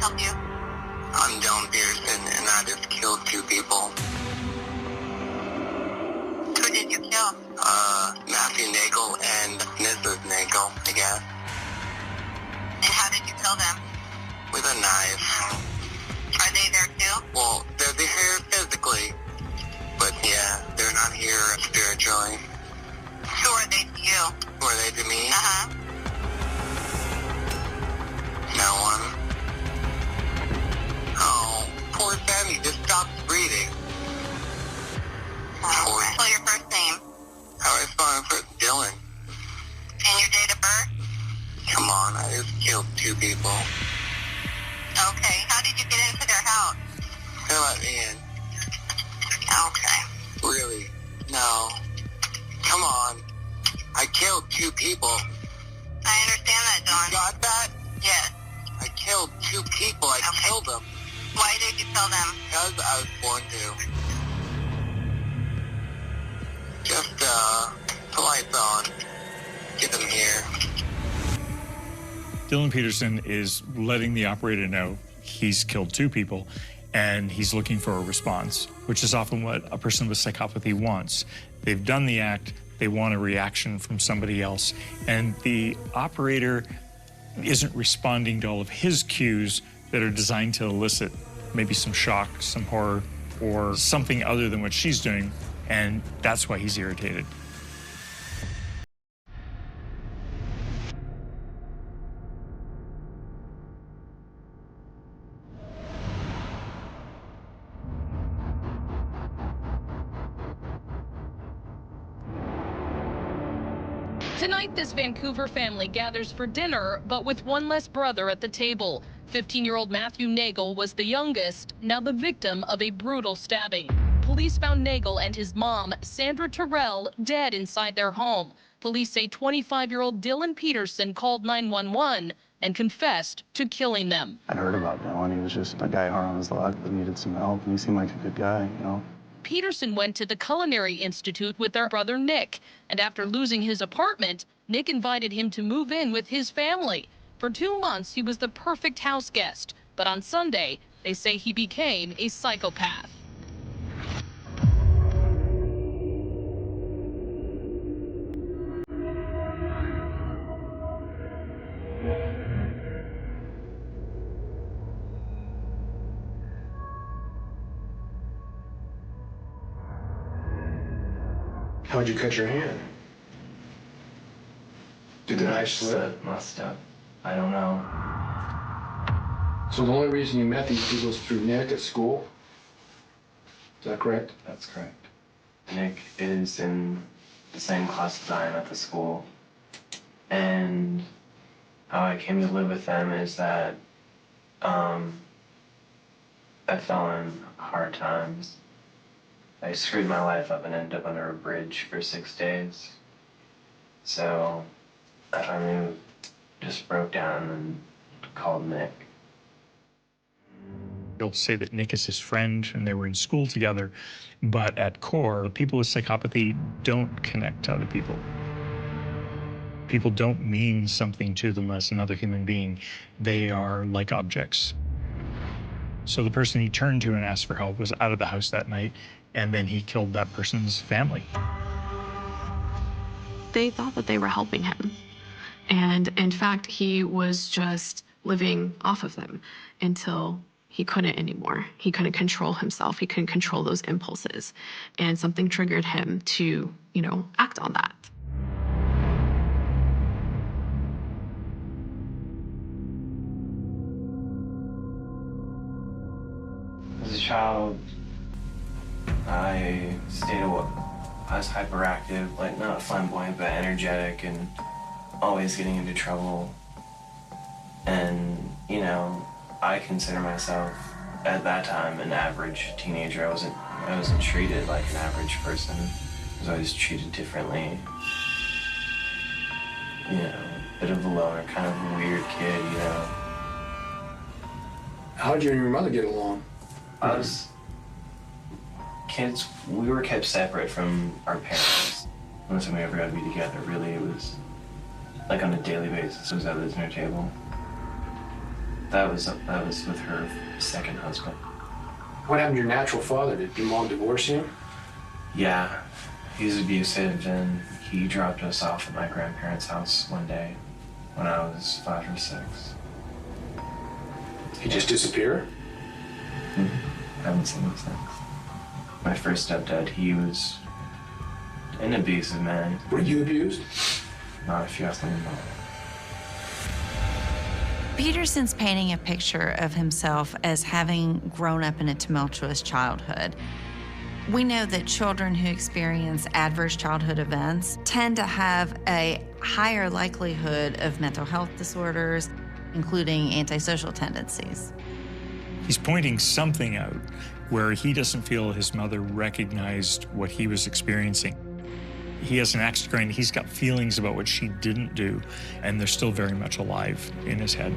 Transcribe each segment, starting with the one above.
help you? I'm Dylan Pearson, and I just killed 2 people. Who did you kill? Matthew Nagel and Mrs. Nagel, I guess. And how did you kill them? With a knife. Are they there too? Well, they're here physically, but yeah, they're not here spiritually. Who are they to you? Who are they to me? Uh-huh. No one. Oh, poor Sammy just stopped breathing. Spell your first name. How do I spell my first? Dylan. And your date of birth? Come on, I just killed 2 people. Okay. How did you get into their house? They let me in. Okay. Really? No. Come on. I killed 2 people. I understand that, Dawn. Got that? Yes. I killed 2 people. I killed them. Why did you kill them? Because I was born to. Just, the lights on. Get them here. Dylan Peterson is letting the operator know he's killed 2 people, and he's looking for a response, which is often what a person with psychopathy wants. They've done the act, they want a reaction from somebody else, and the operator isn't responding to all of his cues that are designed to elicit maybe some shock, some horror, or something other than what she's doing, and that's why he's irritated. Tonight, this Vancouver family gathers for dinner, but with one less brother at the table. 15-year-old Matthew Nagel was the youngest, now the victim of a brutal stabbing. Police found Nagel and his mom, Sandra Terrell, dead inside their home. Police say 25-year-old Dylan Peterson called 911 and confessed to killing them. I'd heard about Dylan. He was just a guy hard on his luck that needed some help, and he seemed like a good guy, you know. Peterson went to the Culinary Institute with their brother Nick, and after losing his apartment, Nick invited him to move in with his family. For 2 months, he was the perfect house guest, but on Sunday, they say he became a psychopath. How'd you cut your hand? Did the knife slip? Must have. I don't know. So the only reason you met these people is through Nick at school? Is that correct? That's correct. Nick is in the same class as I am at the school. And how I came to live with them is that I fell in hard times. I screwed my life up and ended up under a bridge for 6 days. So I finally just broke down and called Nick. He'll say that Nick is his friend and they were in school together, but at core, people with psychopathy don't connect to other people. People don't mean something to them as another human being. They are like objects. So the person he turned to and asked for help was out of the house that night, and then he killed that person's family. They thought that they were helping him. And in fact, he was just living off of them until he couldn't anymore. He couldn't control himself. He couldn't control those impulses. And something triggered him to, act on that. As a child, I was hyperactive, like not flamboyant, but energetic and always getting into trouble. And, I consider myself at that time an average teenager. I wasn't treated like an average person. I was always treated differently. Bit of a loner, kind of a weird kid, How'd you and your mother get along? We were kept separate from our parents. Once we ever got to be together, really, it was like on a daily basis. It was at the dinner table. That was with her second husband. What happened to your natural father? Did your mom divorce you? Yeah, he's abusive, and he dropped us off at my grandparents' house one day when I was 5 or 6. He just disappeared? Haven't seen him since. My first stepdad, he was an abusive man. Were you abused? Not if you ask my mom. Peterson's painting a picture of himself as having grown up in a tumultuous childhood. We know that children who experience adverse childhood events tend to have a higher likelihood of mental health disorders, including antisocial tendencies. He's pointing something out where he doesn't feel his mother recognized what he was experiencing. He has an axe to grind. He's got feelings about what she didn't do, and they're still very much alive in his head.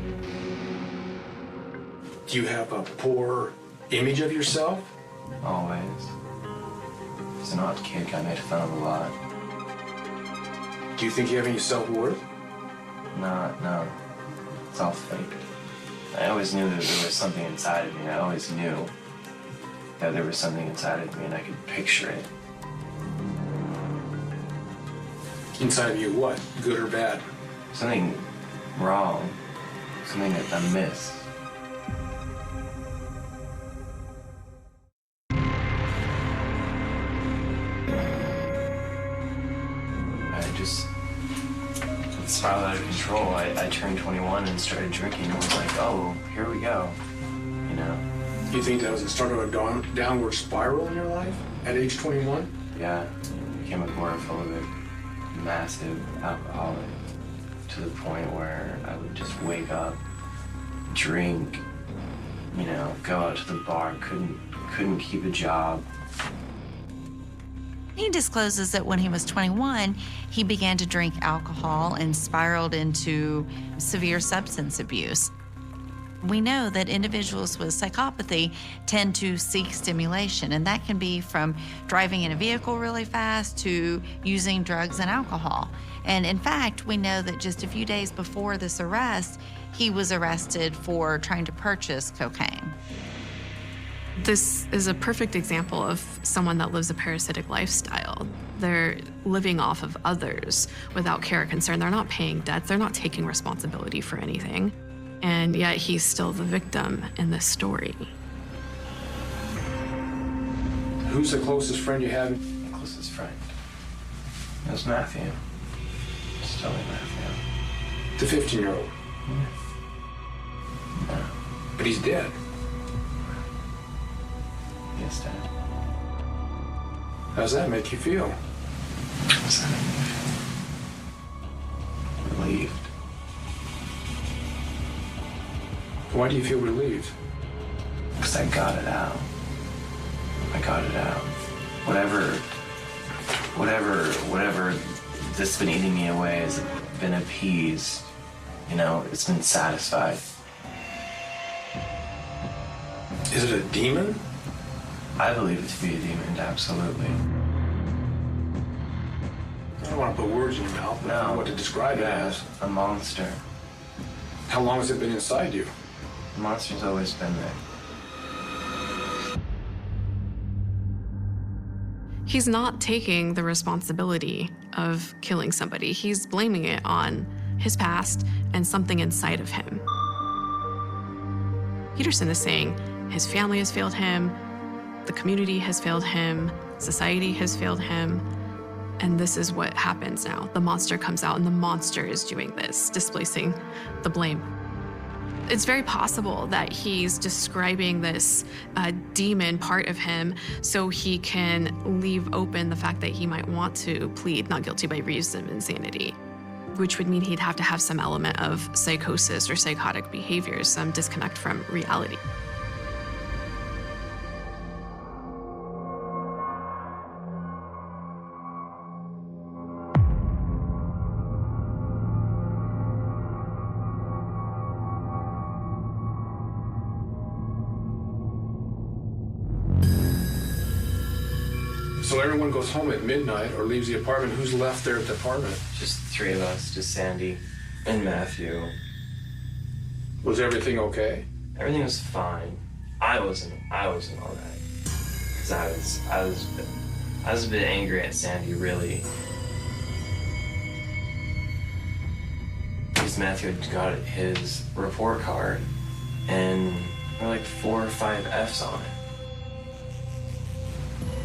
Do you have a poor image of yourself? Always. As an odd kid, got made fun of a lot. Do you think you have any self-worth? No. It's all fake. I always knew that there was something inside of me. I always knew that there was something inside of me, and I could picture it. Inside of you what? Good or bad? Something wrong. Something that I missed. It spiraled out of control. I turned 21 and started drinking, and was like, oh, here we go, you know? You think that was the start of a downward spiral in your life at age 21? Yeah, I became agoraphobic, massive alcoholic, to the point where I would just wake up, drink, you know, go out to the bar, couldn't keep a job. He discloses that when he was 21, he began to drink alcohol and spiraled into severe substance abuse. We know that individuals with psychopathy tend to seek stimulation, and that can be from driving in a vehicle really fast to using drugs and alcohol. And in fact, we know that just a few days before this arrest, he was arrested for trying to purchase cocaine. This is a perfect example of someone that lives a parasitic lifestyle. They're living off of others without care or concern. They're not paying debts. They're not taking responsibility for anything. And yet he's still the victim in this story. Who's the closest friend you have? My closest friend. It was Matthew. Still Matthew. The 15-year-old? Yeah. But he's dead. Yes, Dad. How does that make you feel? Relieved. Why do you feel relieved? Because I got it out. I got it out. Whatever that's been eating me away has been appeased. You know, it's been satisfied. Is it a demon? I believe it to be a demon, absolutely. I don't want to put words in your mouth, but I don't know what to describe it as. A monster. How long has it been inside you? The monster's always been there. He's not taking the responsibility of killing somebody. He's blaming it on his past and something inside of him. Peterson is saying his family has failed him, the community has failed him, society has failed him, and this is what happens now. The monster comes out and the monster is doing this, displacing the blame. It's very possible that he's describing this demon part of him so he can leave open the fact that he might want to plead not guilty by reason of insanity, which would mean he'd have to have some element of psychosis or psychotic behavior, some disconnect from reality. So everyone goes home at midnight or leaves the apartment. Who's left there at the apartment? Just 3 of us, just Sandy and Matthew. Was everything okay? Everything was fine. I wasn't all right. Because I was a bit angry at Sandy, really. Because Matthew had got his report card, and there were like 4 or 5 F's on it.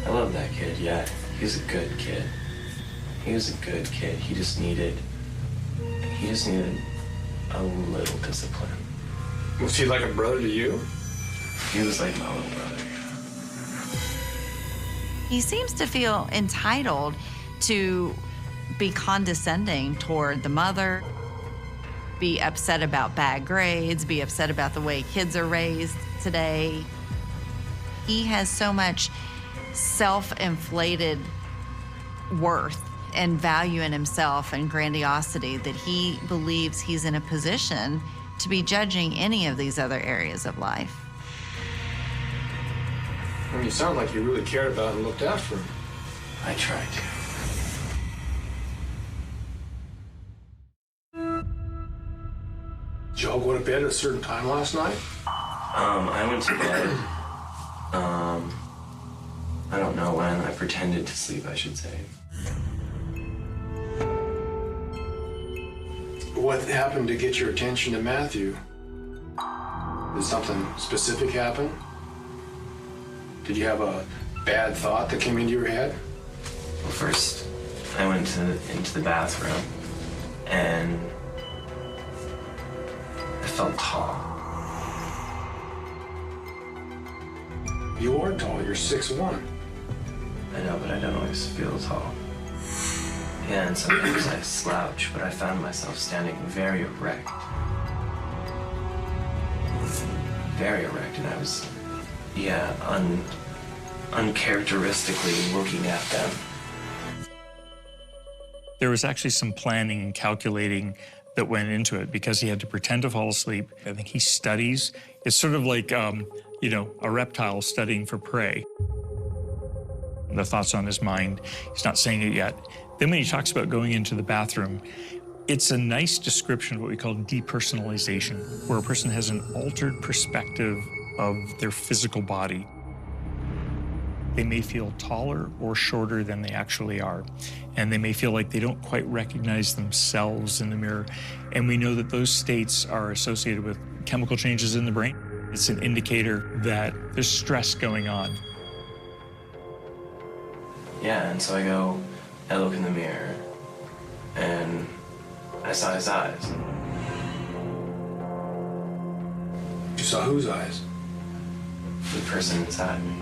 I love that kid, yeah. He was a good kid. He was a good kid. He just needed a little discipline. Was he like a brother to you? He was like my little brother. He seems to feel entitled to be condescending toward the mother, be upset about bad grades, be upset about the way kids are raised today. He has so much self-inflated worth and value in himself and grandiosity that he believes he's in a position to be judging any of these other areas of life. I mean, you sound like you really cared about and looked after him. I tried to. Did you all go to bed at a certain time last night? I went to bed. I don't know when. I pretended to sleep, I should say. What happened to get your attention to Matthew? Did something specific happen? Did you have a bad thought that came into your head? Well, first, I went into the bathroom, and I felt tall. You are tall. You're 6'1". I know, but I don't always feel tall. Yeah, and sometimes I slouch, but I found myself standing very erect. Very erect, and I was, uncharacteristically looking at them. There was actually some planning and calculating that went into it because he had to pretend to fall asleep. I think he studies. It's sort of like, a reptile studying for prey. The thoughts on his mind, he's not saying it yet. Then when he talks about going into the bathroom, it's a nice description of what we call depersonalization, where a person has an altered perspective of their physical body. They may feel taller or shorter than they actually are, and they may feel like they don't quite recognize themselves in the mirror. And we know that those states are associated with chemical changes in the brain. It's an indicator that there's stress going on. Yeah, and so I look in the mirror, and I saw his eyes. You saw whose eyes? The person inside me.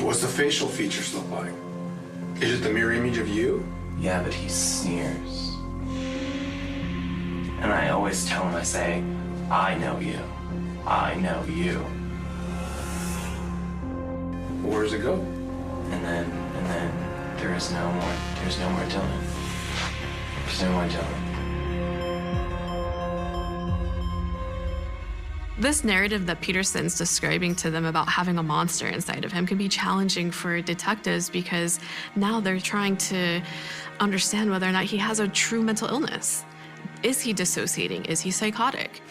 What's the facial features look like? Is it the mirror image of you? Yeah, but he sneers. And I always tell him, I say, I know you. I know you. Where does it go? And then there's no more Dylan. There's no more Dylan. This narrative that Peterson's describing to them about having a monster inside of him can be challenging for detectives because now they're trying to understand whether or not he has a true mental illness. Is he dissociating? Is he psychotic?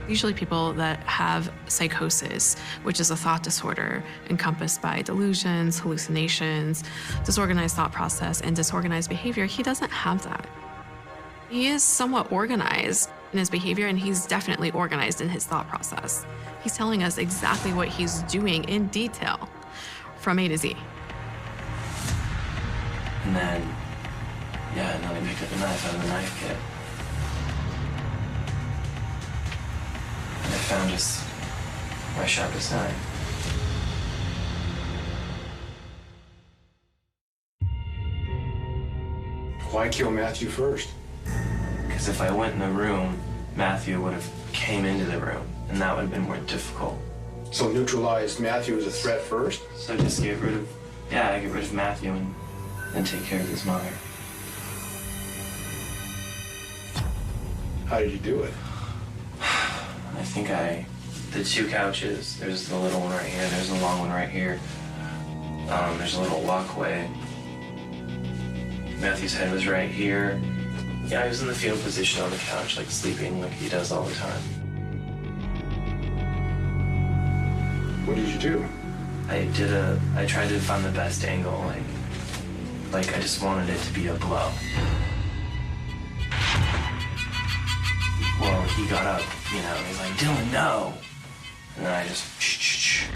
Usually people that have psychosis, which is a thought disorder encompassed by delusions, hallucinations, disorganized thought process, and disorganized behavior, he doesn't have that. He is somewhat organized in his behavior, and he's definitely organized in his thought process. He's telling us exactly what he's doing in detail from A to Z. And then they picked up a knife out of the knife kit. And I found just my sharpest knife. Why kill Matthew first? Because if I went in the room, Matthew would have came into the room, and that would have been more difficult. So neutralized Matthew as a threat first? So just get rid of Matthew and then take care of his mother. How did you do it? I think the 2 couches, there's the little one right here, there's the long one right here. There's a little walkway. Matthew's head was right here. Yeah, he was in the fetal position on the couch, like sleeping like he does all the time. What did you do? I tried to find the best angle, like I just wanted it to be a blow. Well, he got up, you know, he's like, Dylan, no! And then I just, shh.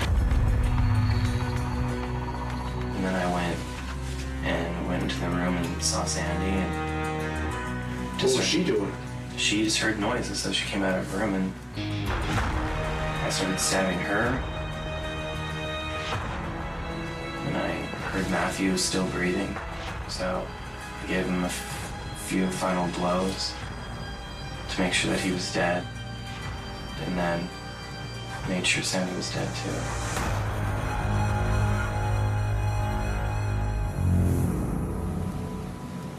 And then I went into the room and saw Sandy. And What was she doing? She just heard noises, so she came out of her room and I started stabbing her. And I heard Matthew still breathing, so I gave him a few final blows to make sure that he was dead, and then made sure Sandy was dead too.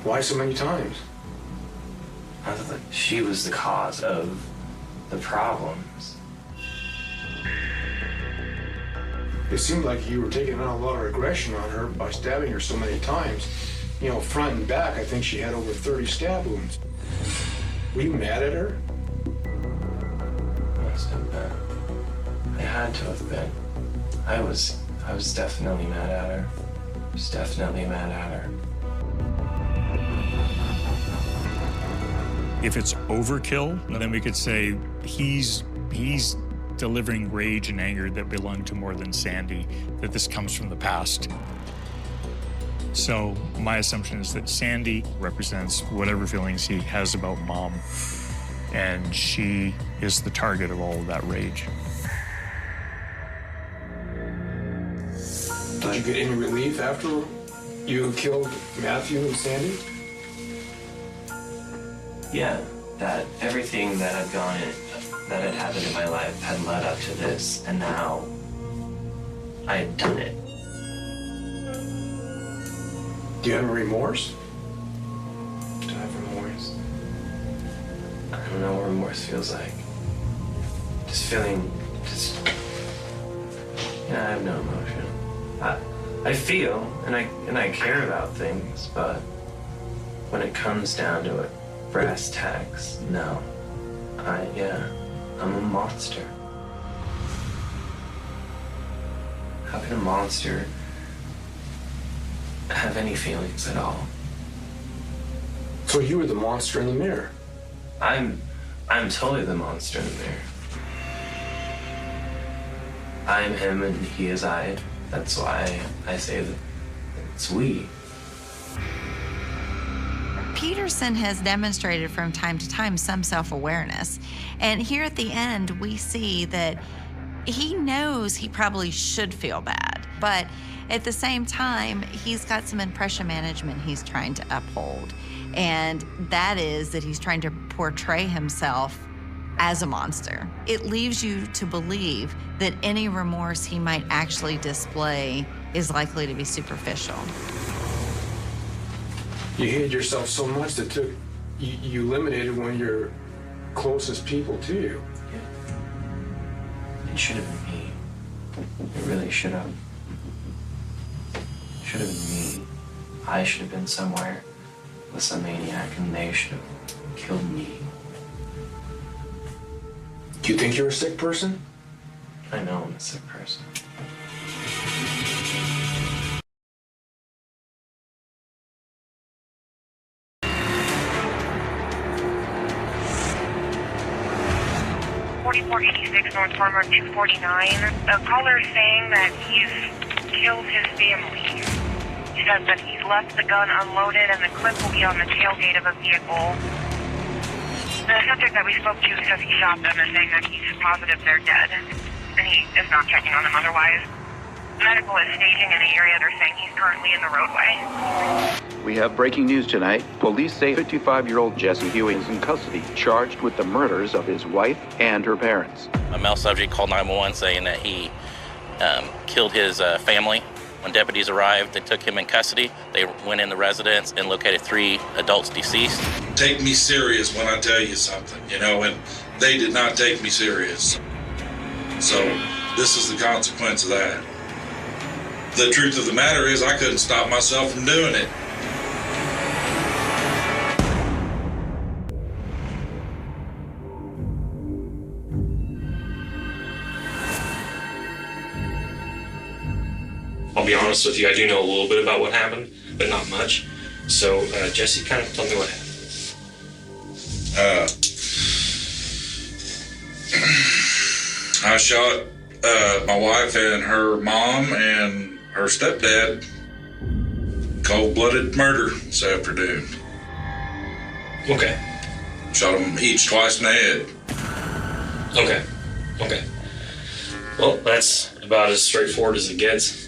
Why so many times? I thought that she was the cause of the problems. It seemed like you were taking on a lot of aggression on her by stabbing her so many times. You know, front and back, I think she had over 30 stab wounds. Were you mad at her? Must have been. I had to have been. I was definitely mad at her. I was definitely mad at her. If it's overkill, then we could say he's delivering rage and anger that belong to more than Sandy, that this comes from the past. So my assumption is that Sandy represents whatever feelings he has about Mom, and she is the target of all of that rage. Did you get any relief after you killed Matthew and Sandy? Yeah, that everything that had happened in my life had led up to this, and now I had done it. Do you have remorse? Do I have remorse? I don't know what remorse feels like. Just feeling, I have no emotion. I feel, and I care about things, but when it comes down to it, brass tacks, no. I'm a monster. How can a monster have any feelings at all? So you were the monster in the mirror. I'm totally the monster in the mirror. I'm him and he is I. That's why I say that it's we. Peterson has demonstrated from time to time some self-awareness. And here at the end, we see that he knows he probably should feel bad, but at the same time, he's got some impression management he's trying to uphold. And that is that he's trying to portray himself as a monster. It leaves you to believe that any remorse he might actually display is likely to be superficial. You hated yourself so much that you eliminated one of your closest people to you. Yeah. It should have been me. It really should have. It should have been me. I should have been somewhere with some maniac and they should have killed me. Do you think you're a sick person? I know I'm a sick person. North Farmer 249. A caller is saying that he's killed his family. He says that he's left the gun unloaded and the clip will be on the tailgate of a vehicle. The subject that we spoke to says he shot them and saying that he's positive they're dead. And he is not checking on them otherwise. Medical is staging in the area. They're saying he's currently in the roadway. We have breaking news tonight. Police say 55-year-old Jesse Huey is in custody, charged with the murders of his wife and her parents. A male subject called 911 saying that he killed his family. When deputies arrived, they took him in custody. They went in the residence and located 3 adults deceased. Take me serious when I tell you something, and they did not take me serious. So this is the consequence of that. The truth of the matter is I couldn't stop myself from doing it. honest with you, I do know a little bit about what happened, but not much. So, Jesse, kind of tell me what happened. I shot my wife and her mom and her stepdad. Cold-blooded murder this afternoon. Okay. Shot them each twice in the head. Okay. Well, that's about as straightforward as it gets.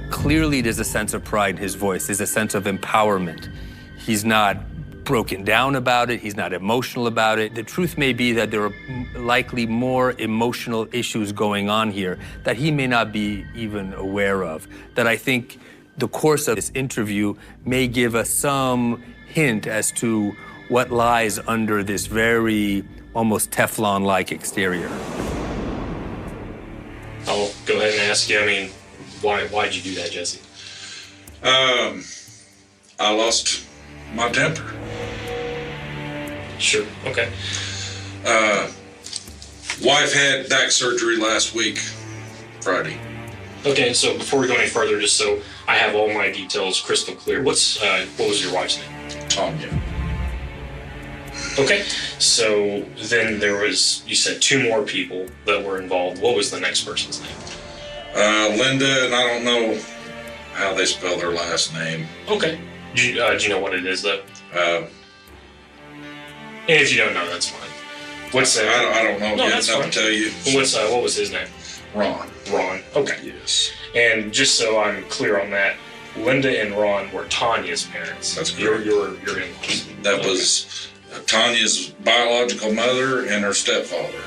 Clearly, there's a sense of pride in his voice. There's a sense of empowerment. He's not broken down about it. He's not emotional about it. The truth may be that there are likely more emotional issues going on here that he may not be even aware of, that I think the course of this interview may give us some hint as to what lies under this very almost Teflon-like exterior. I'll go ahead and ask you, I mean, why'd you do that, Jesse? I lost my temper. Sure, okay. Wife had back surgery last week, Friday. Okay, so before we go any further, just so I have all my details crystal clear, what was your wife's name? Tanya. Okay, so then there was, you said 2 more people that were involved. What was the next person's name? Linda, and I don't know how they spell their last name. Okay. Do you know what it is, though? And if you don't know, that's fine. What's I don't know. No, yet, that's not fine. to tell you. What was his name? Ron. Ron. Okay. Yes. And just so I'm clear on that, Linda and Ron were Tanya's parents. That's correct. Your in-laws. That was Tanya's biological mother and her stepfather.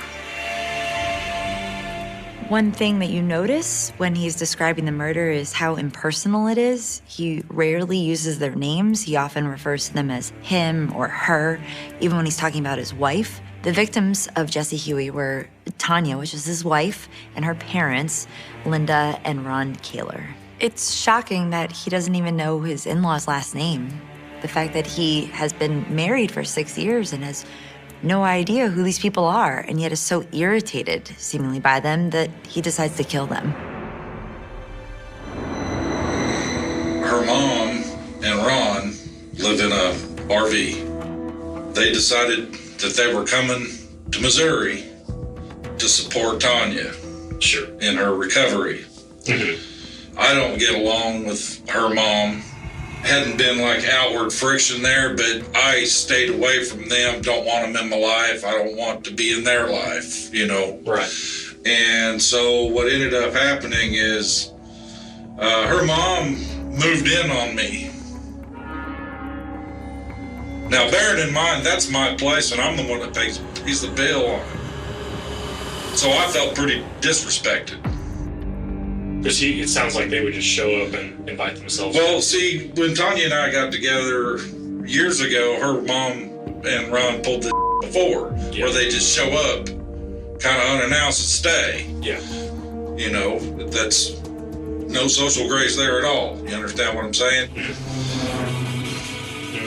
One thing that you notice when he's describing the murder is how impersonal it is. He rarely uses their names. He often refers to them as him or her, even when he's talking about his wife. The victims of Jesse Huey were Tanya, which is his wife, and her parents, Linda and Ron Kaler. It's shocking that he doesn't even know his in-law's last name. The fact that he has been married for 6 years and has no idea who these people are, and yet is so irritated, seemingly, by them that he decides to kill them. Her mom and Ron live in a RV. They decided that they were coming to Missouri to support Tanya. Sure. In her recovery. Mm-hmm. I don't get along with her mom. Hadn't been like outward friction there, but I stayed away from them. Don't want them in my life. I don't want to be in their life, you know. Right. And so what ended up happening is her mom moved in on me. Now, bearing in mind, that's my place, and I'm the one that pays the bill on it. So I felt pretty disrespected. Because it sounds like they would just show up and invite themselves. Well, see, when Tanya and I got together years ago, her mom and Ron pulled this before, where they just show up, kind of unannounced and stay. Yeah. You know, that's no social grace there at all. You understand what I'm saying?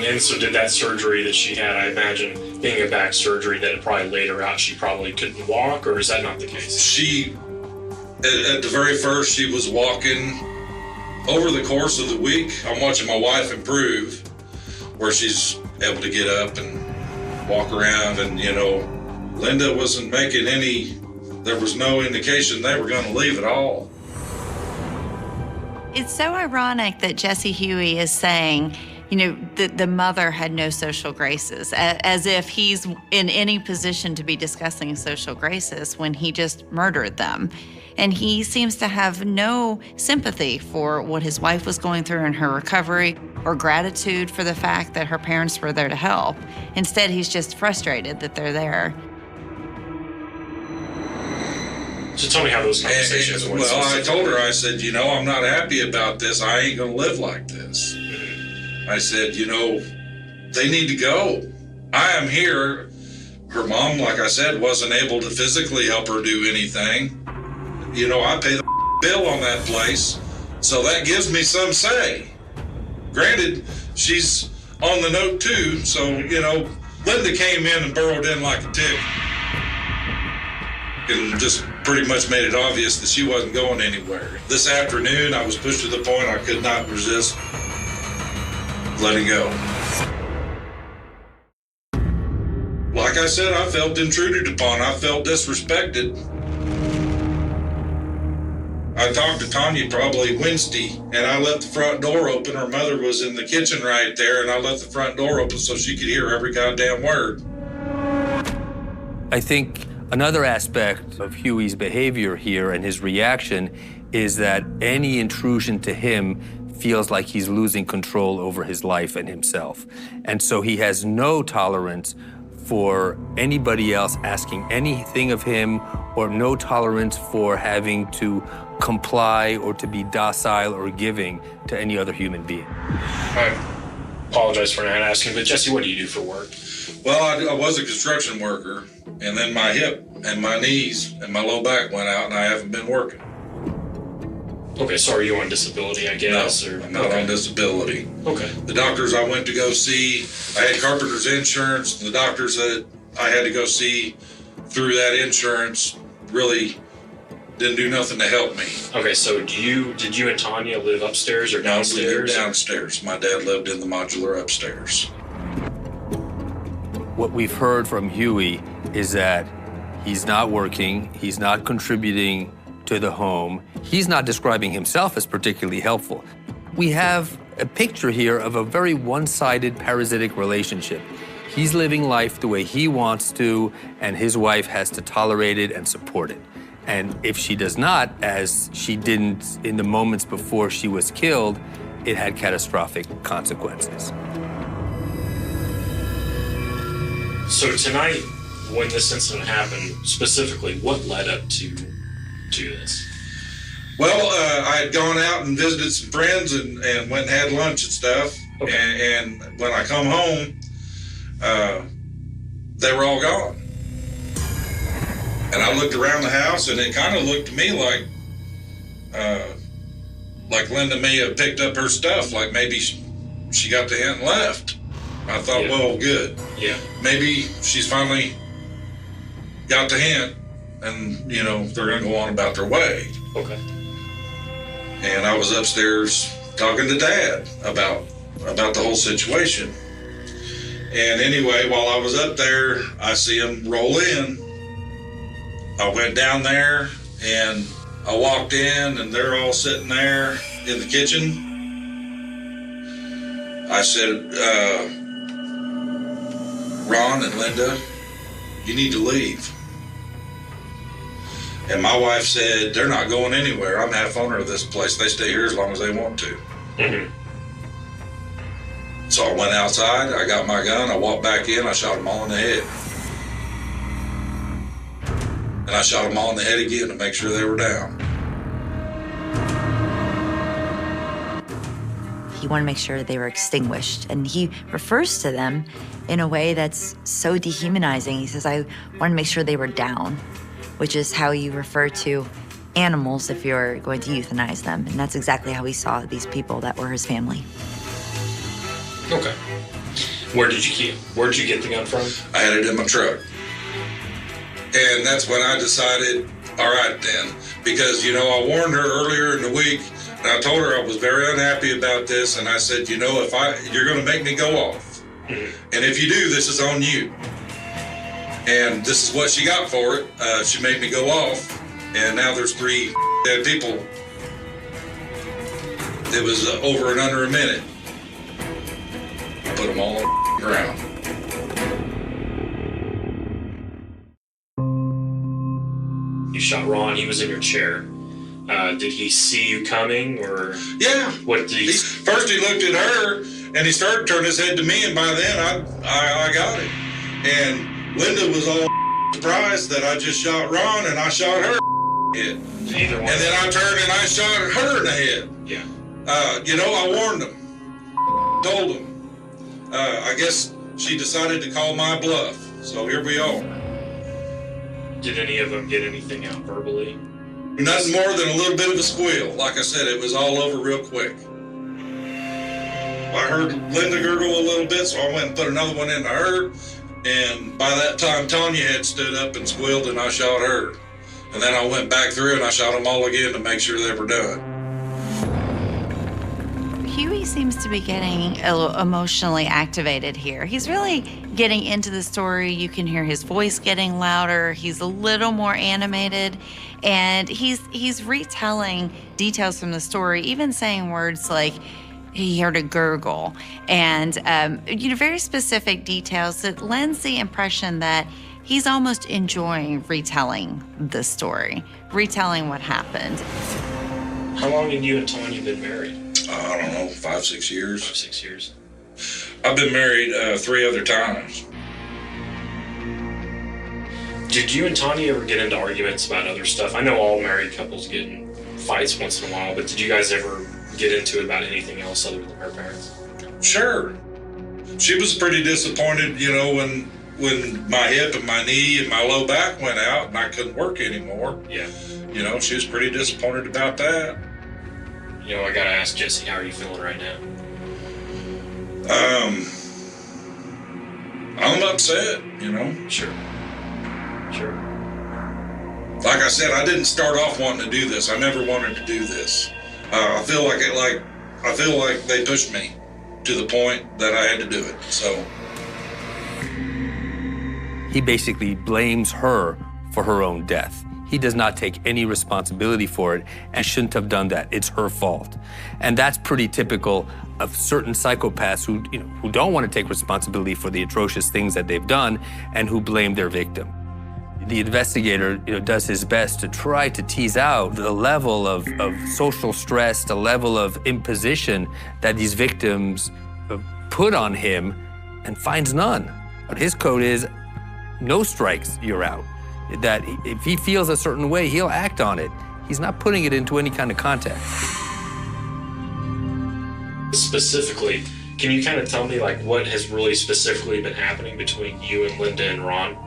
And so did that surgery that she had, I imagine, being a back surgery that it probably laid her out, she probably couldn't walk, or is that not the case? She, at the very first, she was walking. Over the course of the week, I'm watching my wife improve, where she's able to get up and walk around, and, you know, Linda wasn't making any, there was no indication they were going to leave at all. It's so ironic that Jesse Huey is saying, you know, the mother had no social graces, as if he's in any position to be discussing social graces when he just murdered them. And he seems to have no sympathy for what his wife was going through in her recovery or gratitude for the fact that her parents were there to help. Instead, he's just frustrated that they're there. So tell me how those conversations went. Well, I told her, I said, you know, I'm not happy about this. I ain't going to live like this. I said, you know, they need to go. I am here. Her mom, like I said, wasn't able to physically help her do anything. You know, I pay the bill on that place, so that gives me some say. Granted, she's on the note too, so, you know, Linda came in and burrowed in like a tick and just pretty much made it obvious that she wasn't going anywhere. This afternoon, I was pushed to the point I could not resist letting go. Like I said, I felt intruded upon. I felt disrespected. I talked to Tanya probably Wednesday, and I left the front door open. Her mother was in the kitchen right there, and I left the front door open so she could hear every goddamn word. I think another aspect of Huey's behavior here and his reaction is that any intrusion to him feels like he's losing control over his life and himself. And so he has no tolerance for anybody else asking anything of him, or no tolerance for having to comply or to be docile or giving to any other human being. I apologize for not asking, but Jesse, what do you do for work? Well, I was a construction worker, and then my hip and my knees and my low back went out, and I haven't been working. Okay, so are you on disability, I guess? No, I'm not on disability. Okay. The doctors I went to go see, I had carpenter's insurance. The doctors that I had to go see through that insurance really didn't do nothing to help me. Okay, so did you and Tanya live upstairs or downstairs? No, we lived downstairs. My dad lived in the modular upstairs. What we've heard from Huey is that he's not working, he's not contributing to the home. He's not describing himself as particularly helpful. We have a picture here of a very one-sided parasitic relationship. He's living life the way he wants to, and his wife has to tolerate it and support it. And if she does not, as she didn't in the moments before she was killed, it had catastrophic consequences. So tonight, when this incident happened, specifically, what led up to this? Well, I had gone out and visited some friends and went and had lunch and stuff. Okay. And when I come home, they were all gone. And I looked around the house, and it kind of looked to me like Linda may have picked up her stuff, like maybe she got the hint and left. I thought, well, good. Yeah. Maybe she's finally got the hint, and, you know, they're going to go on about their way. Okay. And I was upstairs talking to Dad about the whole situation. And anyway, while I was up there, I see him roll in. I went down there, and I walked in, and they're all sitting there in the kitchen. I said, Ron and Linda, you need to leave. And my wife said, they're not going anywhere. I'm half owner of this place. They stay here as long as they want to. Mm-hmm. So I went outside, I got my gun, I walked back in, I shot them all in the head. And I shot them all in the head again to make sure they were down. He wanted to make sure they were extinguished. And he refers to them in a way that's so dehumanizing. He says, I want to make sure they were down, which is how you refer to animals if you're going to euthanize them. And that's exactly how he saw these people that were his family. Okay. Where did you get the gun from? I had it in my truck. And that's when I decided, all right then, because, you know, I warned her earlier in the week, and I told her I was very unhappy about this, and I said, you know, you're going to make me go off. Mm-hmm. And if you do, this is on you. And this is what she got for it. She made me go off, and now there's 3 dead people. It was over and under a minute. I put them all on the ground. You shot Ron, he was in your chair. Did he see you coming, or? Yeah. What did he? First he looked at her, and he started turning his head to me, and by then I got it. And Linda was all surprised that I just shot Ron, and I shot her in the head. And then I turned and I shot her in the head. Yeah. You know, I warned them, told them. I guess she decided to call my bluff, so here we are. Did any of them get anything out verbally? Nothing more than a little bit of a squeal. Like I said, it was all over real quick. I heard Linda gurgle a little bit, so I went and put another one into her. And by that time, Tanya had stood up and squealed, and I shot her. And then I went back through and I shot them all again to make sure they were done. Huey seems to be getting a little emotionally activated here. He's really getting into the story. You can hear his voice getting louder. He's a little more animated, and he's retelling details from the story, even saying words like he heard a gurgle, and very specific details that lends the impression that he's almost enjoying retelling the story, retelling what happened. How long had you and Tanya been married? I don't know, 5, 6 years. 5, 6 years. I've been married 3 other times. Did you and Tanya ever get into arguments about other stuff? I know all married couples get in fights once in a while, but did you guys ever get into it about anything else other than her parents? Sure. She was pretty disappointed, when my hip and my knee and my low back went out and I couldn't work anymore. Yeah. She was pretty disappointed about that. I gotta ask Jesse, how are you feeling right now? I'm upset, Sure. Like I said, I didn't start off wanting to do this. I never wanted to do this. I feel like they pushed me to the point that I had to do it. So he basically blames her for her own death. He does not take any responsibility for it and shouldn't have done that. It's her fault. And that's pretty typical of certain psychopaths who don't want to take responsibility for the atrocious things that they've done and who blame their victim. The investigator does his best to try to tease out the level of social stress, the level of imposition that these victims put on him, and finds none. But his code is no strikes, you're out. That if he feels a certain way, he'll act on it. He's not putting it into any kind of context. Specifically, can you kind of tell me what has really specifically been happening between you and Linda and Ron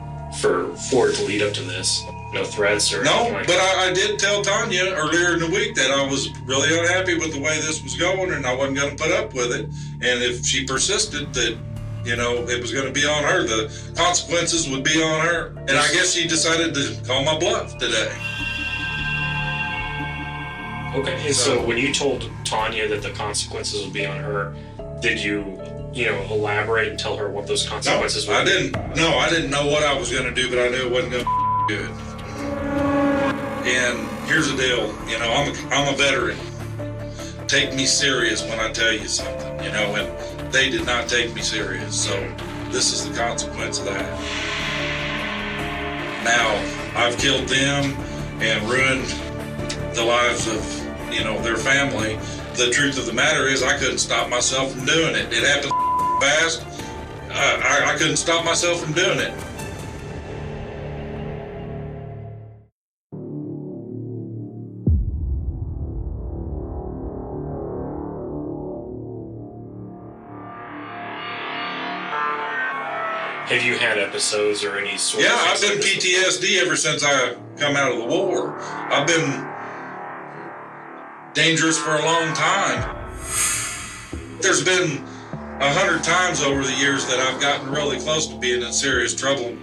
for it to lead up to this? No threats or anything like but that? I did tell Tanya earlier in the week that I was really unhappy with the way this was going and I wasn't going to put up with it. And if she persisted that, it was going to be on her, the consequences would be on her. And I guess she decided to call my bluff today. Okay, and so when you told Tanya that the consequences would be on her, did you elaborate and tell her what those consequences would be? I didn't know what I was going to do, but I knew it wasn't going to be good. And here's the deal, I'm a veteran. Take me serious when I tell you something, and they did not take me serious. So this is the consequence of that. Now, I've killed them and ruined the lives of, their family. The truth of the matter is I couldn't stop myself from doing it. It happened fast. I couldn't stop myself from doing it. Have you had episodes or any sort of... Yeah, I've been PTSD ever since I come out of the war. I've been dangerous for a long time. There's been 100 times over the years that I've gotten really close to being in serious trouble.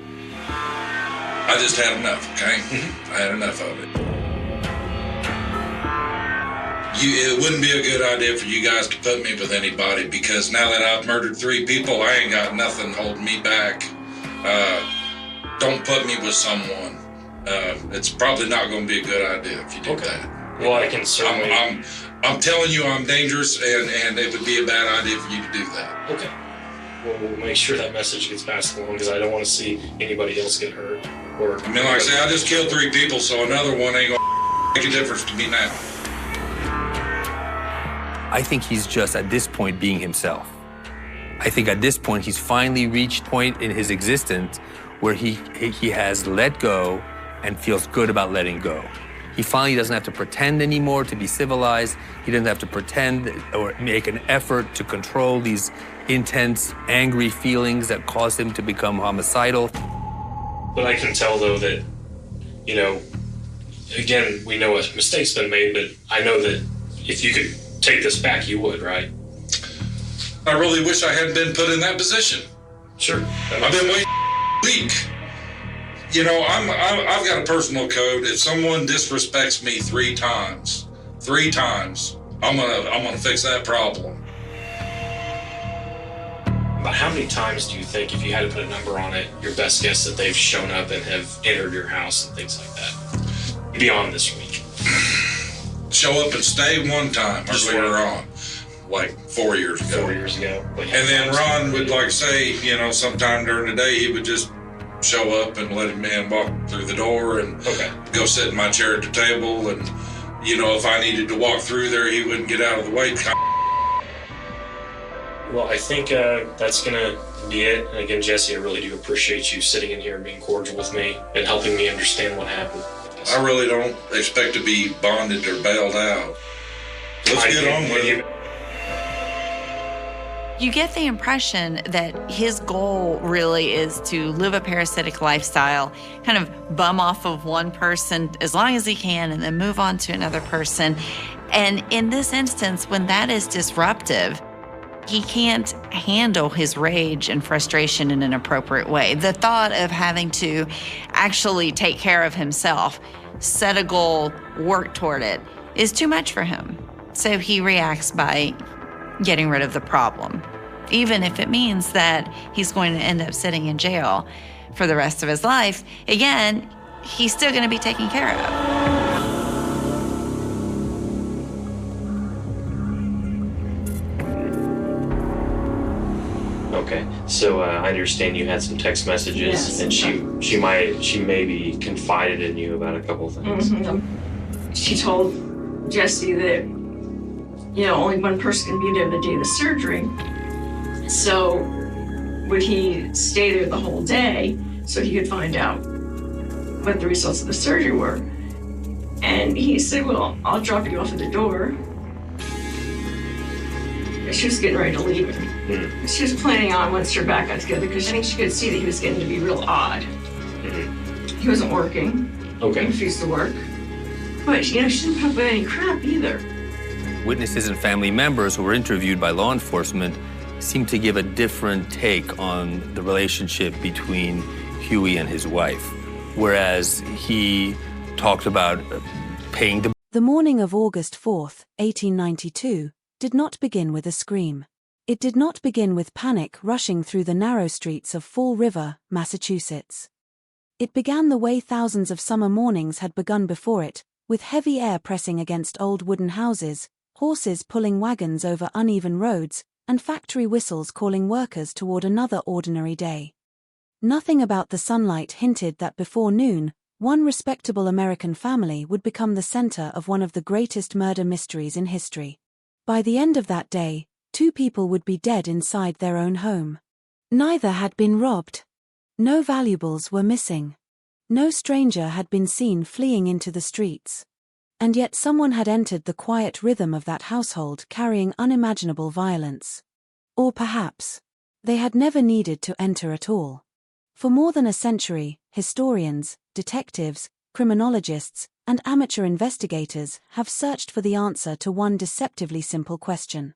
I just had enough, okay? I had enough of it. It wouldn't be a good idea for you guys to put me with anybody because now that I've murdered 3 people, I ain't got nothing holding me back. Don't put me with someone. It's probably not going to be a good idea if you do that. Well, I can certainly... I'm telling you I'm dangerous, and it would be a bad idea for you to do that. Okay. Well, we'll make sure that message gets passed along because I don't want to see anybody else get hurt. Like I say, I just killed 3 people, so another one ain't going to make a difference to me now. I think he's just, at this point, being himself. I think at this point, he's finally reached a point in his existence where he has let go and feels good about letting go. He finally doesn't have to pretend anymore to be civilized. He doesn't have to pretend or make an effort to control these intense, angry feelings that caused him to become homicidal. But I can tell, though, that, again, we know a mistake's been made, but I know that if you could take this back, you would, right? I really wish I hadn't been put in that position. Sure. I've been way weak. You know, I've got a personal code. If someone disrespects me three times, I'm gonna fix that problem. About how many times do you think, if you had to put a number on it, your best guess that they've shown up and have entered your house and things like that, beyond this week? Show up and stay one time earlier on, like 4 years ago. 4 years ago. And then Ron would like say, you know, sometime during the day he would just show up and let a man walk through the door and go sit in my chair at the table. And, you know, if I needed to walk through there, he wouldn't get out of the way. Well, I think that's going to be it. And again, Jesse, I really do appreciate you sitting in here and being cordial with me and helping me understand what happened. I really don't expect to be bonded or bailed out. Let's get on with it. You get the impression that his goal really is to live a parasitic lifestyle, kind of bum off of one person as long as he can and then move on to another person. And in this instance, when that is disruptive, he can't handle his rage and frustration in an appropriate way. The thought of having to actually take care of himself, set a goal, work toward it, is too much for him. So he reacts by getting rid of the problem, even if it means that he's going to end up sitting in jail for the rest of his life. Again, he's still going to be taken care of. Okay, so I understand you had some text messages, yes, and she maybe confided in you about a couple things. Mm-hmm. She told Jesse that, you know, only one person can be there the day of the surgery. So would he stay there the whole day so he could find out what the results of the surgery were? And he said, well, I'll drop you off at the door. She was getting ready to leave him. She was planning on, once her back got together, because I think she could see that he was getting to be real odd. He wasn't working. Okay. He refused to work. But, you know, she didn't put up with any crap either. Witnesses and family members who were interviewed by law enforcement seem to give a different take on the relationship between Huey and his wife, whereas he talked about paying the... The morning of August 4th, 1892, did not begin with a scream. It did not begin with panic rushing through the narrow streets of Fall River, Massachusetts. It began the way thousands of summer mornings had begun before it, with heavy air pressing against old wooden houses, horses pulling wagons over uneven roads, and factory whistles calling workers toward another ordinary day. Nothing about the sunlight hinted that before noon, one respectable American family would become the center of one of the greatest murder mysteries in history. By the end of that day, 2 people would be dead inside their own home. Neither had been robbed. No valuables were missing. No stranger had been seen fleeing into the streets. And yet someone had entered the quiet rhythm of that household carrying unimaginable violence. Or perhaps, they had never needed to enter at all. For more than a century, historians, detectives, criminologists, and amateur investigators have searched for the answer to one deceptively simple question.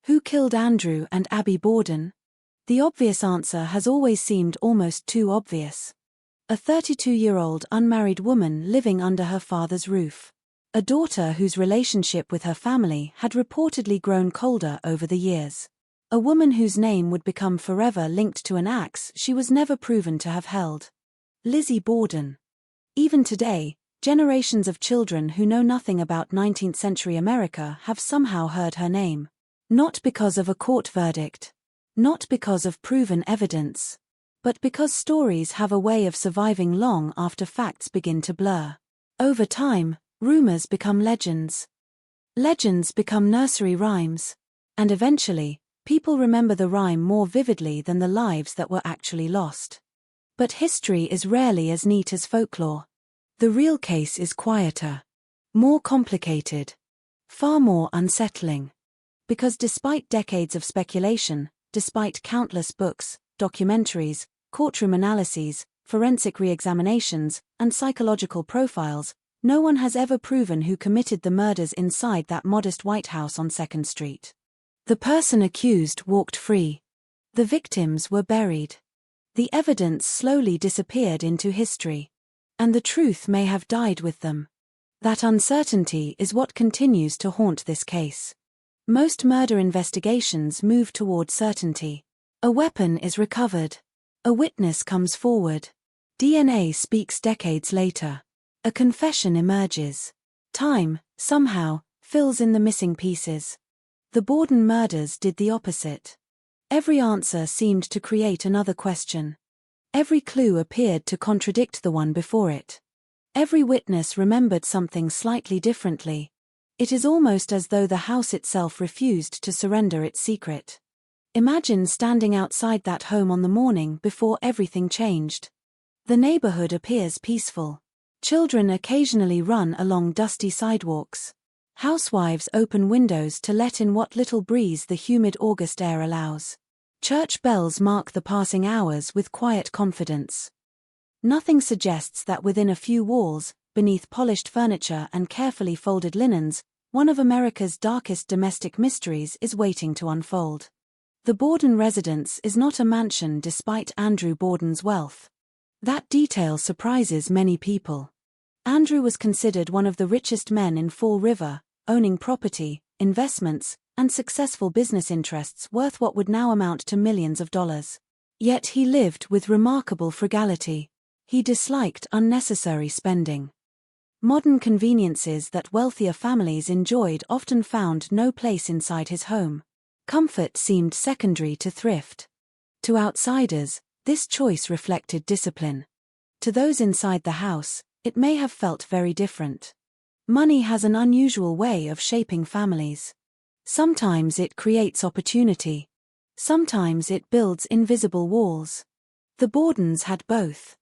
Who killed Andrew and Abby Borden? The obvious answer has always seemed almost too obvious. A 32-year-old unmarried woman living under her father's roof. A daughter whose relationship with her family had reportedly grown colder over the years. A woman whose name would become forever linked to an axe she was never proven to have held. Lizzie Borden. Even today, generations of children who know nothing about 19th century America have somehow heard her name. Not because of a court verdict. Not because of proven evidence. But because stories have a way of surviving long after facts begin to blur. Over time, rumors become legends. Legends become nursery rhymes. And eventually, people remember the rhyme more vividly than the lives that were actually lost. But history is rarely as neat as folklore. The real case is quieter. More complicated. Far more unsettling. Because despite decades of speculation, despite countless books, documentaries, courtroom analyses, forensic re-examinations, and psychological profiles, no one has ever proven who committed the murders inside that modest White House on 2nd Street. The person accused walked free. The victims were buried. The evidence slowly disappeared into history. And the truth may have died with them. That uncertainty is what continues to haunt this case. Most murder investigations move toward certainty. A weapon is recovered. A witness comes forward. DNA speaks decades later. A confession emerges. Time, somehow, fills in the missing pieces. The Borden murders did the opposite. Every answer seemed to create another question. Every clue appeared to contradict the one before it. Every witness remembered something slightly differently. It is almost as though the house itself refused to surrender its secret. Imagine standing outside that home on the morning before everything changed. The neighborhood appears peaceful. Children occasionally run along dusty sidewalks. Housewives open windows to let in what little breeze the humid August air allows. Church bells mark the passing hours with quiet confidence. Nothing suggests that within a few walls, beneath polished furniture and carefully folded linens, one of America's darkest domestic mysteries is waiting to unfold. The Borden residence is not a mansion despite Andrew Borden's wealth. That detail surprises many people. Andrew was considered one of the richest men in Fall River, owning property, investments, and successful business interests worth what would now amount to millions of dollars. Yet he lived with remarkable frugality. He disliked unnecessary spending. Modern conveniences that wealthier families enjoyed often found no place inside his home. Comfort seemed secondary to thrift. To outsiders, this choice reflected discipline. To those inside the house, it may have felt very different. Money has an unusual way of shaping families. Sometimes it creates opportunity. Sometimes it builds invisible walls. The Bordens had both.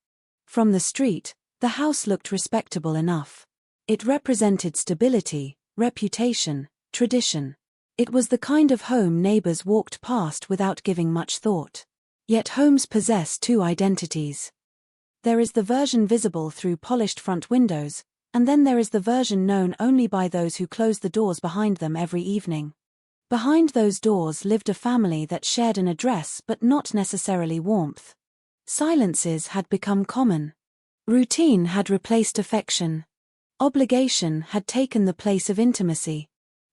From the street, the house looked respectable enough. It represented stability, reputation, tradition. It was the kind of home neighbors walked past without giving much thought. Yet homes possess two identities. There is the version visible through polished front windows, and then there is the version known only by those who close the doors behind them every evening. Behind those doors lived a family that shared an address but not necessarily warmth. Silences had become common. Routine had replaced affection. Obligation had taken the place of intimacy.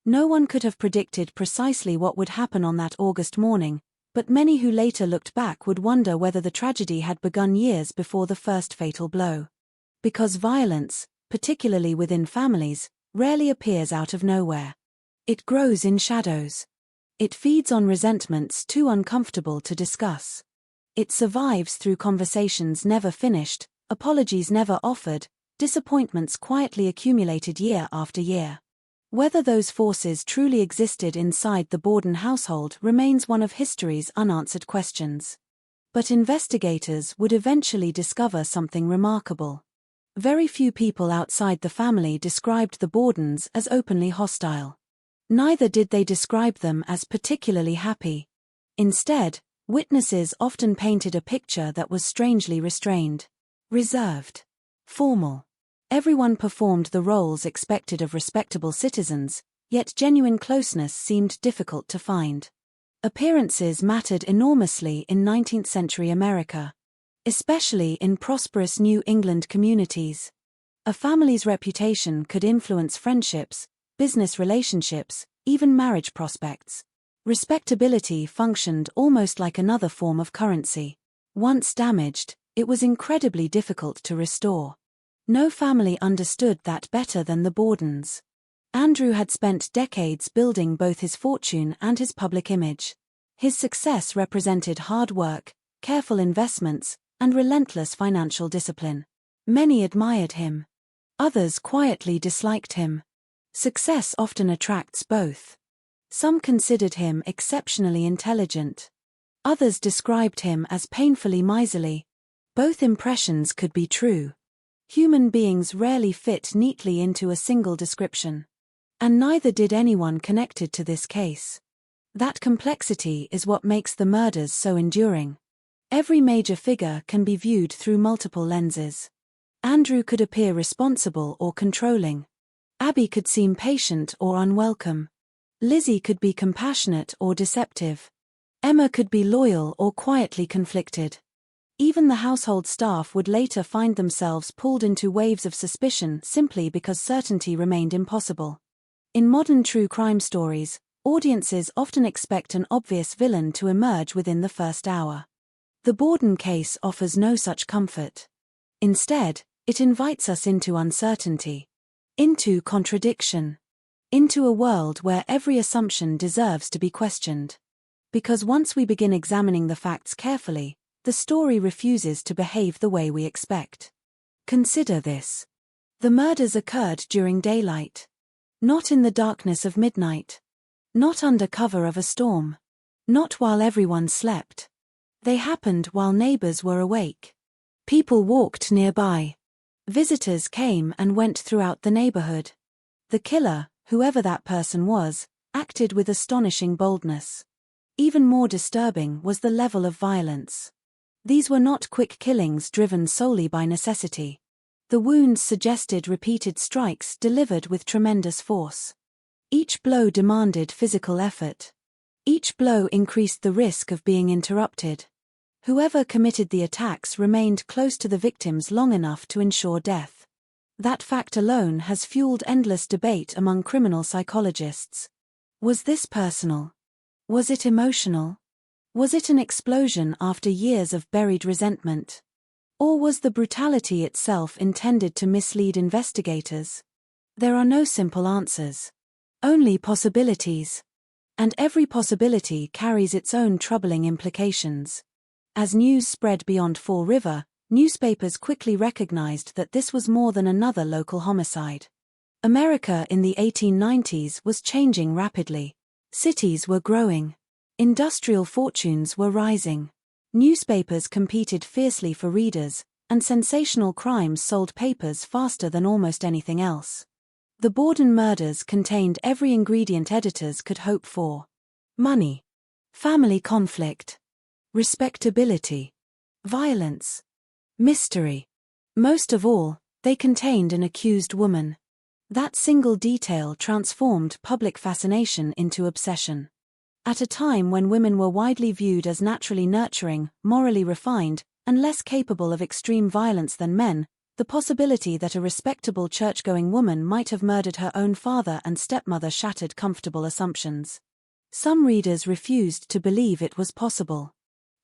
No one could have predicted precisely what would happen on that August morning, but many who later looked back would wonder whether the tragedy had begun years before the first fatal blow. Because violence, particularly within families, rarely appears out of nowhere. It grows in shadows. It feeds on resentments too uncomfortable to discuss. It survives through conversations never finished, apologies never offered, disappointments quietly accumulated year after year. Whether those forces truly existed inside the Borden household remains one of history's unanswered questions. But investigators would eventually discover something remarkable. Very few people outside the family described the Bordens as openly hostile. Neither did they describe them as particularly happy. Instead, witnesses often painted a picture that was strangely restrained, reserved, formal. Everyone performed the roles expected of respectable citizens, yet genuine closeness seemed difficult to find. Appearances mattered enormously in 19th-century America, especially in prosperous New England communities. A family's reputation could influence friendships, business relationships, even marriage prospects. Respectability functioned almost like another form of currency. Once damaged, it was incredibly difficult to restore. No family understood that better than the Bordens. Andrew had spent decades building both his fortune and his public image. His success represented hard work, careful investments, and relentless financial discipline. Many admired him. Others quietly disliked him. Success often attracts both. Some considered him exceptionally intelligent. Others described him as painfully miserly. Both impressions could be true. Human beings rarely fit neatly into a single description. And neither did anyone connected to this case. That complexity is what makes the murders so enduring. Every major figure can be viewed through multiple lenses. Andrew could appear responsible or controlling. Abby could seem patient or unwelcome. Lizzie could be compassionate or deceptive. Emma could be loyal or quietly conflicted. Even the household staff would later find themselves pulled into waves of suspicion simply because certainty remained impossible. In modern true crime stories, audiences often expect an obvious villain to emerge within the first hour. The Borden case offers no such comfort. Instead, it invites us into uncertainty, into contradiction, into a world where every assumption deserves to be questioned. Because once we begin examining the facts carefully, the story refuses to behave the way we expect. Consider this. The murders occurred during daylight. Not in the darkness of midnight. Not under cover of a storm. Not while everyone slept. They happened while neighbors were awake. People walked nearby. Visitors came and went throughout the neighborhood. The killer, whoever that person was, acted with astonishing boldness. Even more disturbing was the level of violence. These were not quick killings driven solely by necessity. The wounds suggested repeated strikes delivered with tremendous force. Each blow demanded physical effort. Each blow increased the risk of being interrupted. Whoever committed the attacks remained close to the victims long enough to ensure death. That fact alone has fueled endless debate among criminal psychologists. Was this personal? Was it emotional? Was it an explosion after years of buried resentment? Or was the brutality itself intended to mislead investigators? There are no simple answers. Only possibilities. And every possibility carries its own troubling implications. As news spread beyond Fall River, newspapers quickly recognized that this was more than another local homicide. America in the 1890s was changing rapidly. Cities were growing. Industrial fortunes were rising. Newspapers competed fiercely for readers, and sensational crimes sold papers faster than almost anything else. The Borden murders contained every ingredient editors could hope for. Money. Family conflict. Respectability. Violence. Mystery. Most of all, they contained an accused woman. That single detail transformed public fascination into obsession. At a time when women were widely viewed as naturally nurturing, morally refined, and less capable of extreme violence than men, the possibility that a respectable church-going woman might have murdered her own father and stepmother shattered comfortable assumptions. Some readers refused to believe it was possible.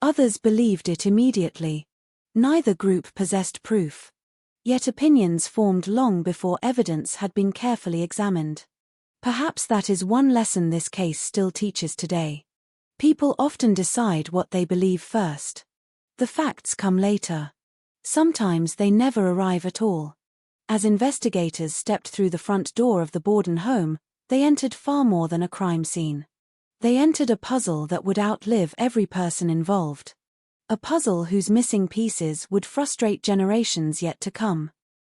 Others believed it immediately. Neither group possessed proof. Yet opinions formed long before evidence had been carefully examined. Perhaps that is one lesson this case still teaches today. People often decide what they believe first. The facts come later. Sometimes they never arrive at all. As investigators stepped through the front door of the Borden home, they entered far more than a crime scene. They entered a puzzle that would outlive every person involved. A puzzle whose missing pieces would frustrate generations yet to come.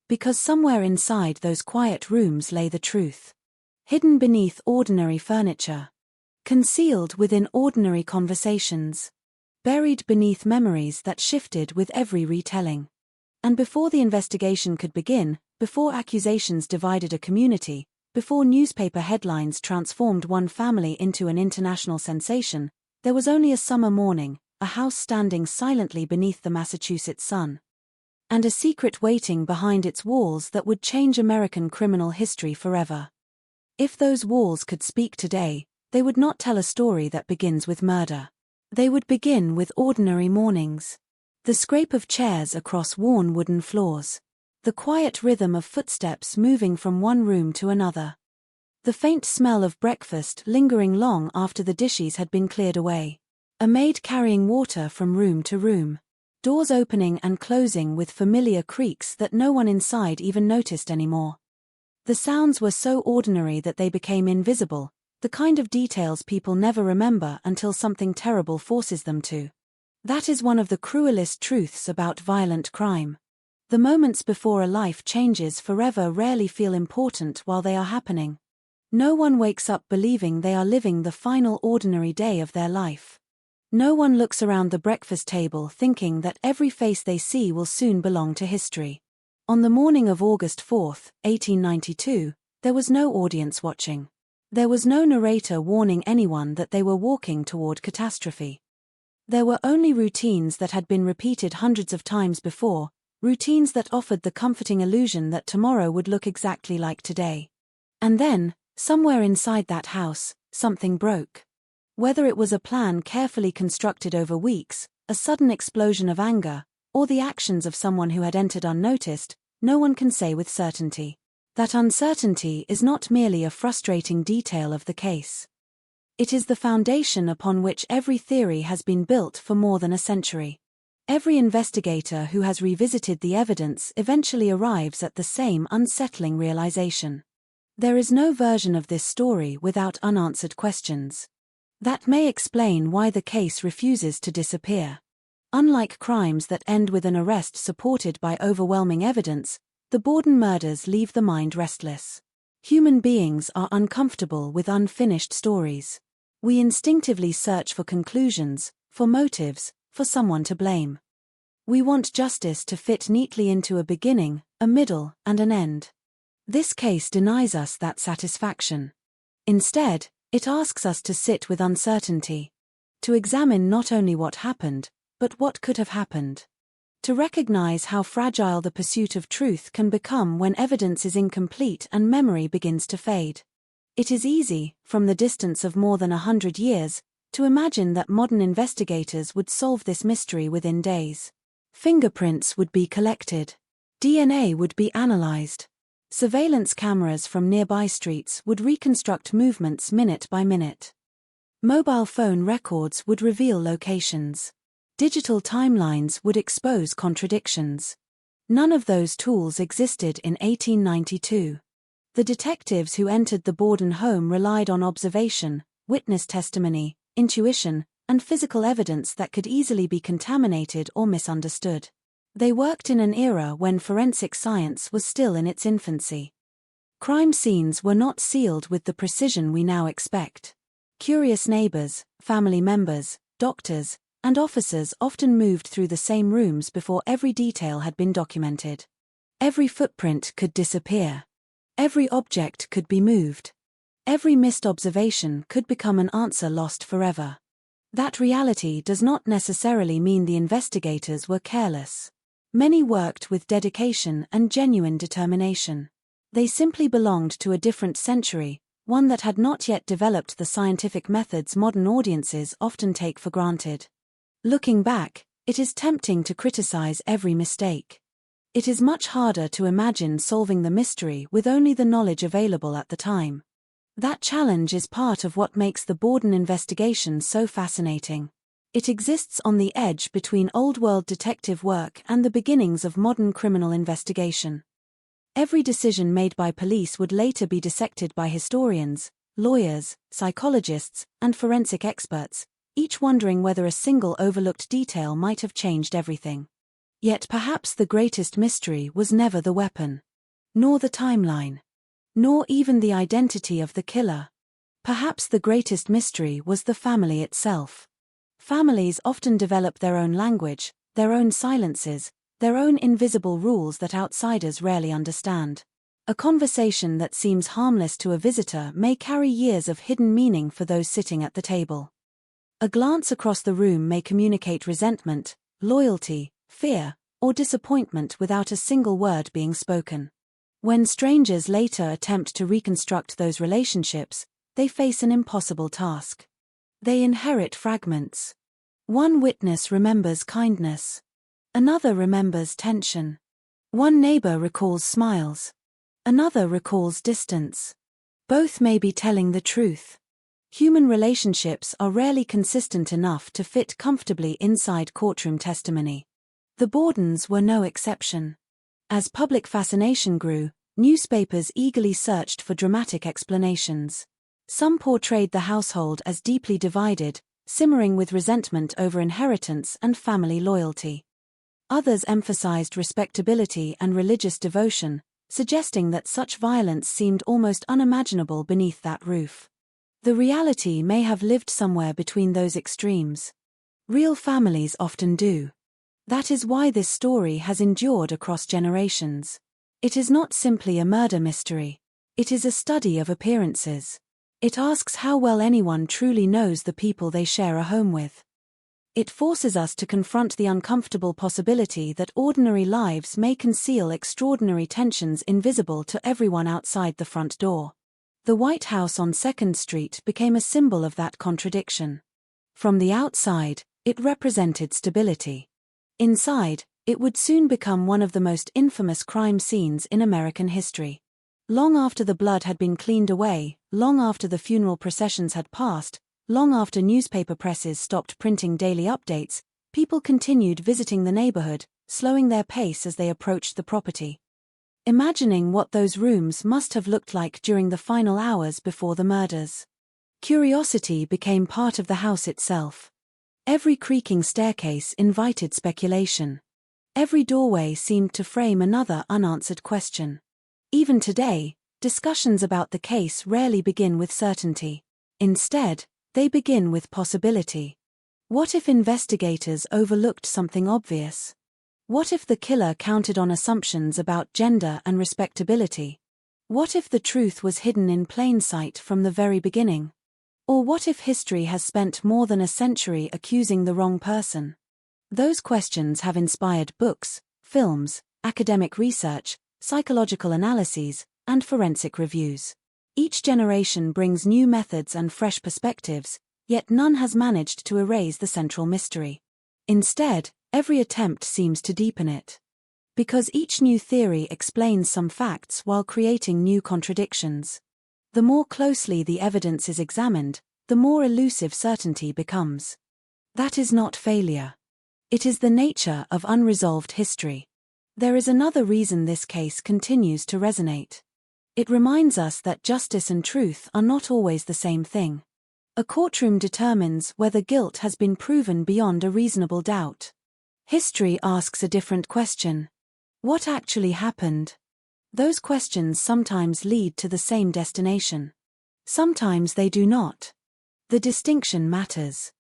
Because somewhere inside those quiet rooms lay the truth. Hidden beneath ordinary furniture. Concealed within ordinary conversations. Buried beneath memories that shifted with every retelling. And before the investigation could begin, before accusations divided a community, before newspaper headlines transformed one family into an international sensation, there was only a summer morning, a house standing silently beneath the Massachusetts sun. And a secret waiting behind its walls that would change American criminal history forever. If those walls could speak today, they would not tell a story that begins with murder. They would begin with ordinary mornings. The scrape of chairs across worn wooden floors. The quiet rhythm of footsteps moving from one room to another. The faint smell of breakfast lingering long after the dishes had been cleared away. A maid carrying water from room to room. Doors opening and closing with familiar creaks that no one inside even noticed anymore. The sounds were so ordinary that they became invisible, the kind of details people never remember until something terrible forces them to. That is one of the cruelest truths about violent crime. The moments before a life changes forever rarely feel important while they are happening. No one wakes up believing they are living the final ordinary day of their life. No one looks around the breakfast table thinking that every face they see will soon belong to history. On the morning of August 4, 1892, there was no audience watching. There was no narrator warning anyone that they were walking toward catastrophe. There were only routines that had been repeated hundreds of times before, routines that offered the comforting illusion that tomorrow would look exactly like today. And then, somewhere inside that house, something broke. Whether it was a plan carefully constructed over weeks, a sudden explosion of anger, or the actions of someone who had entered unnoticed, no one can say with certainty. That uncertainty is not merely a frustrating detail of the case. It is the foundation upon which every theory has been built for more than a century. Every investigator who has revisited the evidence eventually arrives at the same unsettling realization. There is no version of this story without unanswered questions. That may explain why the case refuses to disappear. Unlike crimes that end with an arrest supported by overwhelming evidence, the Borden murders leave the mind restless. Human beings are uncomfortable with unfinished stories. We instinctively search for conclusions, for motives, for someone to blame. We want justice to fit neatly into a beginning, a middle, and an end. This case denies us that satisfaction. Instead, it asks us to sit with uncertainty, to examine not only what happened, but what could have happened. To recognize how fragile the pursuit of truth can become when evidence is incomplete and memory begins to fade. It is easy, from the distance of more than 100 years, to imagine that modern investigators would solve this mystery within days. Fingerprints would be collected. DNA would be analyzed. Surveillance cameras from nearby streets would reconstruct movements minute by minute. Mobile phone records would reveal locations. Digital timelines would expose contradictions. None of those tools existed in 1892. The detectives who entered the Borden home relied on observation, witness testimony, intuition, and physical evidence that could easily be contaminated or misunderstood. They worked in an era when forensic science was still in its infancy. Crime scenes were not sealed with the precision we now expect. Curious neighbors, family members, doctors, and officers often moved through the same rooms before every detail had been documented. Every footprint could disappear. Every object could be moved. Every missed observation could become an answer lost forever. That reality does not necessarily mean the investigators were careless. Many worked with dedication and genuine determination. They simply belonged to a different century, one that had not yet developed the scientific methods modern audiences often take for granted. Looking back, it is tempting to criticize every mistake. It is much harder to imagine solving the mystery with only the knowledge available at the time. That challenge is part of what makes the Borden investigation so fascinating. It exists on the edge between old-world detective work and the beginnings of modern criminal investigation. Every decision made by police would later be dissected by historians, lawyers, psychologists, and forensic experts, each wondering whether a single overlooked detail might have changed everything. Yet perhaps the greatest mystery was never the weapon, nor the timeline, nor even the identity of the killer. Perhaps the greatest mystery was the family itself. Families often develop their own language, their own silences, their own invisible rules that outsiders rarely understand. A conversation that seems harmless to a visitor may carry years of hidden meaning for those sitting at the table. A glance across the room may communicate resentment, loyalty, fear, or disappointment without a single word being spoken. When strangers later attempt to reconstruct those relationships, they face an impossible task. They inherit fragments. One witness remembers kindness. Another remembers tension. One neighbor recalls smiles. Another recalls distance. Both may be telling the truth. Human relationships are rarely consistent enough to fit comfortably inside courtroom testimony. The Bordens were no exception. As public fascination grew, newspapers eagerly searched for dramatic explanations. Some portrayed the household as deeply divided, simmering with resentment over inheritance and family loyalty. Others emphasized respectability and religious devotion, suggesting that such violence seemed almost unimaginable beneath that roof. The reality may have lived somewhere between those extremes. Real families often do. That is why this story has endured across generations. It is not simply a murder mystery. It is a study of appearances. It asks how well anyone truly knows the people they share a home with. It forces us to confront the uncomfortable possibility that ordinary lives may conceal extraordinary tensions invisible to everyone outside the front door. The White House on 2nd Street became a symbol of that contradiction. From the outside, it represented stability. Inside, it would soon become one of the most infamous crime scenes in American history. Long after the blood had been cleaned away, long after the funeral processions had passed, long after newspaper presses stopped printing daily updates, people continued visiting the neighborhood, slowing their pace as they approached the property. Imagining what those rooms must have looked like during the final hours before the murders. Curiosity became part of the house itself. Every creaking staircase invited speculation. Every doorway seemed to frame another unanswered question. Even today, discussions about the case rarely begin with certainty. Instead, they begin with possibility. What if investigators overlooked something obvious? What if the killer counted on assumptions about gender and respectability? What if the truth was hidden in plain sight from the very beginning? Or what if history has spent more than a century accusing the wrong person? Those questions have inspired books, films, academic research, psychological analyses, and forensic reviews. Each generation brings new methods and fresh perspectives, yet none has managed to erase the central mystery. Instead, every attempt seems to deepen it. Because each new theory explains some facts while creating new contradictions. The more closely the evidence is examined, the more elusive certainty becomes. That is not failure. It is the nature of unresolved history. There is another reason this case continues to resonate. It reminds us that justice and truth are not always the same thing. A courtroom determines whether guilt has been proven beyond a reasonable doubt. History asks a different question. What actually happened? Those questions sometimes lead to the same destination. Sometimes they do not. The distinction matters.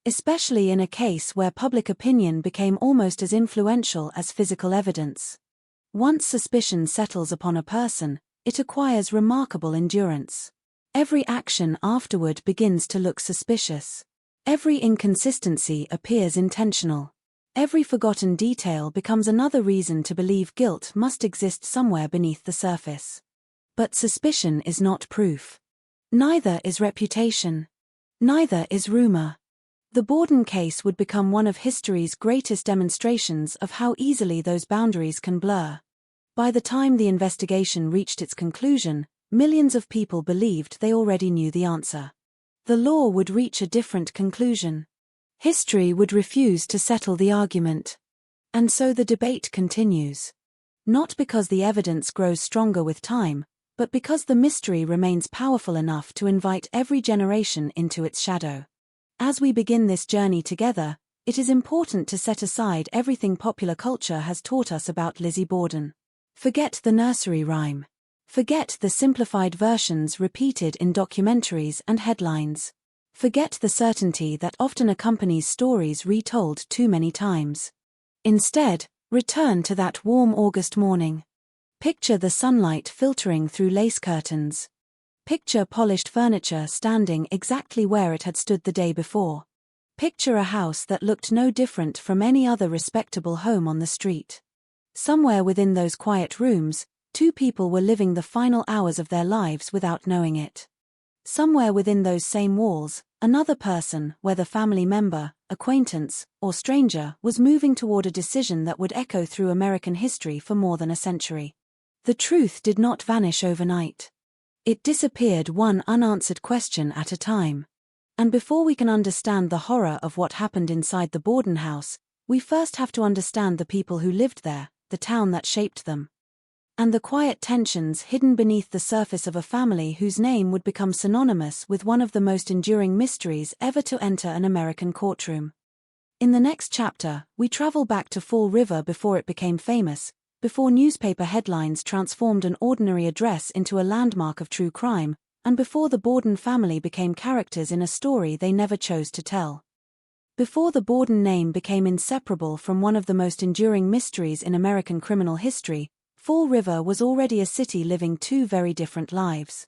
Especially in a case where public opinion became almost as influential as physical evidence. Once suspicion settles upon a person, it acquires remarkable endurance. Every action afterward begins to look suspicious. Every inconsistency appears intentional. Every forgotten detail becomes another reason to believe guilt must exist somewhere beneath the surface. But suspicion is not proof. Neither is reputation. Neither is rumor. The Borden case would become one of history's greatest demonstrations of how easily those boundaries can blur. By the time the investigation reached its conclusion, millions of people believed they already knew the answer. The law would reach a different conclusion. History would refuse to settle the argument. And so the debate continues. Not because the evidence grows stronger with time, but because the mystery remains powerful enough to invite every generation into its shadow. As we begin this journey together, it is important to set aside everything popular culture has taught us about Lizzie Borden. Forget the nursery rhyme. Forget the simplified versions repeated in documentaries and headlines. Forget the certainty that often accompanies stories retold too many times. Instead, return to that warm August morning. Picture the sunlight filtering through lace curtains. Picture polished furniture standing exactly where it had stood the day before. Picture a house that looked no different from any other respectable home on the street. Somewhere within those quiet rooms, two people were living the final hours of their lives without knowing it. Somewhere within those same walls, another person, whether family member, acquaintance, or stranger, was moving toward a decision that would echo through American history for more than a century. The truth did not vanish overnight. It disappeared one unanswered question at a time. And before we can understand the horror of what happened inside the Borden house, we first have to understand the people who lived there, the town that shaped them. And the quiet tensions hidden beneath the surface of a family whose name would become synonymous with one of the most enduring mysteries ever to enter an American courtroom. In the next chapter, we travel back to Fall River before it became famous, before newspaper headlines transformed an ordinary address into a landmark of true crime, and before the Borden family became characters in a story they never chose to tell. Before the Borden name became inseparable from one of the most enduring mysteries in American criminal history, Fall River was already a city living two very different lives.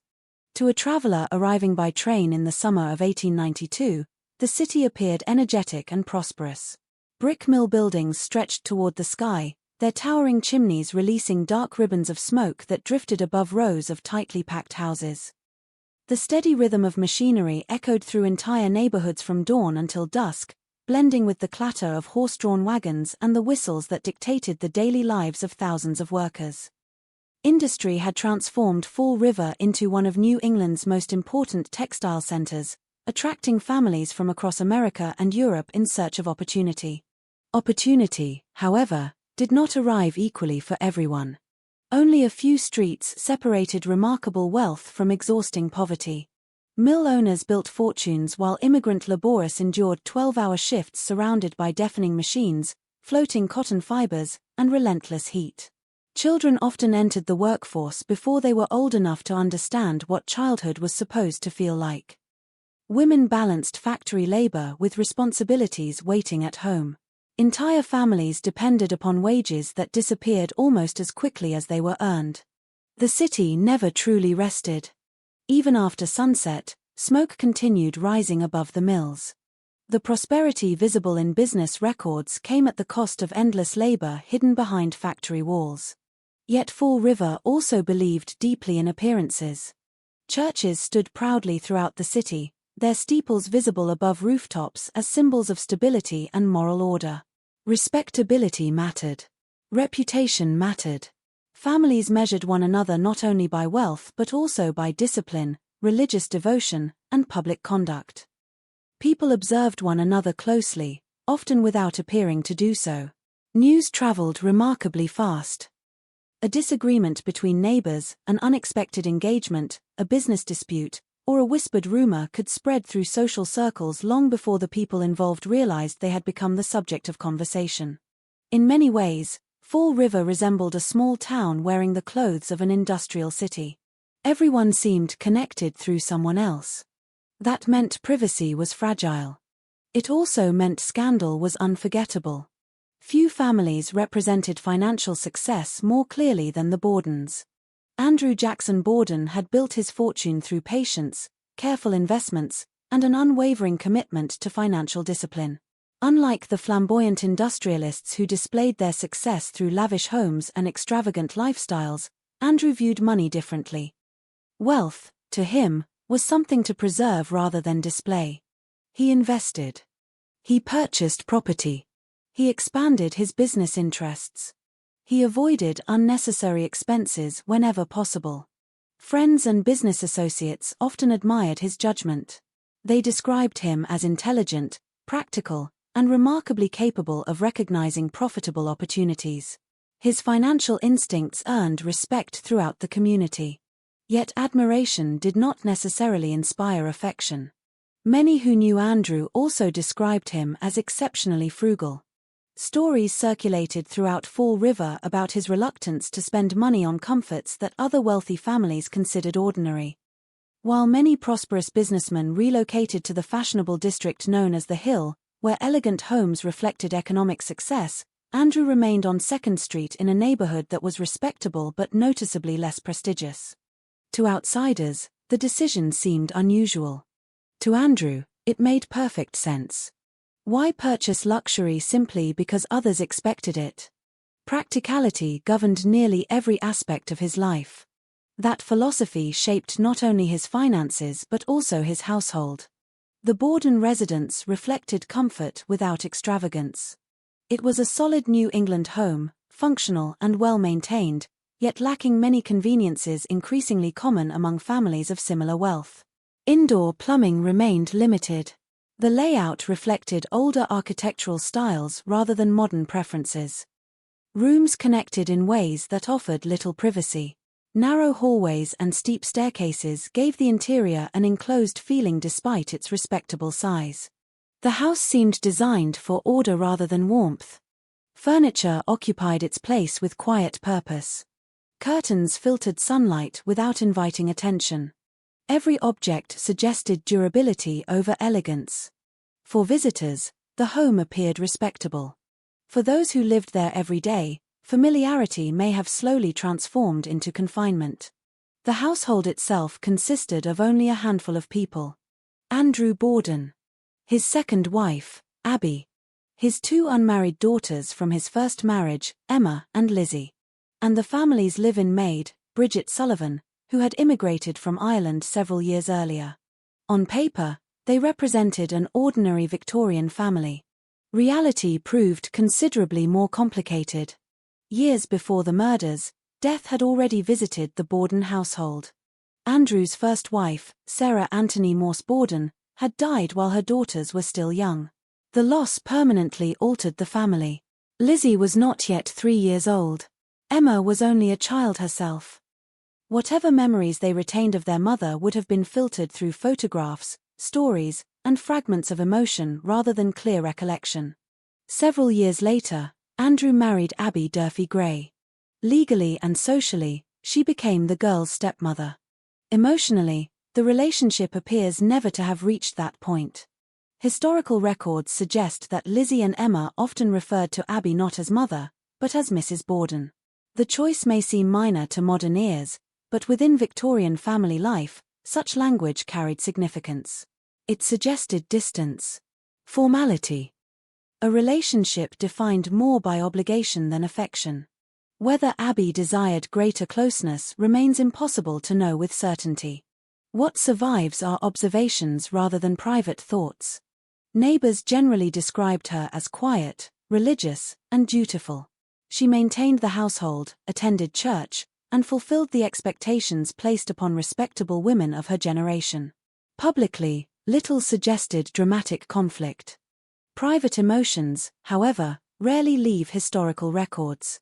To a traveler arriving by train in the summer of 1892, the city appeared energetic and prosperous. Brick mill buildings stretched toward the sky, their towering chimneys releasing dark ribbons of smoke that drifted above rows of tightly packed houses. The steady rhythm of machinery echoed through entire neighborhoods from dawn until dusk, blending with the clatter of horse-drawn wagons and the whistles that dictated the daily lives of thousands of workers. Industry had transformed Fall River into one of New England's most important textile centers, attracting families from across America and Europe in search of opportunity. Opportunity, however, did not arrive equally for everyone. Only a few streets separated remarkable wealth from exhausting poverty. Mill owners built fortunes while immigrant laborists endured 12-hour shifts surrounded by deafening machines, floating cotton fibers, and relentless heat. Children often entered the workforce before they were old enough to understand what childhood was supposed to feel like. Women balanced factory labor with responsibilities waiting at home. Entire families depended upon wages that disappeared almost as quickly as they were earned. The city never truly rested. Even after sunset, smoke continued rising above the mills. The prosperity visible in business records came at the cost of endless labor hidden behind factory walls. Yet Fall River also believed deeply in appearances. Churches stood proudly throughout the city, their steeples visible above rooftops as symbols of stability and moral order. Respectability mattered. Reputation mattered. Families measured one another not only by wealth but also by discipline, religious devotion, and public conduct. People observed one another closely, often without appearing to do so. News traveled remarkably fast. A disagreement between neighbors, an unexpected engagement, a business dispute, or a whispered rumor could spread through social circles long before the people involved realized they had become the subject of conversation. In many ways, Fall River resembled a small town wearing the clothes of an industrial city. Everyone seemed connected through someone else. That meant privacy was fragile. It also meant scandal was unforgettable. Few families represented financial success more clearly than the Bordens. Andrew Jackson Borden had built his fortune through patience, careful investments, and an unwavering commitment to financial discipline. Unlike the flamboyant industrialists who displayed their success through lavish homes and extravagant lifestyles, Andrew viewed money differently. Wealth, to him, was something to preserve rather than display. He invested. He purchased property. He expanded his business interests. He avoided unnecessary expenses whenever possible. Friends and business associates often admired his judgment. They described him as intelligent, practical, and remarkably capable of recognizing profitable opportunities. His financial instincts earned respect throughout the community. Yet admiration did not necessarily inspire affection. Many who knew Andrew also described him as exceptionally frugal. Stories circulated throughout Fall River about his reluctance to spend money on comforts that other wealthy families considered ordinary. While many prosperous businessmen relocated to the fashionable district known as the Hill, where elegant homes reflected economic success, Andrew remained on 2nd Street in a neighborhood that was respectable but noticeably less prestigious. To outsiders, the decision seemed unusual. To Andrew, it made perfect sense. Why purchase luxury simply because others expected it? Practicality governed nearly every aspect of his life. That philosophy shaped not only his finances but also his household. The Borden residence reflected comfort without extravagance. It was a solid New England home, functional and well-maintained, yet lacking many conveniences increasingly common among families of similar wealth. Indoor plumbing remained limited. The layout reflected older architectural styles rather than modern preferences. Rooms connected in ways that offered little privacy. Narrow hallways and steep staircases gave the interior an enclosed feeling despite its respectable size. The house seemed designed for order rather than warmth. Furniture occupied its place with quiet purpose. Curtains filtered sunlight without inviting attention. Every object suggested durability over elegance. For visitors, the home appeared respectable. For those who lived there every day, familiarity may have slowly transformed into confinement. The household itself consisted of only a handful of people. Andrew Borden. his second wife, Abby, his 2 unmarried daughters from his first marriage, Emma and Lizzie, and the family's live-in maid, Bridget Sullivan, who had immigrated from Ireland several years earlier. On paper, they represented an ordinary Victorian family. Reality proved considerably more complicated. Years before the murders, death had already visited the Borden household. Andrew's first wife, Sarah Anthony Morse Borden, had died while her daughters were still young. The loss permanently altered the family. Lizzie was not yet 3 years old. Emma was only a child herself. Whatever memories they retained of their mother would have been filtered through photographs, stories, and fragments of emotion rather than clear recollection. Several years later, Andrew married Abby Durfee Gray. Legally and socially, she became the girl's stepmother. Emotionally, the relationship appears never to have reached that point. Historical records suggest that Lizzie and Emma often referred to Abby not as mother, but as Mrs. Borden. The choice may seem minor to modern ears, but within Victorian family life, such language carried significance. It suggested distance, formality, a relationship defined more by obligation than affection. Whether Abby desired greater closeness remains impossible to know with certainty. What survives are observations rather than private thoughts. Neighbors generally described her as quiet, religious, and dutiful. She maintained the household, attended church, and fulfilled the expectations placed upon respectable women of her generation. Publicly, little suggested dramatic conflict. Private emotions, however, rarely leave historical records.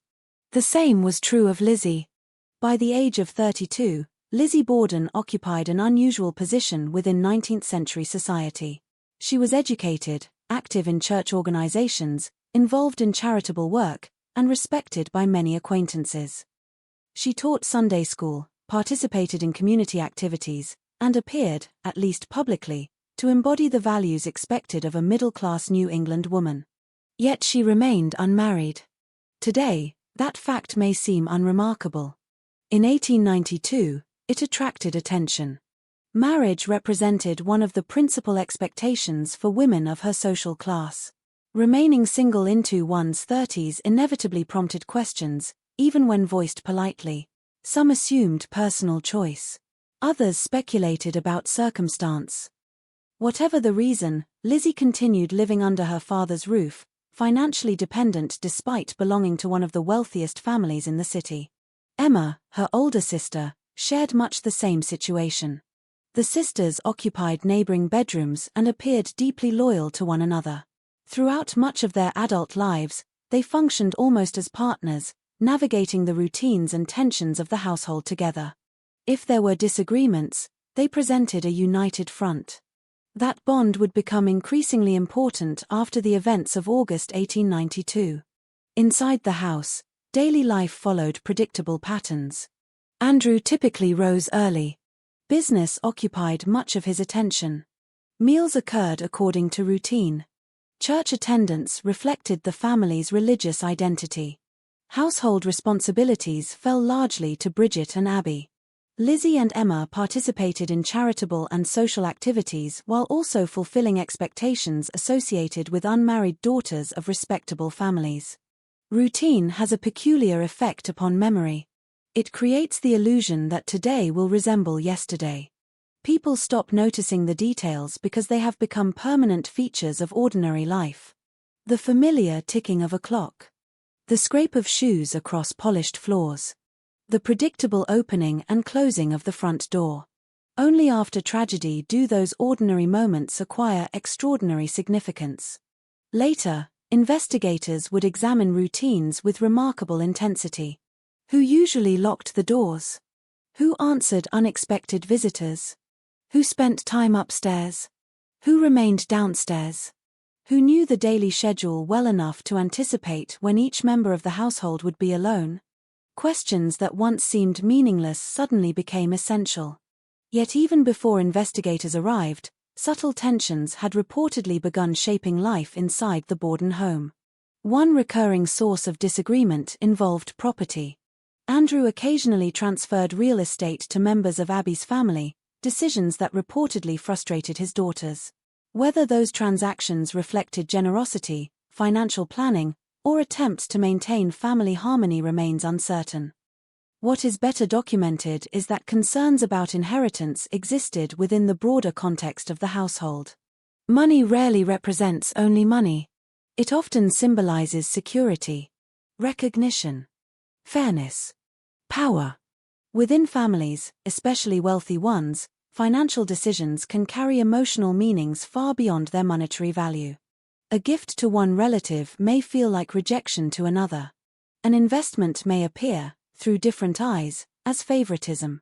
The same was true of Lizzie. By the age of 32, Lizzie Borden occupied an unusual position within 19th-century society. She was educated, active in church organizations, involved in charitable work, and respected by many acquaintances. She taught Sunday school, participated in community activities, and appeared, at least publicly, to embody the values expected of a middle-class New England woman. Yet she remained unmarried. Today, that fact may seem unremarkable. In 1892, it attracted attention. Marriage represented one of the principal expectations for women of her social class. Remaining single into one's 30s inevitably prompted questions, even when voiced politely. Some assumed personal choice. Others speculated about circumstance. Whatever the reason, Lizzie continued living under her father's roof, financially dependent despite belonging to one of the wealthiest families in the city. Emma, her older sister, shared much the same situation. The sisters occupied neighboring bedrooms and appeared deeply loyal to one another. Throughout much of their adult lives, they functioned almost as partners, navigating the routines and tensions of the household together. If there were disagreements, they presented a united front. That bond would become increasingly important after the events of August 1892. Inside the house, daily life followed predictable patterns. Andrew typically rose early. Business occupied much of his attention. Meals occurred according to routine. Church attendance reflected the family's religious identity. Household responsibilities fell largely to Bridget and Abby. Lizzie and Emma participated in charitable and social activities while also fulfilling expectations associated with unmarried daughters of respectable families. Routine has a peculiar effect upon memory. It creates the illusion that today will resemble yesterday. People stop noticing the details because they have become permanent features of ordinary life. The familiar ticking of a clock. The scrape of shoes across polished floors. The predictable opening and closing of the front door. Only after tragedy do those ordinary moments acquire extraordinary significance. Later, investigators would examine routines with remarkable intensity. Who usually locked the doors? Who answered unexpected visitors? Who spent time upstairs? Who remained downstairs? Who knew the daily schedule well enough to anticipate when each member of the household would be alone? Questions that once seemed meaningless suddenly became essential. Yet even before investigators arrived, subtle tensions had reportedly begun shaping life inside the Borden home. One recurring source of disagreement involved property. Andrew occasionally transferred real estate to members of Abby's family, decisions that reportedly frustrated his daughters. Whether those transactions reflected generosity, financial planning, or attempts to maintain family harmony remains uncertain. What is better documented is that concerns about inheritance existed within the broader context of the household. Money rarely represents only money. It often symbolizes security, recognition, fairness, power. Within families, especially wealthy ones, financial decisions can carry emotional meanings far beyond their monetary value. A gift to one relative may feel like rejection to another. An investment may appear, through different eyes, as favoritism.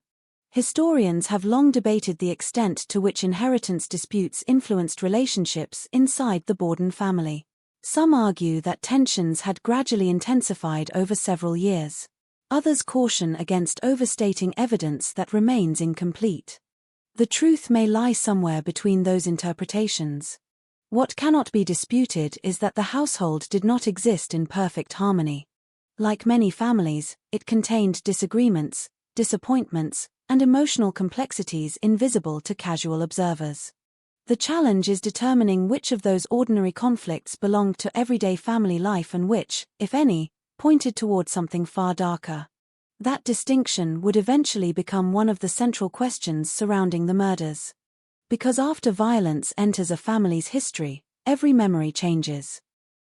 Historians have long debated the extent to which inheritance disputes influenced relationships inside the Borden family. Some argue that tensions had gradually intensified over several years. Others caution against overstating evidence that remains incomplete. The truth may lie somewhere between those interpretations. What cannot be disputed is that the household did not exist in perfect harmony. Like many families, it contained disagreements, disappointments, and emotional complexities invisible to casual observers. The challenge is determining which of those ordinary conflicts belonged to everyday family life and which, if any, pointed toward something far darker. That distinction would eventually become one of the central questions surrounding the murders. Because after violence enters a family's history, every memory changes.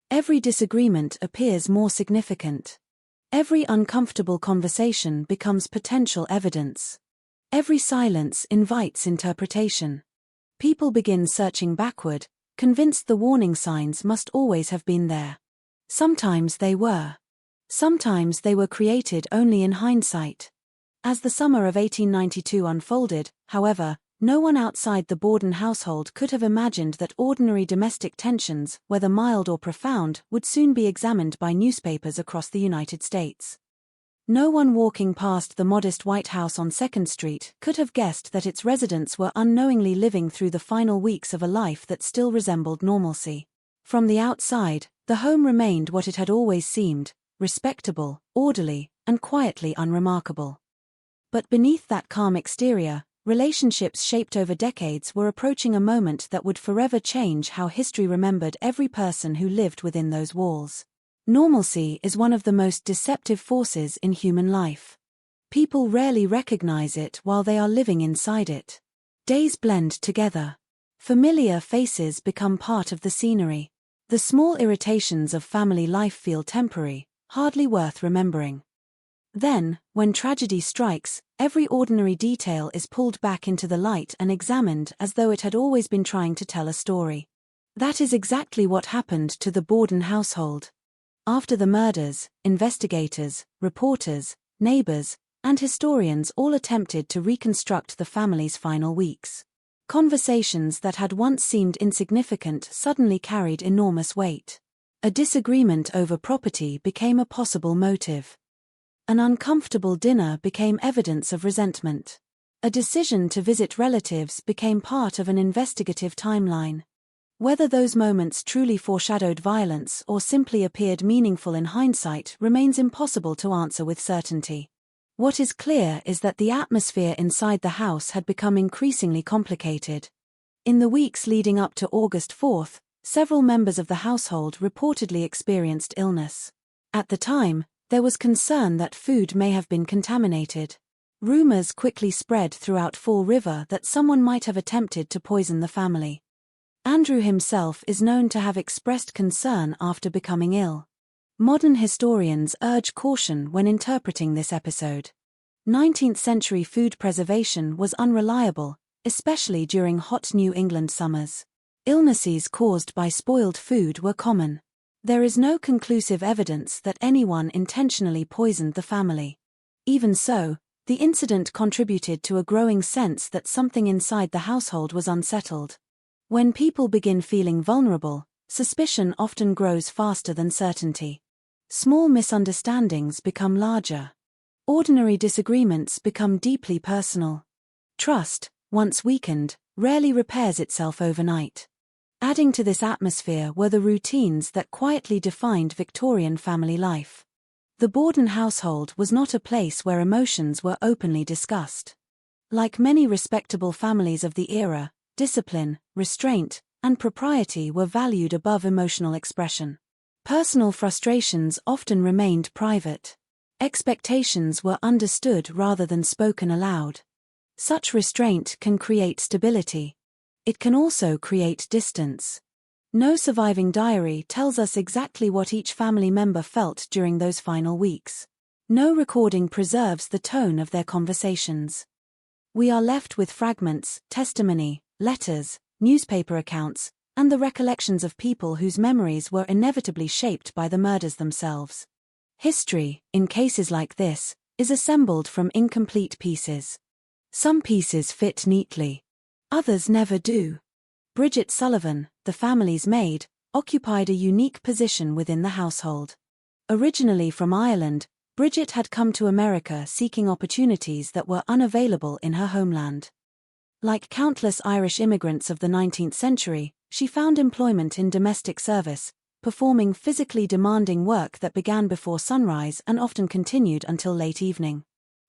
Every disagreement appears more significant. Every uncomfortable conversation becomes potential evidence. Every silence invites interpretation. People begin searching backward, convinced the warning signs must always have been there. Sometimes they were. Sometimes they were created only in hindsight. As the summer of 1892 unfolded, however, no one outside the Borden household could have imagined that ordinary domestic tensions, whether mild or profound, would soon be examined by newspapers across the United States. No one walking past the modest White House on 2nd Street could have guessed that its residents were unknowingly living through the final weeks of a life that still resembled normalcy. From the outside, the home remained what it had always seemed: respectable, orderly, and quietly unremarkable. But beneath that calm exterior, relationships shaped over decades were approaching a moment that would forever change how history remembered every person who lived within those walls. Normalcy is one of the most deceptive forces in human life. People rarely recognize it while they are living inside it. Days blend together. Familiar faces become part of the scenery. The small irritations of family life feel temporary, hardly worth remembering. Then, when tragedy strikes, every ordinary detail is pulled back into the light and examined as though it had always been trying to tell a story. That is exactly what happened to the Borden household. After the murders, investigators, reporters, neighbors, and historians all attempted to reconstruct the family's final weeks. Conversations that had once seemed insignificant suddenly carried enormous weight. A disagreement over property became a possible motive. An uncomfortable dinner became evidence of resentment. A decision to visit relatives became part of an investigative timeline. Whether those moments truly foreshadowed violence or simply appeared meaningful in hindsight remains impossible to answer with certainty. What is clear is that the atmosphere inside the house had become increasingly complicated. In the weeks leading up to August 4th, several members of the household reportedly experienced illness. At the time, there was concern that food may have been contaminated. Rumors quickly spread throughout Fall River that someone might have attempted to poison the family. Andrew himself is known to have expressed concern after becoming ill. Modern historians urge caution when interpreting this episode. 19th-century food preservation was unreliable, especially during hot New England summers. Illnesses caused by spoiled food were common. There is no conclusive evidence that anyone intentionally poisoned the family. Even so, the incident contributed to a growing sense that something inside the household was unsettled. When people begin feeling vulnerable, suspicion often grows faster than certainty. Small misunderstandings become larger. Ordinary disagreements become deeply personal. Trust, once weakened, rarely repairs itself overnight. Adding to this atmosphere were the routines that quietly defined Victorian family life. The Borden household was not a place where emotions were openly discussed. Like many respectable families of the era, discipline, restraint, and propriety were valued above emotional expression. Personal frustrations often remained private. Expectations were understood rather than spoken aloud. Such restraint can create stability. It can also create distance. No surviving diary tells us exactly what each family member felt during those final weeks. No recording preserves the tone of their conversations. We are left with fragments, testimony, letters, newspaper accounts, and the recollections of people whose memories were inevitably shaped by the murders themselves. History, in cases like this, is assembled from incomplete pieces. Some pieces fit neatly. Others never do. Bridget Sullivan, the family's maid, occupied a unique position within the household. Originally from Ireland, Bridget had come to America seeking opportunities that were unavailable in her homeland. Like countless Irish immigrants of the 19th century, she found employment in domestic service, performing physically demanding work that began before sunrise and often continued until late evening.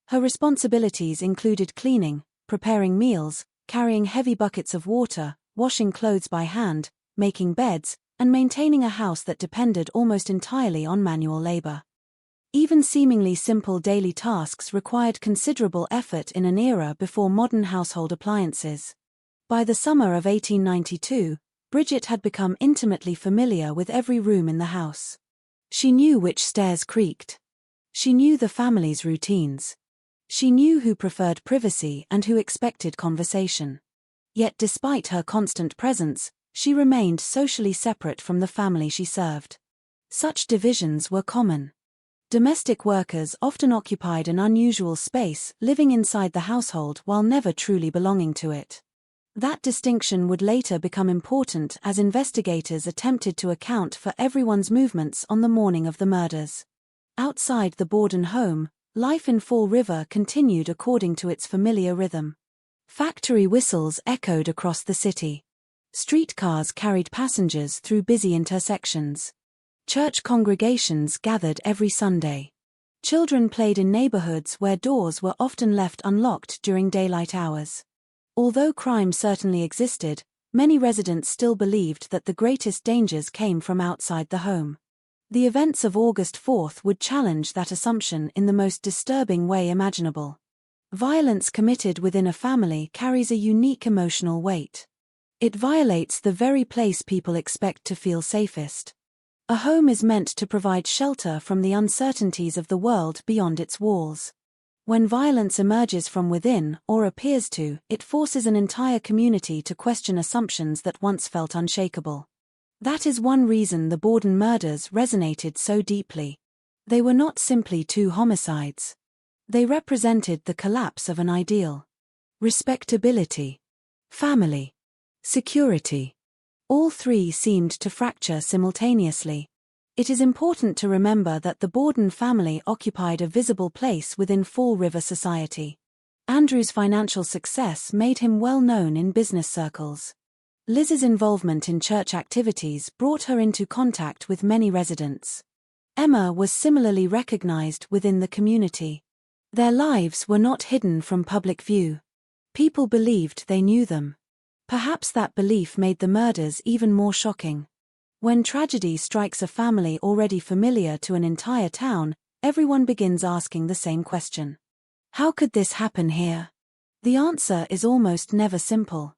Her responsibilities included cleaning, preparing meals, carrying heavy buckets of water, washing clothes by hand, making beds, and maintaining a house that depended almost entirely on manual labor. Even seemingly simple daily tasks required considerable effort in an era before modern household appliances. By the summer of 1892, Bridget had become intimately familiar with every room in the house. She knew which stairs creaked. She knew the family's routines. She knew who preferred privacy and who expected conversation. Yet despite her constant presence, she remained socially separate from the family she served. Such divisions were common. Domestic workers often occupied an unusual space, living inside the household while never truly belonging to it. That distinction would later become important as investigators attempted to account for everyone's movements on the morning of the murders. Outside the Borden home, life in Fall River continued according to its familiar rhythm. Factory whistles echoed across the city. Streetcars carried passengers through busy intersections. Church congregations gathered every Sunday. Children played in neighborhoods where doors were often left unlocked during daylight hours. Although crime certainly existed, many residents still believed that the greatest dangers came from outside the home. The events of August 4th would challenge that assumption in the most disturbing way imaginable. Violence committed within a family carries a unique emotional weight. It violates the very place people expect to feel safest. A home is meant to provide shelter from the uncertainties of the world beyond its walls. When violence emerges from within, or appears to, it forces an entire community to question assumptions that once felt unshakable. That is one reason the Borden murders resonated so deeply. They were not simply two homicides. They represented the collapse of an ideal. Respectability, family, security. All three seemed to fracture simultaneously. It is important to remember that the Borden family occupied a visible place within Fall River society. Andrew's financial success made him well known in business circles. Liz's involvement in church activities brought her into contact with many residents. Emma was similarly recognized within the community. Their lives were not hidden from public view. People believed they knew them. Perhaps that belief made the murders even more shocking. When tragedy strikes a family already familiar to an entire town, everyone begins asking the same question. How could this happen here? The answer is almost never simple.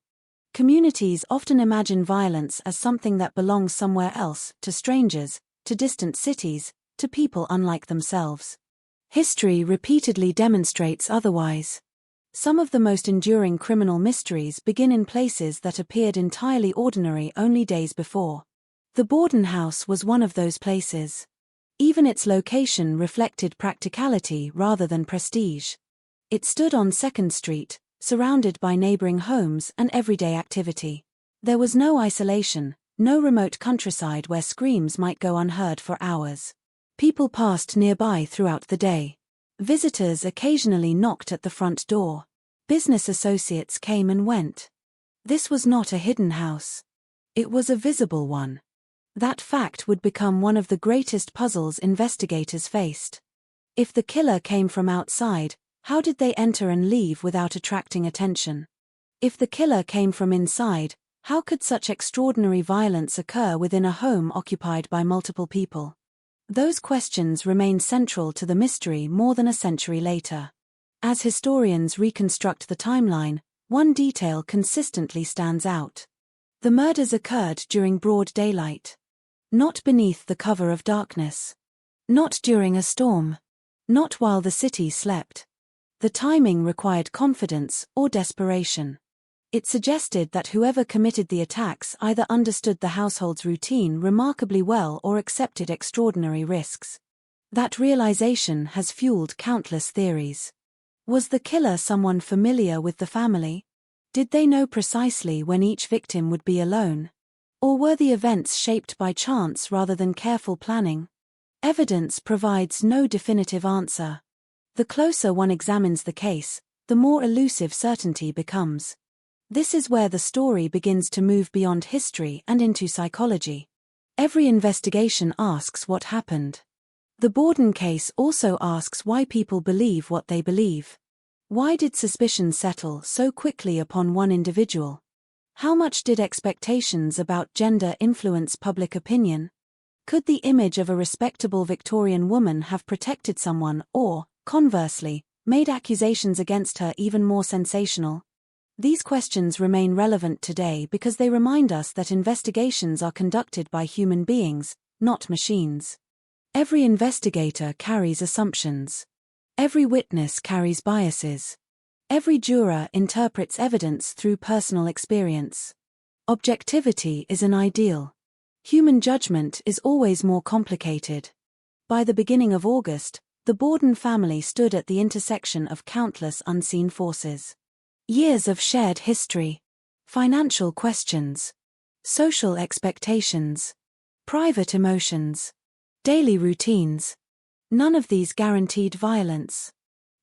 Communities often imagine violence as something that belongs somewhere else, to strangers, to distant cities, to people unlike themselves. History repeatedly demonstrates otherwise. Some of the most enduring criminal mysteries begin in places that appeared entirely ordinary only days before. The Borden house was one of those places. Even its location reflected practicality rather than prestige. It stood on 2nd Street, surrounded by neighboring homes and everyday activity. There was no isolation, no remote countryside where screams might go unheard for hours. People passed nearby throughout the day. Visitors occasionally knocked at the front door. Business associates came and went. This was not a hidden house. It was a visible one. That fact would become one of the greatest puzzles investigators faced. If the killer came from outside, how did they enter and leave without attracting attention? If the killer came from inside, How could such extraordinary violence occur within a home occupied by multiple people? Those questions remain central to the mystery more than a century later. As historians reconstruct the timeline, one detail consistently stands out. The murders occurred during broad daylight. Not beneath the cover of darkness. Not during a storm. Not while the city slept. The timing required confidence or desperation. It suggested that whoever committed the attacks either understood the household's routine remarkably well or accepted extraordinary risks. That realization has fueled countless theories. Was the killer someone familiar with the family? Did they know precisely when each victim would be alone? Or were the events shaped by chance rather than careful planning? Evidence provides no definitive answer. The closer one examines the case, the more elusive certainty becomes. This is where the story begins to move beyond history and into psychology. Every investigation asks what happened. The Borden case also asks why people believe what they believe. Why did suspicion settle so quickly upon one individual? How much did expectations about gender influence public opinion? Could the image of a respectable Victorian woman have protected someone or, conversely, made accusations against her even more sensational? These questions remain relevant today because they remind us that investigations are conducted by human beings, not machines. Every investigator carries assumptions. Every witness carries biases. Every juror interprets evidence through personal experience. Objectivity is an ideal. Human judgment is always more complicated. By the beginning of August, the Borden family stood at the intersection of countless unseen forces. Years of shared history. Financial questions. Social expectations. Private emotions. Daily routines. None of these guaranteed violence.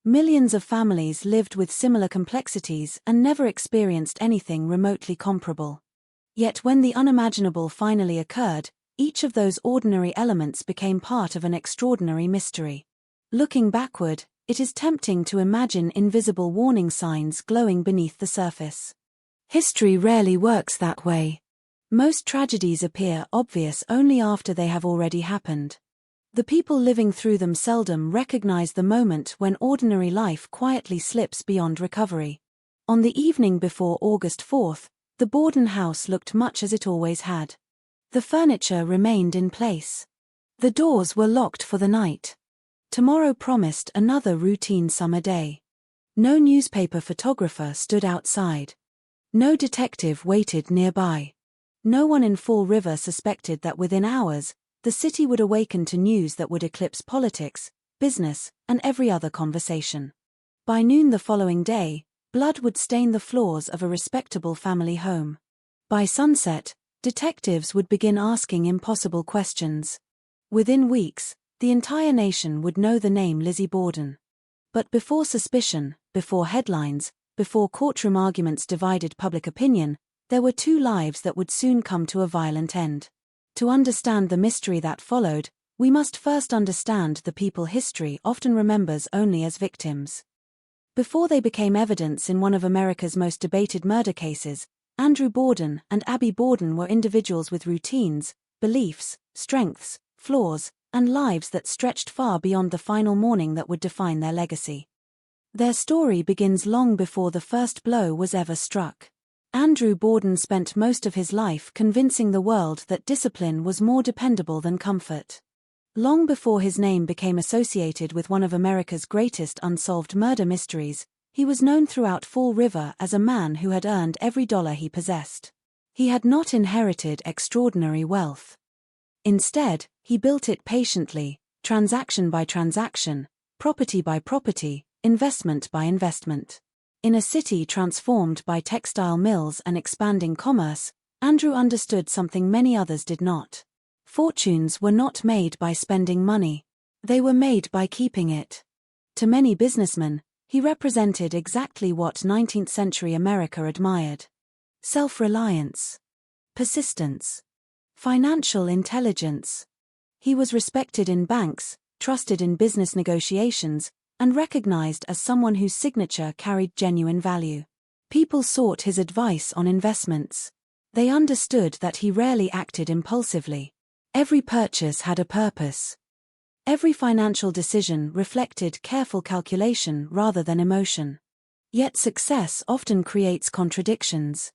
Millions of families lived with similar complexities and never experienced anything remotely comparable. Yet when the unimaginable finally occurred, each of those ordinary elements became part of an extraordinary mystery. Looking backward, it is tempting to imagine invisible warning signs glowing beneath the surface. History rarely works that way. Most tragedies appear obvious only after they have already happened. The people living through them seldom recognize the moment when ordinary life quietly slips beyond recovery. On the evening before August 4th, the Borden house looked much as it always had. The furniture remained in place. The doors were locked for the night. Tomorrow promised another routine summer day. No newspaper photographer stood outside. No detective waited nearby. No one in Fall River suspected that within hours, the city would awaken to news that would eclipse politics, business, and every other conversation. By noon the following day, blood would stain the floors of a respectable family home. By sunset, detectives would begin asking impossible questions. Within weeks, the entire nation would know the name Lizzie Borden. But before suspicion, before headlines, before courtroom arguments divided public opinion, there were two lives that would soon come to a violent end. To understand the mystery that followed, we must first understand the people history often remembers only as victims. Before they became evidence in one of America's most debated murder cases, Andrew Borden and Abby Borden were individuals with routines, beliefs, strengths, flaws, and lives that stretched far beyond the final morning that would define their legacy. Their story begins long before the first blow was ever struck. Andrew Borden spent most of his life convincing the world that discipline was more dependable than comfort. Long before his name became associated with one of America's greatest unsolved murder mysteries, he was known throughout Fall River as a man who had earned every dollar he possessed. He had not inherited extraordinary wealth. Instead, he built it patiently, transaction by transaction, property by property, investment by investment. In a city transformed by textile mills and expanding commerce, Andrew understood something many others did not. Fortunes were not made by spending money. They were made by keeping it. To many businessmen, he represented exactly what 19th century America admired. Self-reliance. Persistence. Financial intelligence. He was respected in banks, trusted in business negotiations, and recognized as someone whose signature carried genuine value. People sought his advice on investments. They understood that he rarely acted impulsively. Every purchase had a purpose. Every financial decision reflected careful calculation rather than emotion. Yet success often creates contradictions.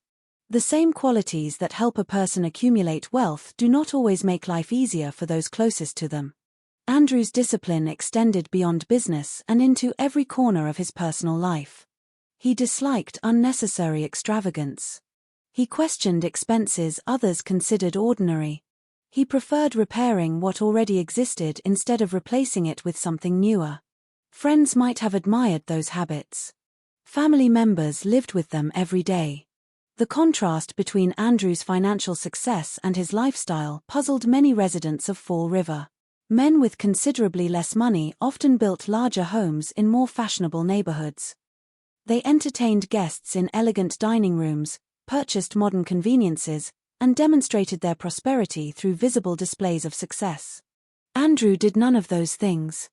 The same qualities that help a person accumulate wealth do not always make life easier for those closest to them. Andrew's discipline extended beyond business and into every corner of his personal life. He disliked unnecessary extravagance. He questioned expenses others considered ordinary. He preferred repairing what already existed instead of replacing it with something newer. Friends might have admired those habits. Family members lived with them every day. The contrast between Andrew's financial success and his lifestyle puzzled many residents of Fall River. Men with considerably less money often built larger homes in more fashionable neighborhoods. They entertained guests in elegant dining rooms, purchased modern conveniences, and demonstrated their prosperity through visible displays of success. Andrew did none of those things.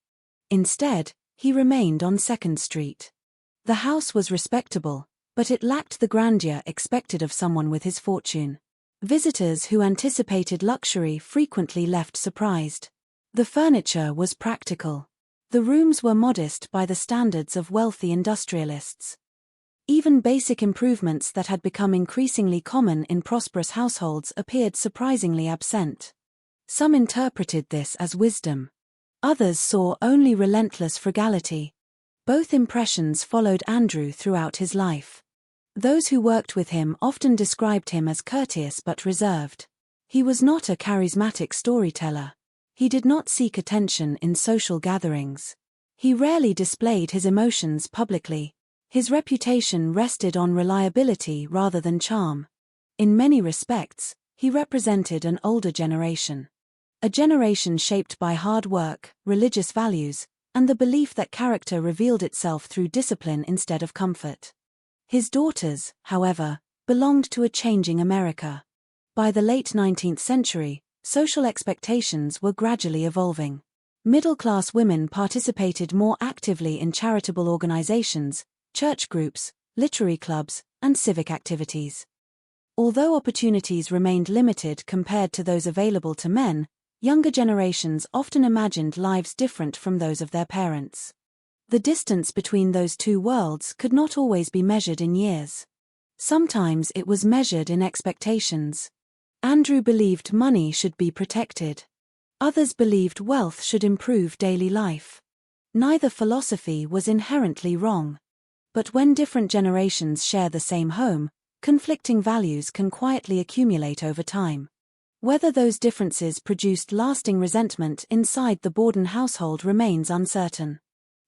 Instead, he remained on 2nd Street. The house was respectable, but it lacked the grandeur expected of someone with his fortune. Visitors who anticipated luxury frequently left surprised. The furniture was practical. The rooms were modest by the standards of wealthy industrialists. Even basic improvements that had become increasingly common in prosperous households appeared surprisingly absent. Some interpreted this as wisdom. Others saw only relentless frugality. Both impressions followed Andrew throughout his life. Those who worked with him often described him as courteous but reserved. He was not a charismatic storyteller. He did not seek attention in social gatherings. He rarely displayed his emotions publicly. His reputation rested on reliability rather than charm. In many respects, he represented an older generation. A generation shaped by hard work, religious values, and the belief that character revealed itself through discipline instead of comfort. His daughters, however, belonged to a changing America. By the late 19th century, social expectations were gradually evolving. Middle-class women participated more actively in charitable organizations, church groups, literary clubs, and civic activities. Although opportunities remained limited compared to those available to men, younger generations often imagined lives different from those of their parents. The distance between those two worlds could not always be measured in years. Sometimes it was measured in expectations. Andrew believed money should be protected. Others believed wealth should improve daily life. Neither philosophy was inherently wrong. But when different generations share the same home, conflicting values can quietly accumulate over time. Whether those differences produced lasting resentment inside the Borden household remains uncertain.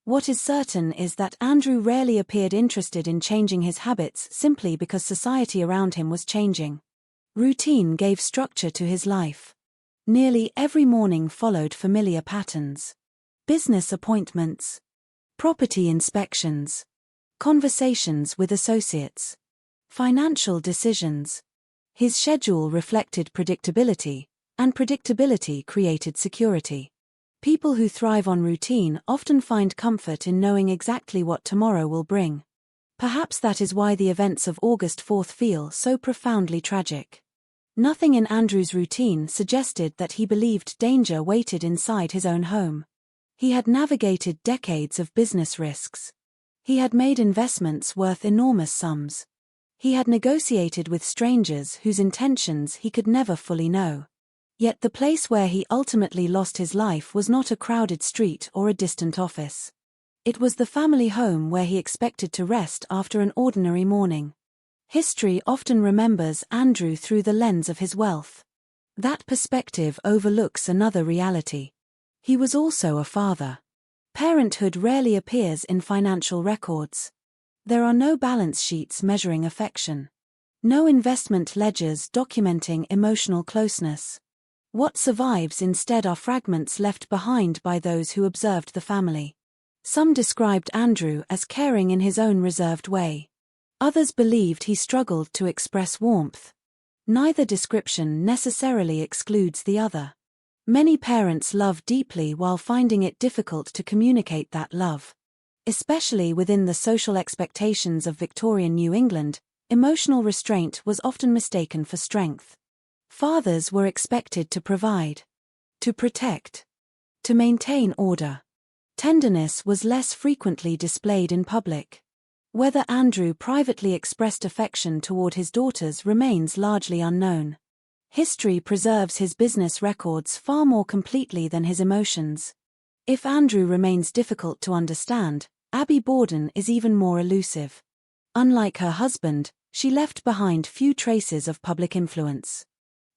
What is certain is that Andrew rarely appeared interested in changing his habits simply because society around him was changing. Routine gave structure to his life. Nearly every morning followed familiar patterns. Business appointments, property inspections, conversations with associates, financial decisions. His schedule reflected predictability, and predictability created security. People who thrive on routine often find comfort in knowing exactly what tomorrow will bring. Perhaps that is why the events of August 4th feel so profoundly tragic. Nothing in Andrew's routine suggested that he believed danger waited inside his own home. He had navigated decades of business risks. He had made investments worth enormous sums. He had negotiated with strangers whose intentions he could never fully know. Yet the place where he ultimately lost his life was not a crowded street or a distant office. It was the family home where he expected to rest after an ordinary morning. History often remembers Andrew through the lens of his wealth. That perspective overlooks another reality. He was also a father. Parenthood rarely appears in financial records. There are no balance sheets measuring affection. No investment ledgers documenting emotional closeness. What survives instead are fragments left behind by those who observed the family. Some described Andrew as caring in his own reserved way. Others believed he struggled to express warmth. Neither description necessarily excludes the other. Many parents love deeply while finding it difficult to communicate that love. Especially within the social expectations of Victorian New England, Emotional restraint was often mistaken for strength. Fathers were expected to provide, to protect, to maintain order. Tenderness was less frequently displayed in public. Whether Andrew privately expressed affection toward his daughters remains largely unknown. History preserves his business records far more completely than his emotions. If Andrew remains difficult to understand, Abby Borden is even more elusive. Unlike her husband, she left behind few traces of public influence.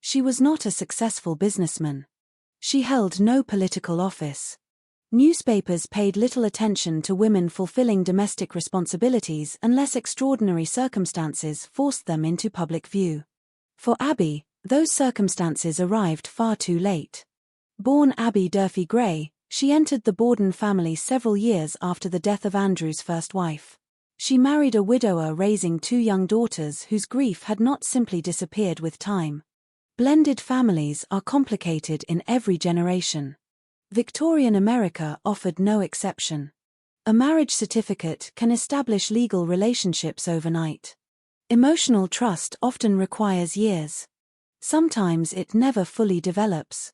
She was not a successful businessman. She held no political office. Newspapers paid little attention to women fulfilling domestic responsibilities unless extraordinary circumstances forced them into public view. For Abby, those circumstances arrived far too late. Born Abby Durfee Gray, she entered the Borden family several years after the death of Andrew's first wife. She married a widower raising 2 young daughters whose grief had not simply disappeared with time. Blended families are complicated in every generation. Victorian America offered no exception. A marriage certificate can establish legal relationships overnight. Emotional trust often requires years. Sometimes it never fully develops.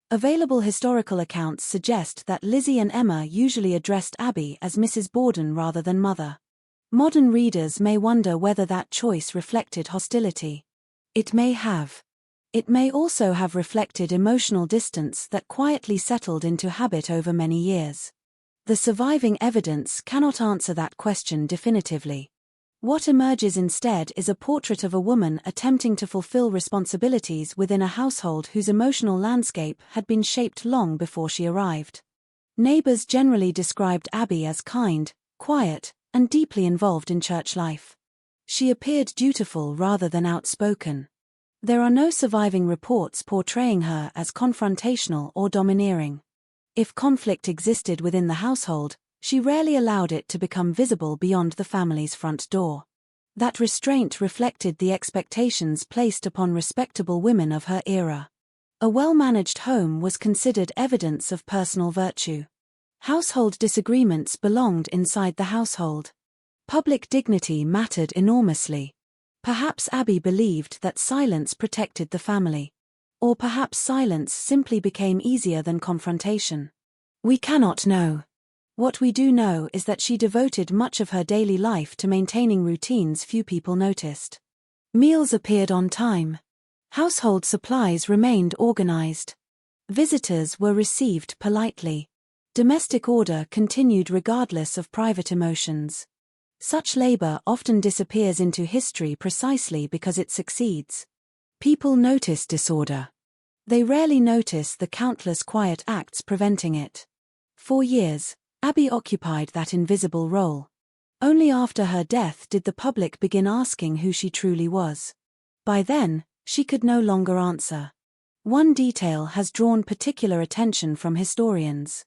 Available historical accounts suggest that Lizzie and Emma usually addressed Abby as Mrs. Borden rather than mother. Modern readers may wonder whether that choice reflected hostility. It may have. It may also have reflected emotional distance that quietly settled into habit over many years. The surviving evidence cannot answer that question definitively. What emerges instead is a portrait of a woman attempting to fulfill responsibilities within a household whose emotional landscape had been shaped long before she arrived. Neighbors generally described Abby as kind, quiet, and deeply involved in church life. She appeared dutiful rather than outspoken. There are no surviving reports portraying her as confrontational or domineering. If conflict existed within the household, she rarely allowed it to become visible beyond the family's front door. That restraint reflected the expectations placed upon respectable women of her era. A well-managed home was considered evidence of personal virtue. Household disagreements belonged inside the household. Public dignity mattered enormously. Perhaps Abby believed that silence protected the family. Or perhaps silence simply became easier than confrontation. We cannot know. What we do know is that she devoted much of her daily life to maintaining routines few people noticed. Meals appeared on time. Household supplies remained organized. Visitors were received politely. Domestic order continued regardless of private emotions. Such labor often disappears into history precisely because it succeeds. People notice disorder. They rarely notice the countless quiet acts preventing it. For years, Abby occupied that invisible role. Only after her death did the public begin asking who she truly was. By then, she could no longer answer. One detail has drawn particular attention from historians.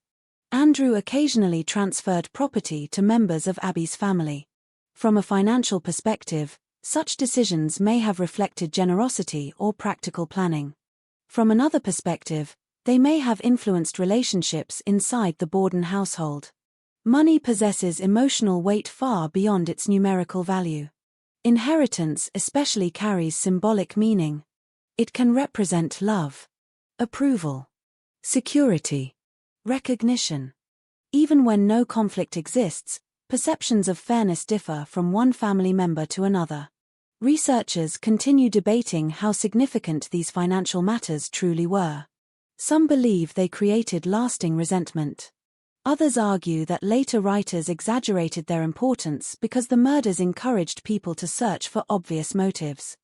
Andrew occasionally transferred property to members of Abby's family. From a financial perspective, such decisions may have reflected generosity or practical planning. From another perspective, they may have influenced relationships inside the Borden household. Money possesses emotional weight far beyond its numerical value. Inheritance especially carries symbolic meaning. It can represent love, approval, security, recognition. Even when no conflict exists, perceptions of fairness differ from one family member to another. Researchers continue debating how significant these financial matters truly were. Some believe they created lasting resentment. Others argue that later writers exaggerated their importance because the murders encouraged people to search for obvious motives.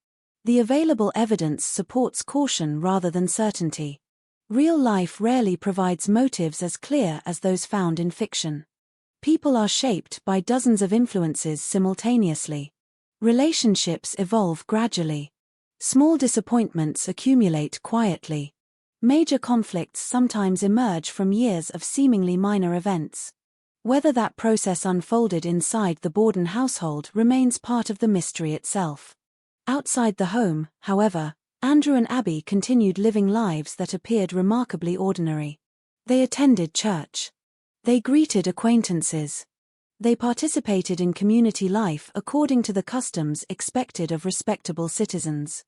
The available evidence supports caution rather than certainty. Real life rarely provides motives as clear as those found in fiction. People are shaped by dozens of influences simultaneously. Relationships evolve gradually. Small disappointments accumulate quietly. Major conflicts sometimes emerge from years of seemingly minor events. Whether that process unfolded inside the Borden household remains part of the mystery itself. Outside the home, however, Andrew and Abby continued living lives that appeared remarkably ordinary. They attended church. They greeted acquaintances. They participated in community life according to the customs expected of respectable citizens.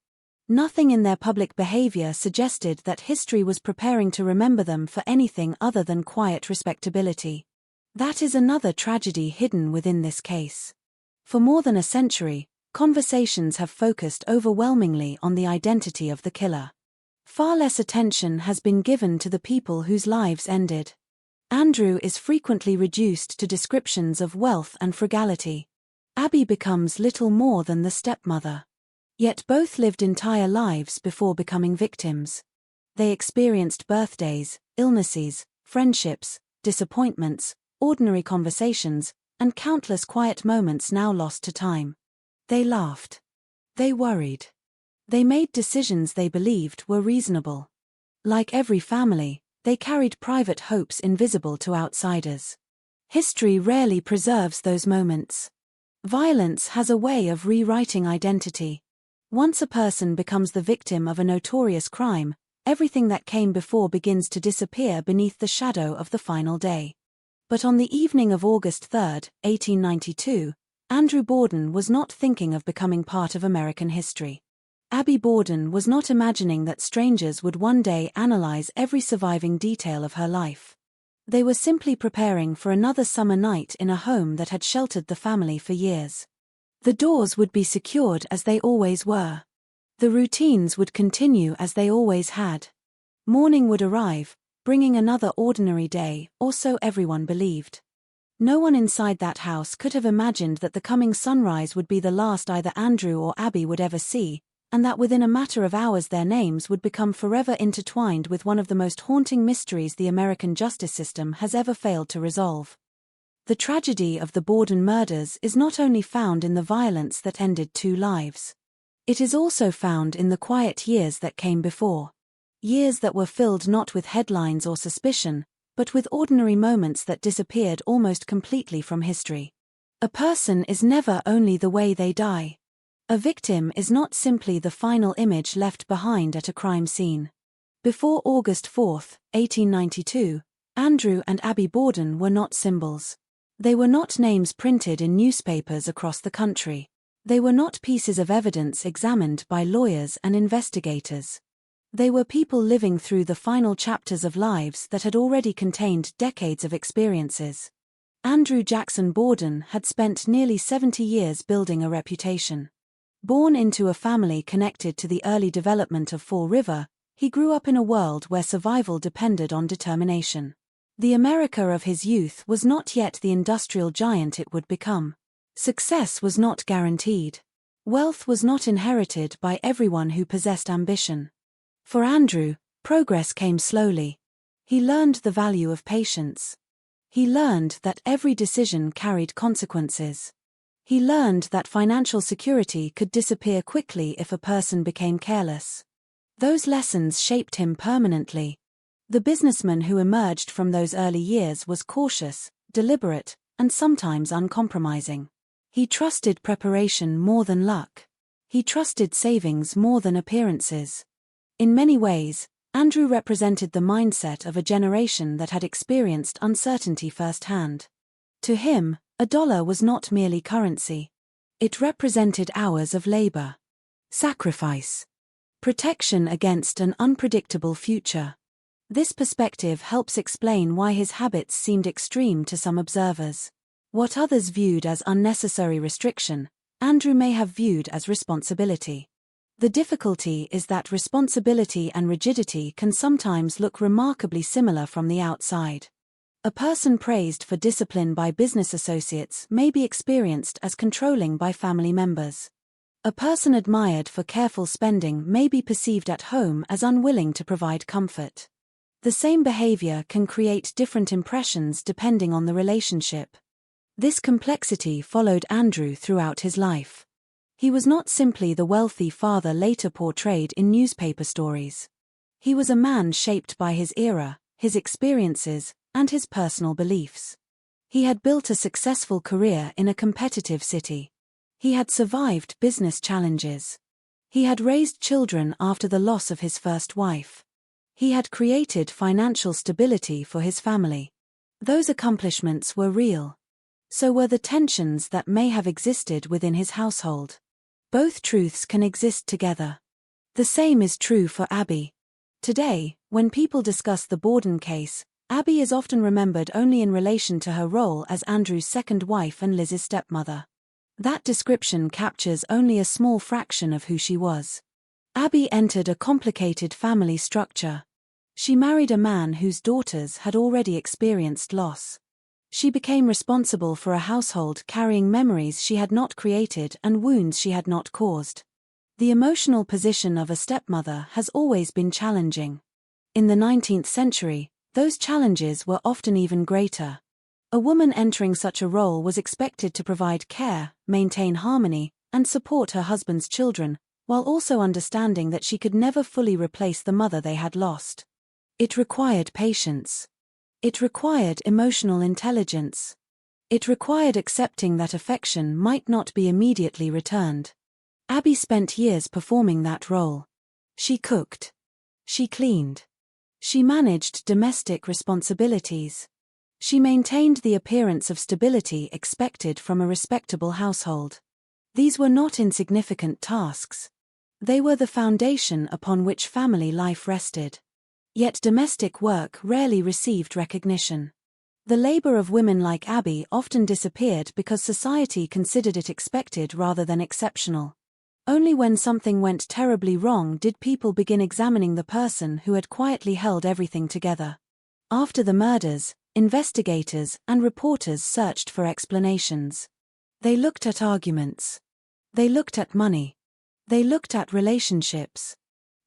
Nothing in their public behavior suggested that history was preparing to remember them for anything other than quiet respectability. That is another tragedy hidden within this case. For more than a century, conversations have focused overwhelmingly on the identity of the killer. Far less attention has been given to the people whose lives ended. Andrew is frequently reduced to descriptions of wealth and frugality. Abby becomes little more than the stepmother. Yet both lived entire lives before becoming victims. They experienced birthdays, illnesses, friendships, disappointments, ordinary conversations, and countless quiet moments now lost to time. They laughed. They worried. They made decisions they believed were reasonable. Like every family, they carried private hopes invisible to outsiders. History rarely preserves those moments. Violence has a way of rewriting identity. Once a person becomes the victim of a notorious crime, everything that came before begins to disappear beneath the shadow of the final day. But on the evening of August 3, 1892, Andrew Borden was not thinking of becoming part of American history. Abby Borden was not imagining that strangers would one day analyze every surviving detail of her life. They were simply preparing for another summer night in a home that had sheltered the family for years. The doors would be secured as they always were. The routines would continue as they always had. Morning would arrive, bringing another ordinary day, or so everyone believed. No one inside that house could have imagined that the coming sunrise would be the last either Andrew or Abby would ever see, and that within a matter of hours their names would become forever intertwined with one of the most haunting mysteries the American justice system has ever failed to resolve. The tragedy of the Borden murders is not only found in the violence that ended 2 lives. It is also found in the quiet years that came before. Years that were filled not with headlines or suspicion, but with ordinary moments that disappeared almost completely from history. A person is never only the way they die. A victim is not simply the final image left behind at a crime scene. Before August 4, 1892, Andrew and Abby Borden were not symbols. They were not names printed in newspapers across the country. They were not pieces of evidence examined by lawyers and investigators. They were people living through the final chapters of lives that had already contained decades of experiences. Andrew Jackson Borden had spent nearly 70 years building a reputation. Born into a family connected to the early development of Fall River, he grew up in a world where survival depended on determination. The America of his youth was not yet the industrial giant it would become. Success was not guaranteed. Wealth was not inherited by everyone who possessed ambition. For Andrew, progress came slowly. He learned the value of patience. He learned that every decision carried consequences. He learned that financial security could disappear quickly if a person became careless. Those lessons shaped him permanently. The businessman who emerged from those early years was cautious, deliberate, and sometimes uncompromising. He trusted preparation more than luck. He trusted savings more than appearances. In many ways, Andrew represented the mindset of a generation that had experienced uncertainty firsthand. To him, $1 was not merely currency. It represented hours of labor, sacrifice, protection against an unpredictable future. This perspective helps explain why his habits seemed extreme to some observers. What others viewed as unnecessary restriction, Andrew may have viewed as responsibility. The difficulty is that responsibility and rigidity can sometimes look remarkably similar from the outside. A person praised for discipline by business associates may be experienced as controlling by family members. A person admired for careful spending may be perceived at home as unwilling to provide comfort. The same behavior can create different impressions depending on the relationship. This complexity followed Andrew throughout his life. He was not simply the wealthy father later portrayed in newspaper stories. He was a man shaped by his era, his experiences, and his personal beliefs. He had built a successful career in a competitive city. He had survived business challenges. He had raised children after the loss of his first wife. He had created financial stability for his family. Those accomplishments were real. So were the tensions that may have existed within his household. Both truths can exist together. The same is true for Abby. Today, when people discuss the Borden case, Abby is often remembered only in relation to her role as Andrew's second wife and Liz's stepmother. That description captures only a small fraction of who she was. Abby entered a complicated family structure. She married a man whose daughters had already experienced loss. She became responsible for a household carrying memories she had not created and wounds she had not caused. The emotional position of a stepmother has always been challenging. In the 19th century, those challenges were often even greater. A woman entering such a role was expected to provide care, maintain harmony, and support her husband's children, while also understanding that she could never fully replace the mother they had lost. It required patience. It required emotional intelligence. It required accepting that affection might not be immediately returned. Abby spent years performing that role. She cooked. She cleaned. She managed domestic responsibilities. She maintained the appearance of stability expected from a respectable household. These were not insignificant tasks. They were the foundation upon which family life rested. Yet domestic work rarely received recognition. The labor of women like Abby often disappeared because society considered it expected rather than exceptional. Only when something went terribly wrong did people begin examining the person who had quietly held everything together. After the murders, investigators and reporters searched for explanations. They looked at arguments. They looked at money. They looked at relationships.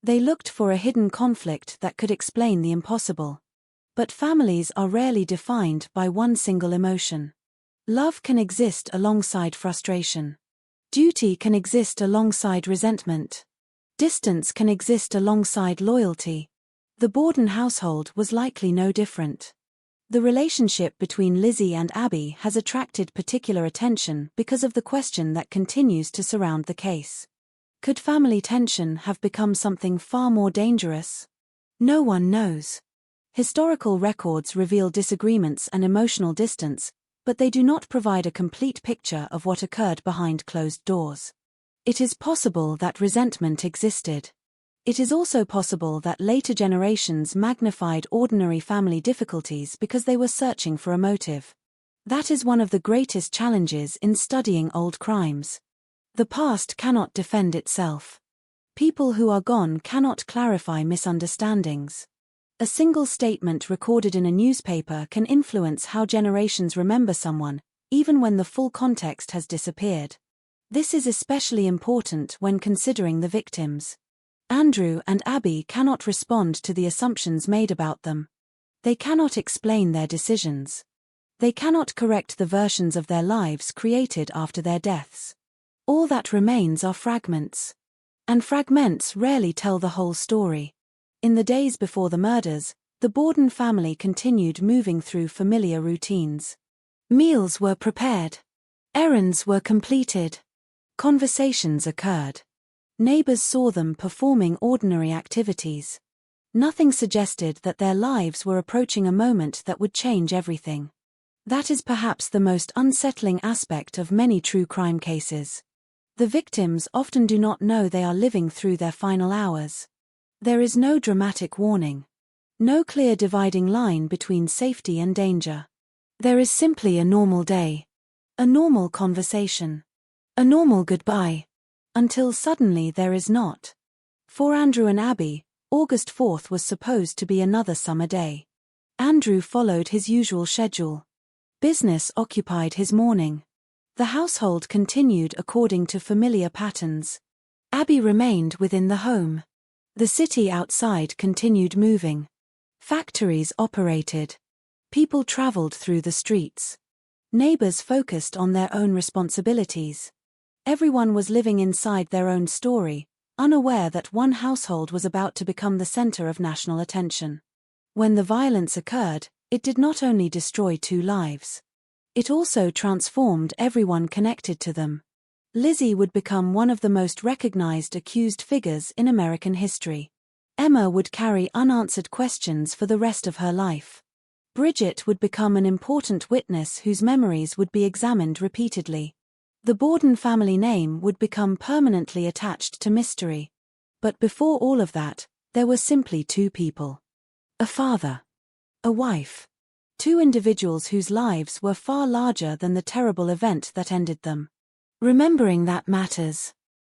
They looked for a hidden conflict that could explain the impossible. But families are rarely defined by one single emotion. Love can exist alongside frustration. Duty can exist alongside resentment. Distance can exist alongside loyalty. The Borden household was likely no different. The relationship between Lizzie and Abby has attracted particular attention because of the question that continues to surround the case. Could family tension have become something far more dangerous? No one knows. Historical records reveal disagreements and emotional distance, but they do not provide a complete picture of what occurred behind closed doors. It is possible that resentment existed. It is also possible that later generations magnified ordinary family difficulties because they were searching for a motive. That is one of the greatest challenges in studying old crimes. The past cannot defend itself. People who are gone cannot clarify misunderstandings. A single statement recorded in a newspaper can influence how generations remember someone, even when the full context has disappeared. This is especially important when considering the victims. Andrew and Abby cannot respond to the assumptions made about them. They cannot explain their decisions. They cannot correct the versions of their lives created after their deaths. All that remains are fragments. And fragments rarely tell the whole story. In the days before the murders, the Borden family continued moving through familiar routines. Meals were prepared. Errands were completed. Conversations occurred. Neighbors saw them performing ordinary activities. Nothing suggested that their lives were approaching a moment that would change everything. That is perhaps the most unsettling aspect of many true crime cases. The victims often do not know they are living through their final hours. There is no dramatic warning. No clear dividing line between safety and danger. There is simply a normal day. A normal conversation. A normal goodbye. Until suddenly there is not. For Andrew and Abby, August 4th was supposed to be another summer day. Andrew followed his usual schedule. Business occupied his morning. The household continued according to familiar patterns. Abby remained within the home. The city outside continued moving. Factories operated. People traveled through the streets. Neighbors focused on their own responsibilities. Everyone was living inside their own story, unaware that one household was about to become the center of national attention. When the violence occurred, it did not only destroy 2 lives. It also transformed everyone connected to them. Lizzie would become one of the most recognized accused figures in American history. Emma would carry unanswered questions for the rest of her life. Bridget would become an important witness whose memories would be examined repeatedly. The Borden family name would become permanently attached to mystery. But before all of that, there were simply two people. A father. A wife. Two individuals whose lives were far larger than the terrible event that ended them. Remembering that matters.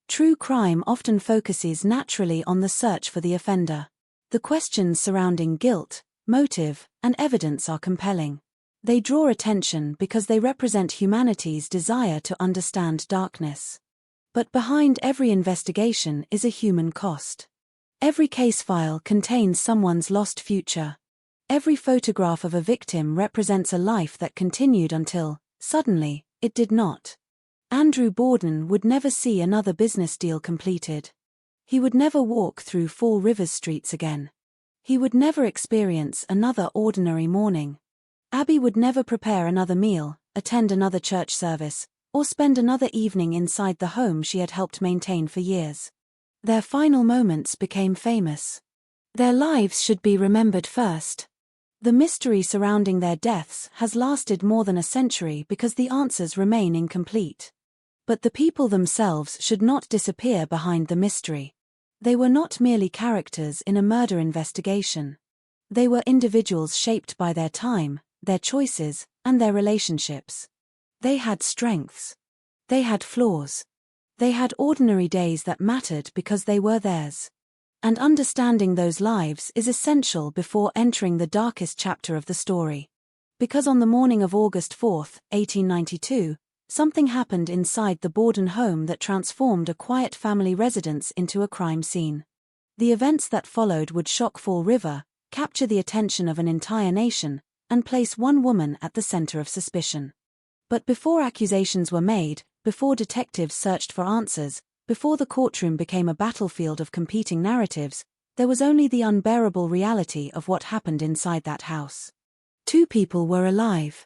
True crime often focuses naturally on the search for the offender. The questions surrounding guilt, motive, and evidence are compelling. They draw attention because they represent humanity's desire to understand darkness. But behind every investigation is a human cost. Every case file contains someone's lost future. Every photograph of a victim represents a life that continued until, suddenly, it did not. Andrew Borden would never see another business deal completed. He would never walk through Fall River's streets again. He would never experience another ordinary morning. Abby would never prepare another meal, attend another church service, or spend another evening inside the home she had helped maintain for years. Their final moments became famous. Their lives should be remembered first. The mystery surrounding their deaths has lasted more than a century because the answers remain incomplete. But the people themselves should not disappear behind the mystery. They were not merely characters in a murder investigation. They were individuals shaped by their time, their choices, and their relationships. They had strengths. They had flaws. They had ordinary days that mattered because they were theirs. And understanding those lives is essential before entering the darkest chapter of the story. Because on the morning of August 4, 1892, something happened inside the Borden home that transformed a quiet family residence into a crime scene. The events that followed would shock Fall River, capture the attention of an entire nation, and place one woman at the center of suspicion. But before accusations were made, before detectives searched for answers, before the courtroom became a battlefield of competing narratives, there was only the unbearable reality of what happened inside that house. Two people were alive.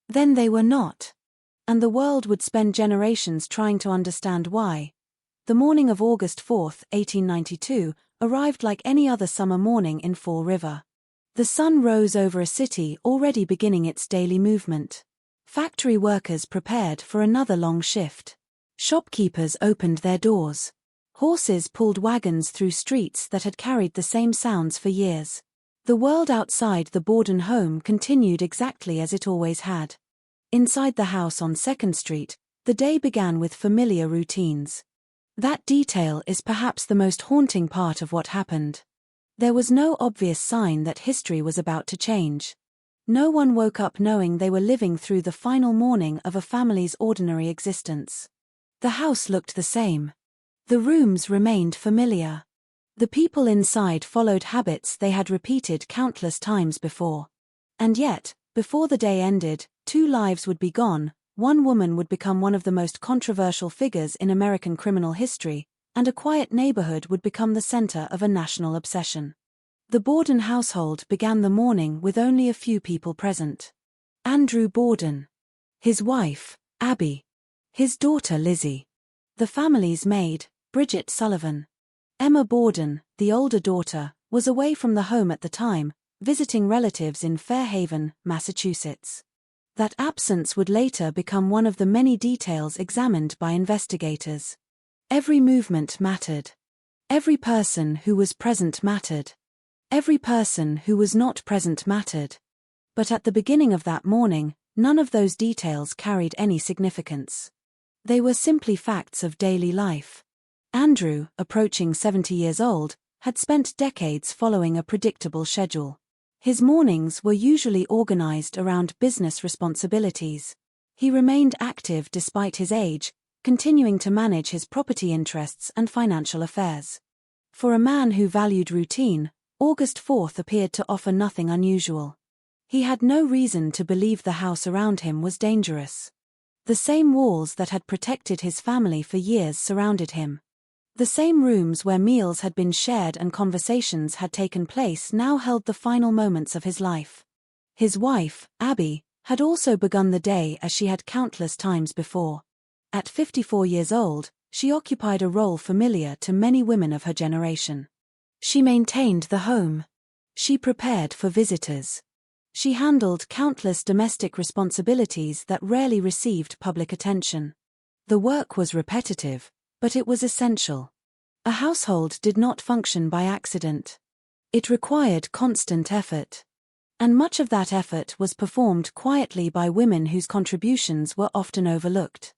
Then they were not. And the world would spend generations trying to understand why. The morning of August 4, 1892, arrived like any other summer morning in Fall River. The sun rose over a city already beginning its daily movement. Factory workers prepared for another long shift. Shopkeepers opened their doors. Horses pulled wagons through streets that had carried the same sounds for years. The world outside the Borden home continued exactly as it always had. Inside the house on 2nd Street, the day began with familiar routines. That detail is perhaps the most haunting part of what happened. There was no obvious sign that history was about to change. No one woke up knowing they were living through the final morning of a family's ordinary existence. The house looked the same. The rooms remained familiar. The people inside followed habits they had repeated countless times before. And yet, before the day ended, 2 lives would be gone, one woman would become one of the most controversial figures in American criminal history, and a quiet neighborhood would become the center of a national obsession. The Borden household began the morning with only a few people present. Andrew Borden. His wife, Abby. His daughter Lizzie. The family's maid, Bridget Sullivan. Emma Borden, the older daughter, was away from the home at the time, visiting relatives in Fairhaven, Massachusetts. That absence would later become one of the many details examined by investigators. Every movement mattered. Every person who was present mattered. Every person who was not present mattered. But at the beginning of that morning, none of those details carried any significance. They were simply facts of daily life. Andrew, approaching 70 years old, had spent decades following a predictable schedule. His mornings were usually organized around business responsibilities. He remained active despite his age, continuing to manage his property interests and financial affairs. For a man who valued routine, August 4th appeared to offer nothing unusual. He had no reason to believe the house around him was dangerous. The same walls that had protected his family for years surrounded him. The same rooms where meals had been shared and conversations had taken place now held the final moments of his life. His wife, Abby, had also begun the day as she had countless times before. At 54 years old, she occupied a role familiar to many women of her generation. She maintained the home. She prepared for visitors. She handled countless domestic responsibilities that rarely received public attention. The work was repetitive, but it was essential. A household did not function by accident. It required constant effort. And much of that effort was performed quietly by women whose contributions were often overlooked.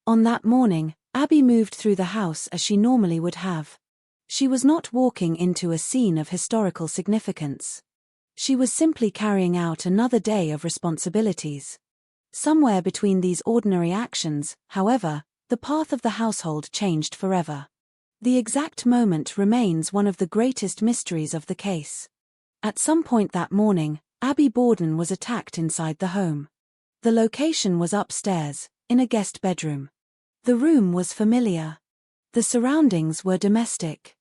On that morning, Abby moved through the house as she normally would have. She was not walking into a scene of historical significance. She was simply carrying out another day of responsibilities. Somewhere between these ordinary actions, however, the path of the household changed forever. The exact moment remains one of the greatest mysteries of the case. At some point that morning, Abby Borden was attacked inside the home. The location was upstairs, in a guest bedroom. The room was familiar. The surroundings were domestic.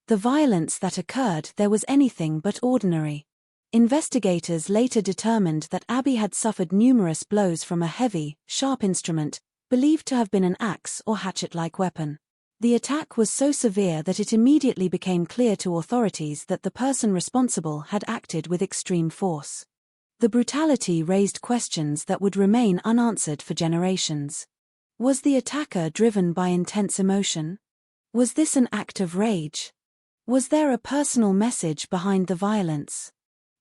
The violence that occurred there was anything but ordinary. Investigators later determined that Abby had suffered numerous blows from a heavy, sharp instrument, believed to have been an axe or hatchet-like weapon. The attack was so severe that it immediately became clear to authorities that the person responsible had acted with extreme force. The brutality raised questions that would remain unanswered for generations. Was the attacker driven by intense emotion? Was this an act of rage? Was there a personal message behind the violence?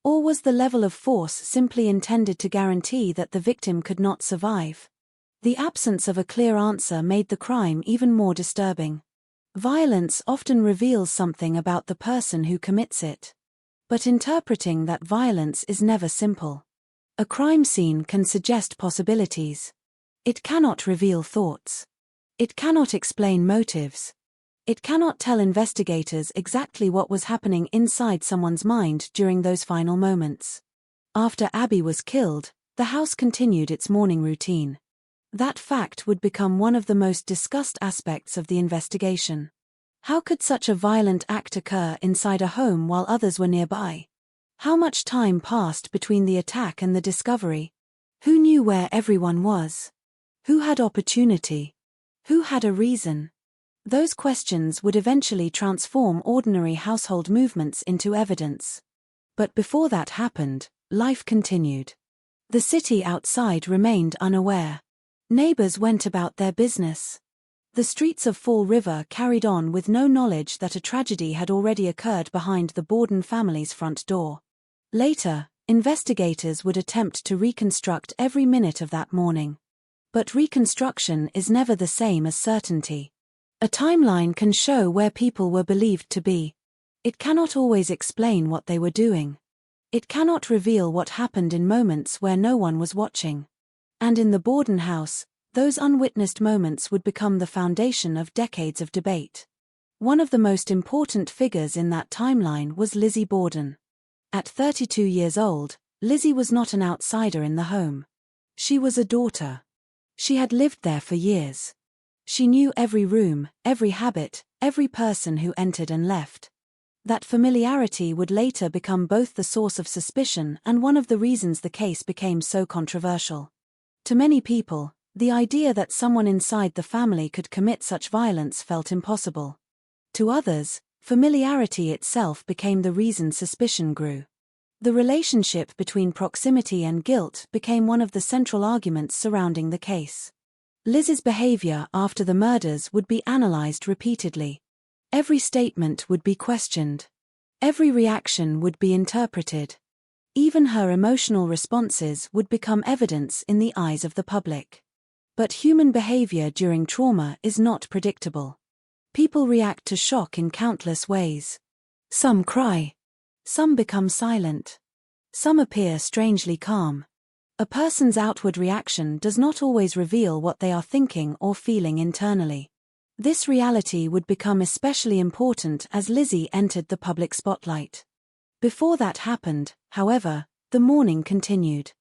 Or was the level of force simply intended to guarantee that the victim could not survive? The absence of a clear answer made the crime even more disturbing. Violence often reveals something about the person who commits it. But interpreting that violence is never simple. A crime scene can suggest possibilities. It cannot reveal thoughts. It cannot explain motives. It cannot tell investigators exactly what was happening inside someone's mind during those final moments. After Abby was killed, the house continued its morning routine. That fact would become one of the most discussed aspects of the investigation. How could such a violent act occur inside a home while others were nearby? How much time passed between the attack and the discovery? Who knew where everyone was? Who had opportunity? Who had a reason? Those questions would eventually transform ordinary household movements into evidence. But before that happened, life continued. The city outside remained unaware. Neighbors went about their business. The streets of Fall River carried on with no knowledge that a tragedy had already occurred behind the Borden family's front door. Later, investigators would attempt to reconstruct every minute of that morning. But reconstruction is never the same as certainty. A timeline can show where people were believed to be. It cannot always explain what they were doing. It cannot reveal what happened in moments where no one was watching. And in the Borden house, those unwitnessed moments would become the foundation of decades of debate. One of the most important figures in that timeline was Lizzie Borden. At 32 years old, Lizzie was not an outsider in the home. She was a daughter. She had lived there for years. She knew every room, every habit, every person who entered and left. That familiarity would later become both the source of suspicion and one of the reasons the case became so controversial. To many people, the idea that someone inside the family could commit such violence felt impossible. To others, familiarity itself became the reason suspicion grew. The relationship between proximity and guilt became one of the central arguments surrounding the case. Liz's behavior after the murders would be analyzed repeatedly. Every statement would be questioned. Every reaction would be interpreted. Even her emotional responses would become evidence in the eyes of the public. But human behavior during trauma is not predictable. People react to shock in countless ways. Some cry. Some become silent. Some appear strangely calm. A person's outward reaction does not always reveal what they are thinking or feeling internally. This reality would become especially important as Lizzie entered the public spotlight. Before that happened, however, the mourning continued.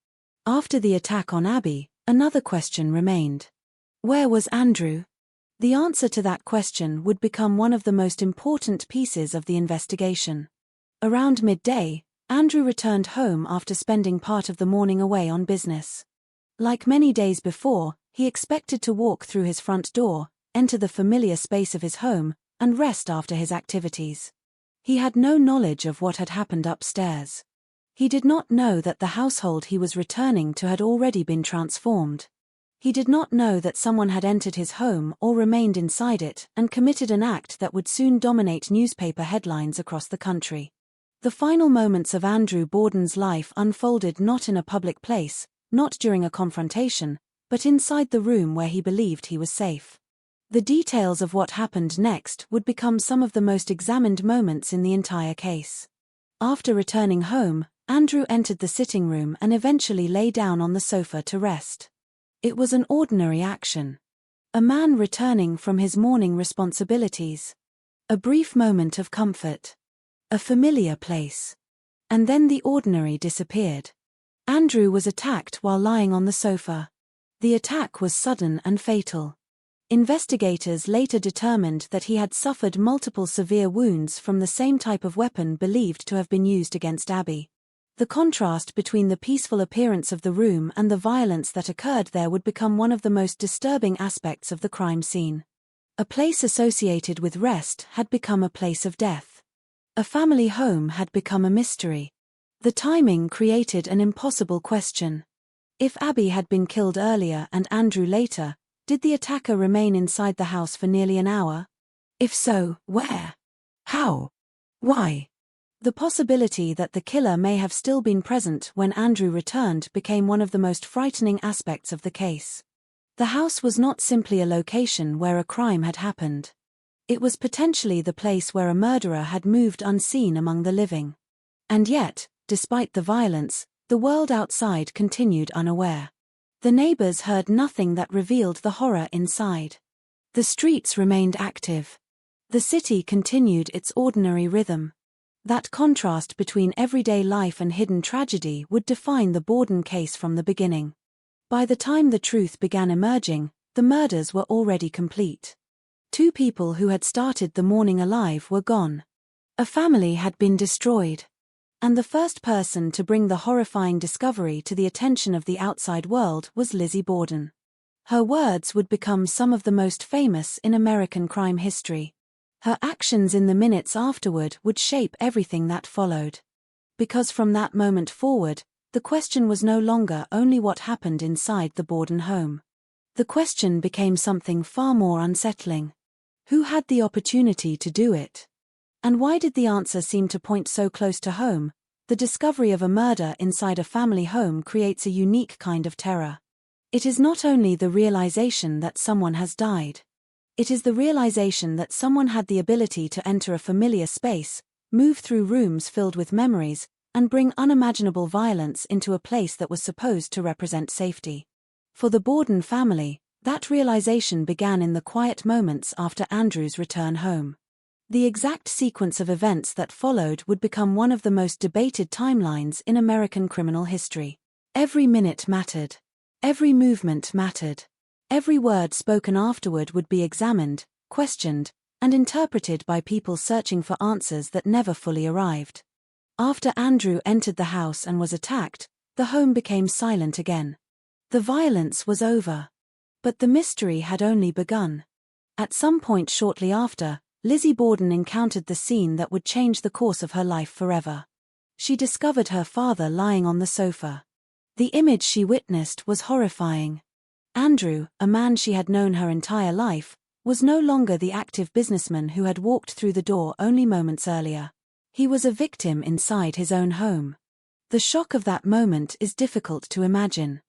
After the attack on Abby, another question remained. Where was Andrew? The answer to that question would become one of the most important pieces of the investigation. Around midday, Andrew returned home after spending part of the morning away on business. Like many days before, he expected to walk through his front door, enter the familiar space of his home, and rest after his activities. He had no knowledge of what had happened upstairs. He did not know that the household he was returning to had already been transformed. He did not know that someone had entered his home or remained inside it and committed an act that would soon dominate newspaper headlines across the country. The final moments of Andrew Borden's life unfolded not in a public place, not during a confrontation, but inside the room where he believed he was safe. The details of what happened next would become some of the most examined moments in the entire case. After returning home, Andrew entered the sitting room and eventually lay down on the sofa to rest. It was an ordinary action. A man returning from his morning responsibilities. A brief moment of comfort. A familiar place. And then the ordinary disappeared. Andrew was attacked while lying on the sofa. The attack was sudden and fatal. Investigators later determined that he had suffered multiple severe wounds from the same type of weapon believed to have been used against Abby. The contrast between the peaceful appearance of the room and the violence that occurred there would become one of the most disturbing aspects of the crime scene. A place associated with rest had become a place of death. A family home had become a mystery. The timing created an impossible question. If Abby had been killed earlier and Andrew later, did the attacker remain inside the house for nearly an hour? If so, where? How? Why? The possibility that the killer may have still been present when Andrew returned became one of the most frightening aspects of the case. The house was not simply a location where a crime had happened. It was potentially the place where a murderer had moved unseen among the living. And yet, despite the violence, the world outside continued unaware. The neighbors heard nothing that revealed the horror inside. The streets remained active. The city continued its ordinary rhythm. That contrast between everyday life and hidden tragedy would define the Borden case from the beginning. By the time the truth began emerging, the murders were already complete. Two people who had started the morning alive were gone. A family had been destroyed. And the first person to bring the horrifying discovery to the attention of the outside world was Lizzie Borden. Her words would become some of the most famous in American crime history. Her actions in the minutes afterward would shape everything that followed. Because from that moment forward, the question was no longer only what happened inside the Borden home. The question became something far more unsettling. Who had the opportunity to do it? And why did the answer seem to point so close to home? The discovery of a murder inside a family home creates a unique kind of terror. It is not only the realization that someone has died. It is the realization that someone had the ability to enter a familiar space, move through rooms filled with memories, and bring unimaginable violence into a place that was supposed to represent safety. For the Borden family, that realization began in the quiet moments after Andrew's return home. The exact sequence of events that followed would become one of the most debated timelines in American criminal history. Every minute mattered. Every movement mattered. Every word spoken afterward would be examined, questioned, and interpreted by people searching for answers that never fully arrived. After Andrew entered the house and was attacked, the home became silent again. The violence was over. But the mystery had only begun. At some point shortly after, Lizzie Borden encountered the scene that would change the course of her life forever. She discovered her father lying on the sofa. The image she witnessed was horrifying. Andrew, a man she had known her entire life, was no longer the active businessman who had walked through the door only moments earlier. He was a victim inside his own home. The shock of that moment is difficult to imagine.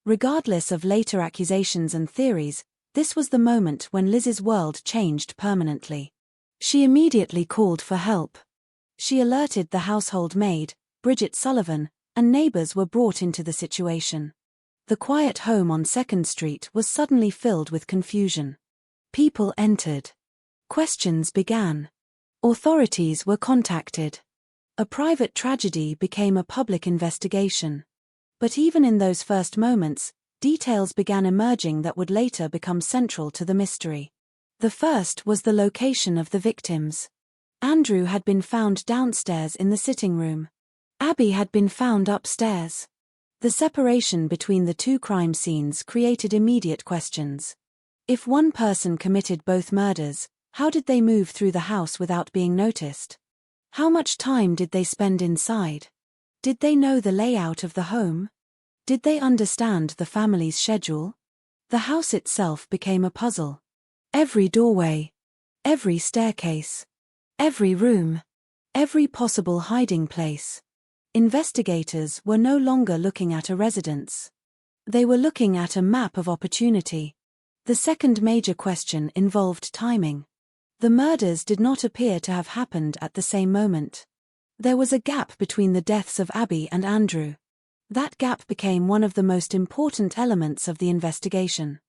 Regardless of later accusations and theories, this was the moment when Liz's world changed permanently. She immediately called for help. She alerted the household maid, Bridget Sullivan, and neighbors were brought into the situation. The quiet home on 2nd Street was suddenly filled with confusion. People entered. Questions began. Authorities were contacted. A private tragedy became a public investigation. But even in those first moments, details began emerging that would later become central to the mystery. The first was the location of the victims. Andrew had been found downstairs in the sitting room. Abby had been found upstairs. The separation between the two crime scenes created immediate questions. If one person committed both murders, how did they move through the house without being noticed? How much time did they spend inside? Did they know the layout of the home? Did they understand the family's schedule? The house itself became a puzzle. Every doorway, every staircase, every room, every possible hiding place. Investigators were no longer looking at a residence. They were looking at a map of opportunity. The second major question involved timing. The murders did not appear to have happened at the same moment. There was a gap between the deaths of Abby and Andrew. That gap became one of the most important elements of the investigation.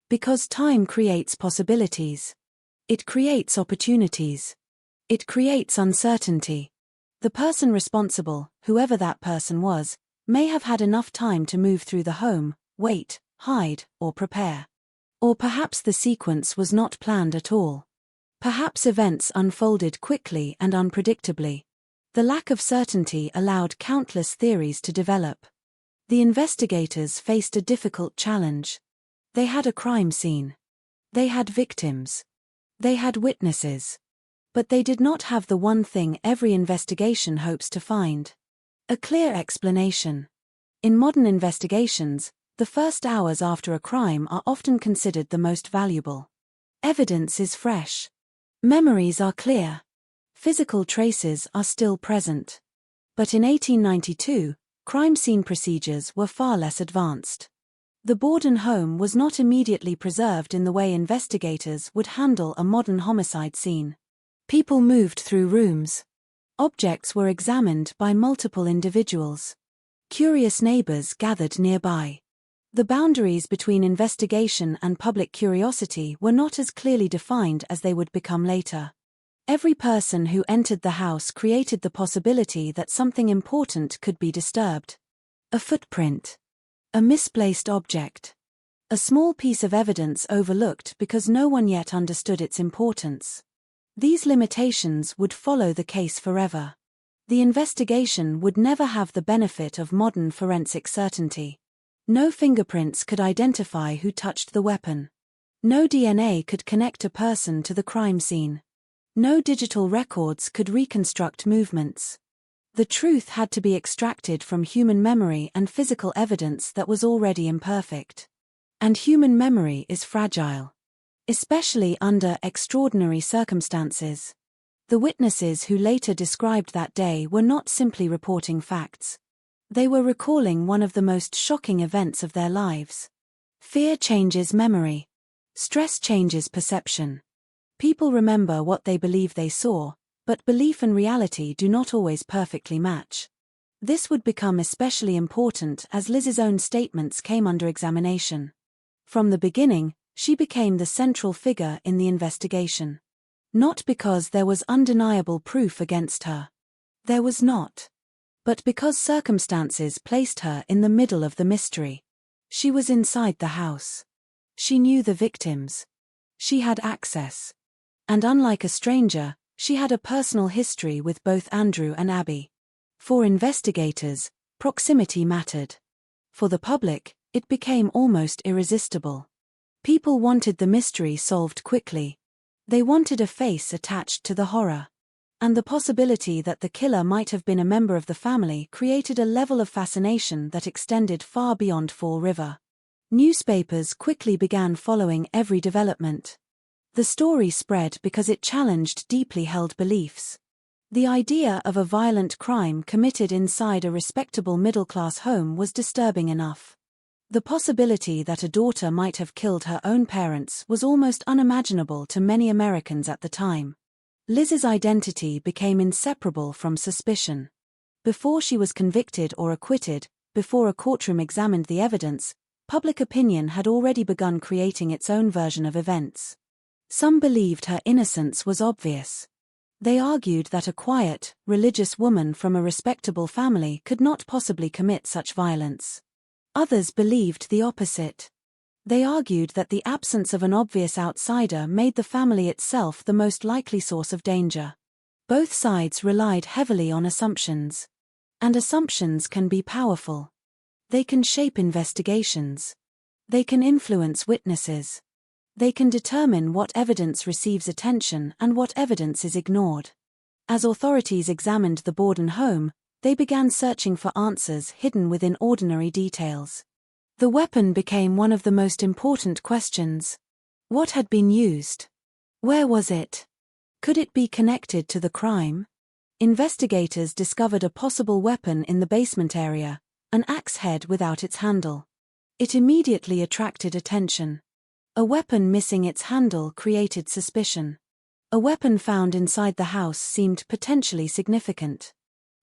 Because time creates possibilities. It creates opportunities. It creates uncertainty. The person responsible, whoever that person was, may have had enough time to move through the home, wait, hide, or prepare. Or perhaps the sequence was not planned at all. Perhaps events unfolded quickly and unpredictably. The lack of certainty allowed countless theories to develop. The investigators faced a difficult challenge. They had a crime scene. They had victims. They had witnesses. But they did not have the one thing every investigation hopes to find: a clear explanation. In modern investigations, the first hours after a crime are often considered the most valuable. Evidence is fresh. Memories are clear. Physical traces are still present. But in 1892, crime scene procedures were far less advanced. The Borden home was not immediately preserved in the way investigators would handle a modern homicide scene. People moved through rooms. Objects were examined by multiple individuals. Curious neighbors gathered nearby. The boundaries between investigation and public curiosity were not as clearly defined as they would become later. Every person who entered the house created the possibility that something important could be disturbed. A footprint. A misplaced object. A small piece of evidence overlooked because no one yet understood its importance. These limitations would follow the case forever. The investigation would never have the benefit of modern forensic certainty. No fingerprints could identify who touched the weapon. No DNA could connect a person to the crime scene. No digital records could reconstruct movements. The truth had to be extracted from human memory and physical evidence that was already imperfect. And human memory is fragile. Especially under extraordinary circumstances. The witnesses who later described that day were not simply reporting facts. They were recalling one of the most shocking events of their lives. Fear changes memory. Stress changes perception. People remember what they believe they saw, but belief and reality do not always perfectly match. This would become especially important as Liz's own statements came under examination. From the beginning, she became the central figure in the investigation. Not because there was undeniable proof against her. There was not. But because circumstances placed her in the middle of the mystery. She was inside the house. She knew the victims. She had access. And unlike a stranger, she had a personal history with both Andrew and Abby. For investigators, proximity mattered. For the public, it became almost irresistible. People wanted the mystery solved quickly. They wanted a face attached to the horror. And the possibility that the killer might have been a member of the family created a level of fascination that extended far beyond Fall River. Newspapers quickly began following every development. The story spread because it challenged deeply held beliefs. The idea of a violent crime committed inside a respectable middle-class home was disturbing enough. The possibility that a daughter might have killed her own parents was almost unimaginable to many Americans at the time. Liz's identity became inseparable from suspicion. Before she was convicted or acquitted, before a courtroom examined the evidence, public opinion had already begun creating its own version of events. Some believed her innocence was obvious. They argued that a quiet, religious woman from a respectable family could not possibly commit such violence. Others believed the opposite. They argued that the absence of an obvious outsider made the family itself the most likely source of danger. Both sides relied heavily on assumptions. And assumptions can be powerful. They can shape investigations. They can influence witnesses. They can determine what evidence receives attention and what evidence is ignored. As authorities examined the Borden home, they began searching for answers hidden within ordinary details. The weapon became one of the most important questions. What had been used? Where was it? Could it be connected to the crime? Investigators discovered a possible weapon in the basement area, an axe head without its handle. It immediately attracted attention. A weapon missing its handle created suspicion. A weapon found inside the house seemed potentially significant.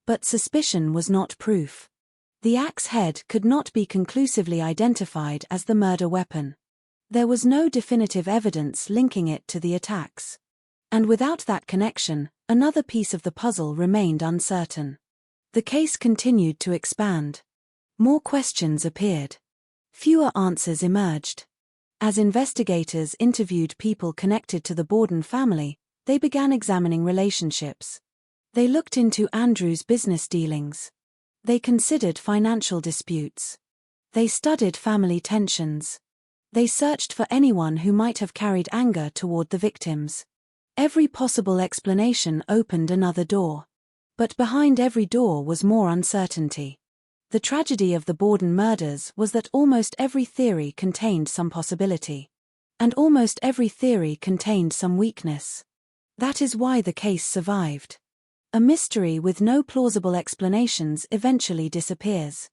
But suspicion was not proof. The axe head could not be conclusively identified as the murder weapon. There was no definitive evidence linking it to the attacks. And without that connection, another piece of the puzzle remained uncertain. The case continued to expand. More questions appeared. Fewer answers emerged. As investigators interviewed people connected to the Borden family, they began examining relationships. They looked into Andrew's business dealings. They considered financial disputes. They studied family tensions. They searched for anyone who might have carried anger toward the victims. Every possible explanation opened another door. But behind every door was more uncertainty. The tragedy of the Borden murders was that almost every theory contained some possibility. And almost every theory contained some weakness. That is why the case survived. A mystery with no plausible explanations eventually disappears.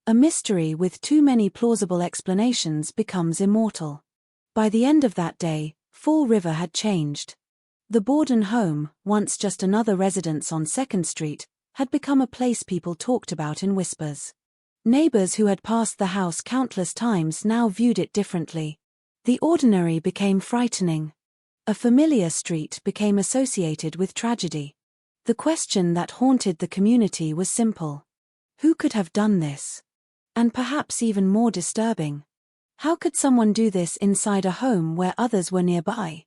A mystery with too many plausible explanations becomes immortal. By the end of that day, Fall River had changed. The Borden home, once just another residence on 2nd Street, had become a place people talked about in whispers. Neighbors who had passed the house countless times now viewed it differently. The ordinary became frightening. A familiar street became associated with tragedy. The question that haunted the community was simple. Who could have done this? And perhaps even more disturbing. How could someone do this inside a home where others were nearby?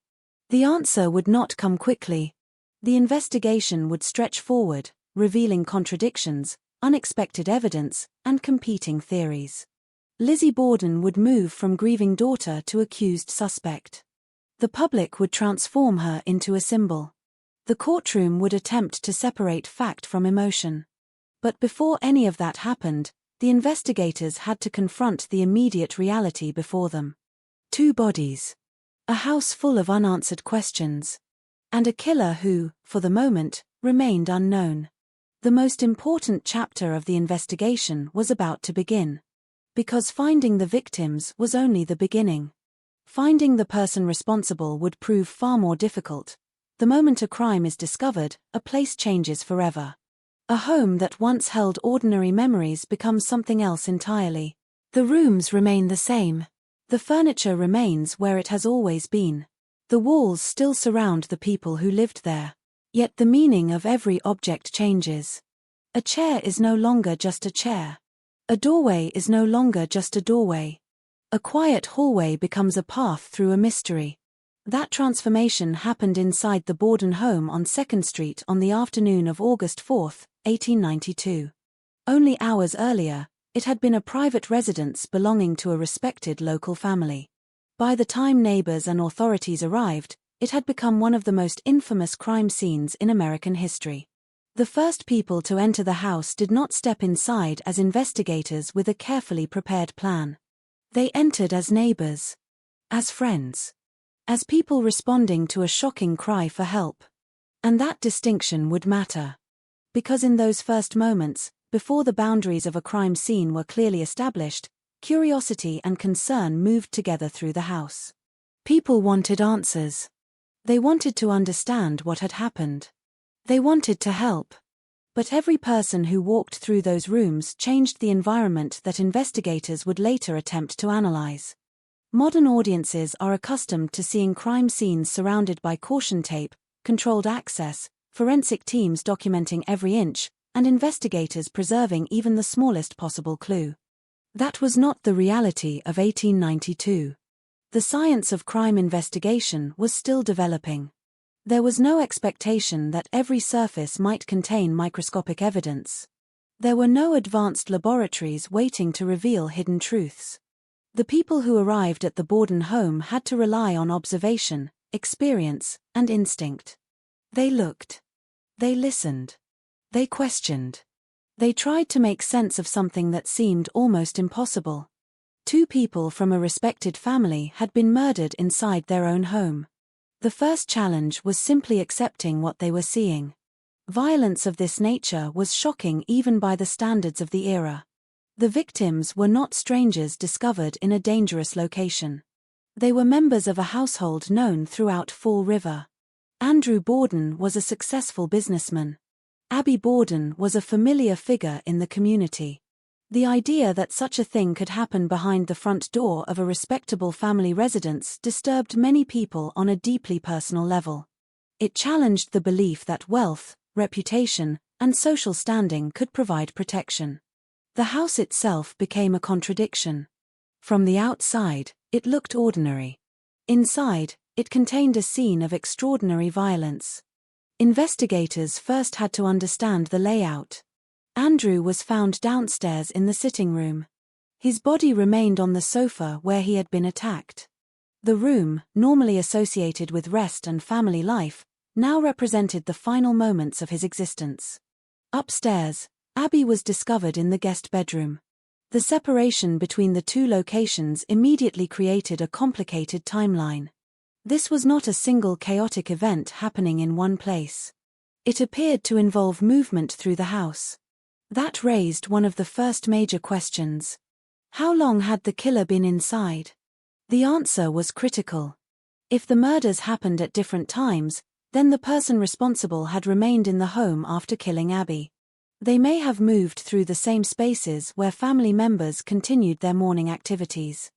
The answer would not come quickly. The investigation would stretch forward, revealing contradictions, unexpected evidence, and competing theories. Lizzie Borden would move from grieving daughter to accused suspect. The public would transform her into a symbol. The courtroom would attempt to separate fact from emotion. But before any of that happened, the investigators had to confront the immediate reality before them. 2 bodies. A house full of unanswered questions. And a killer who, for the moment, remained unknown. The most important chapter of the investigation was about to begin. Because finding the victims was only the beginning. Finding the person responsible would prove far more difficult. The moment a crime is discovered, a place changes forever. A home that once held ordinary memories becomes something else entirely. The rooms remain the same. The furniture remains where it has always been. The walls still surround the people who lived there. Yet the meaning of every object changes. A chair is no longer just a chair. A doorway is no longer just a doorway. A quiet hallway becomes a path through a mystery. That transformation happened inside the Borden home on 2nd Street on the afternoon of August 4, 1892. Only hours earlier, it had been a private residence belonging to a respected local family. By the time neighbors and authorities arrived, it had become one of the most infamous crime scenes in American history. The first people to enter the house did not step inside as investigators with a carefully prepared plan. They entered as neighbors. As friends. As people responding to a shocking cry for help. And that distinction would matter. Because in those first moments, before the boundaries of a crime scene were clearly established, curiosity and concern moved together through the house. People wanted answers. They wanted to understand what had happened. They wanted to help. But every person who walked through those rooms changed the environment that investigators would later attempt to analyze. Modern audiences are accustomed to seeing crime scenes surrounded by caution tape, controlled access, forensic teams documenting every inch, and investigators preserving even the smallest possible clue. That was not the reality of 1892. The science of crime investigation was still developing. There was no expectation that every surface might contain microscopic evidence. There were no advanced laboratories waiting to reveal hidden truths. The people who arrived at the Borden home had to rely on observation, experience, and instinct. They looked. They listened. They questioned. They tried to make sense of something that seemed almost impossible. 2 people from a respected family had been murdered inside their own home. The first challenge was simply accepting what they were seeing. Violence of this nature was shocking even by the standards of the era. The victims were not strangers discovered in a dangerous location. They were members of a household known throughout Fall River. Andrew Borden was a successful businessman. Abby Borden was a familiar figure in the community. The idea that such a thing could happen behind the front door of a respectable family residence disturbed many people on a deeply personal level. It challenged the belief that wealth, reputation, and social standing could provide protection. The house itself became a contradiction. From the outside, it looked ordinary. Inside, it contained a scene of extraordinary violence. Investigators first had to understand the layout. Andrew was found downstairs in the sitting room. His body remained on the sofa where he had been attacked. The room, normally associated with rest and family life, now represented the final moments of his existence. Upstairs, Abby was discovered in the guest bedroom. The separation between the 2 locations immediately created a complicated timeline. This was not a single chaotic event happening in one place. It appeared to involve movement through the house. That raised one of the first major questions. How long had the killer been inside? The answer was critical. If the murders happened at different times, then the person responsible had remained in the home after killing Abby. They may have moved through the same spaces where family members continued their morning activities.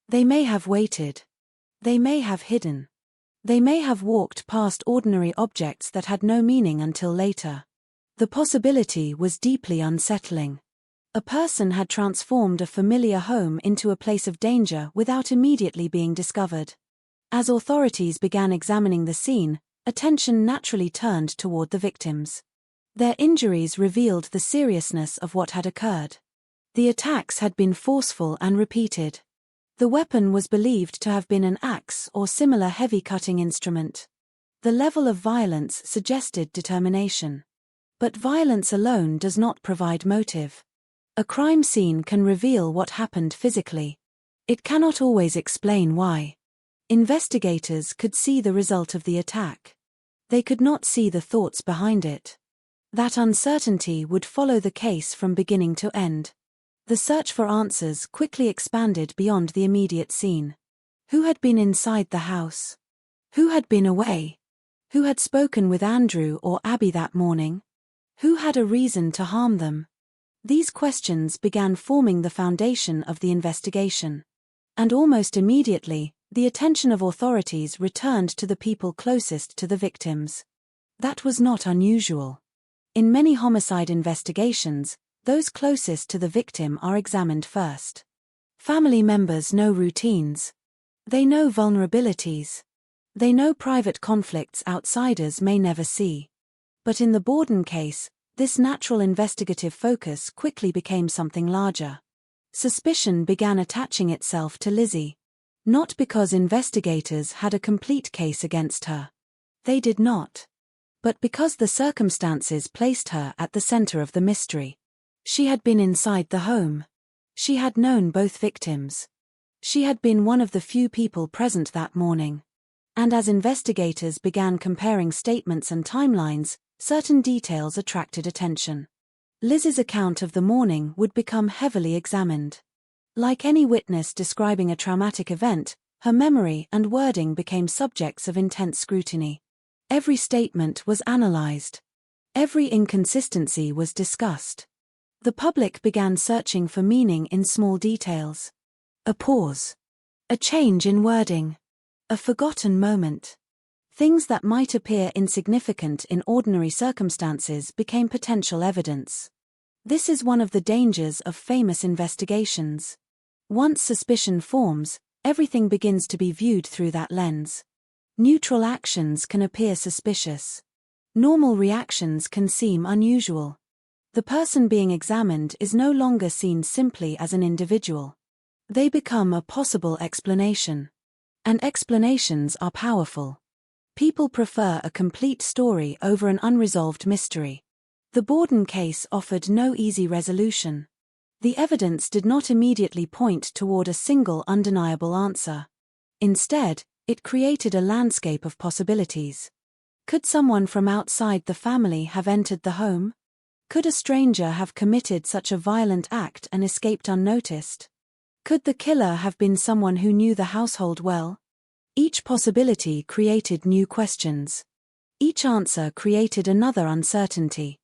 They may have waited. They may have hidden. They may have walked past ordinary objects that had no meaning until later. The possibility was deeply unsettling. A person had transformed a familiar home into a place of danger without immediately being discovered. As authorities began examining the scene, attention naturally turned toward the victims. Their injuries revealed the seriousness of what had occurred. The attacks had been forceful and repeated. The weapon was believed to have been an axe or similar heavy cutting instrument. The level of violence suggested determination. But violence alone does not provide motive. A crime scene can reveal what happened physically. It cannot always explain why. Investigators could see the result of the attack. They could not see the thoughts behind it. That uncertainty would follow the case from beginning to end. The search for answers quickly expanded beyond the immediate scene. Who had been inside the house? Who had been away? Who had spoken with Andrew or Abby that morning? Who had a reason to harm them? These questions began forming the foundation of the investigation. And almost immediately, the attention of authorities returned to the people closest to the victims. That was not unusual. In many homicide investigations, those closest to the victim are examined first. Family members know routines. They know vulnerabilities. They know private conflicts outsiders may never see. But in the Borden case, this natural investigative focus quickly became something larger. Suspicion began attaching itself to Lizzie. Not because investigators had a complete case against her. They did not. But because the circumstances placed her at the center of the mystery. She had been inside the home. She had known both victims. She had been one of the few people present that morning. And as investigators began comparing statements and timelines, certain details attracted attention. Liz's account of the morning would become heavily examined. Like any witness describing a traumatic event, her memory and wording became subjects of intense scrutiny. Every statement was analyzed. Every inconsistency was discussed. The public began searching for meaning in small details. A pause. A change in wording. A forgotten moment. Things that might appear insignificant in ordinary circumstances became potential evidence. This is one of the dangers of famous investigations. Once suspicion forms, everything begins to be viewed through that lens. Neutral actions can appear suspicious. Normal reactions can seem unusual. The person being examined is no longer seen simply as an individual. They become a possible explanation. And explanations are powerful. People prefer a complete story over an unresolved mystery. The Borden case offered no easy resolution. The evidence did not immediately point toward a single undeniable answer. Instead, it created a landscape of possibilities. Could someone from outside the family have entered the home? Could a stranger have committed such a violent act and escaped unnoticed? Could the killer have been someone who knew the household well? Each possibility created new questions. Each answer created another uncertainty.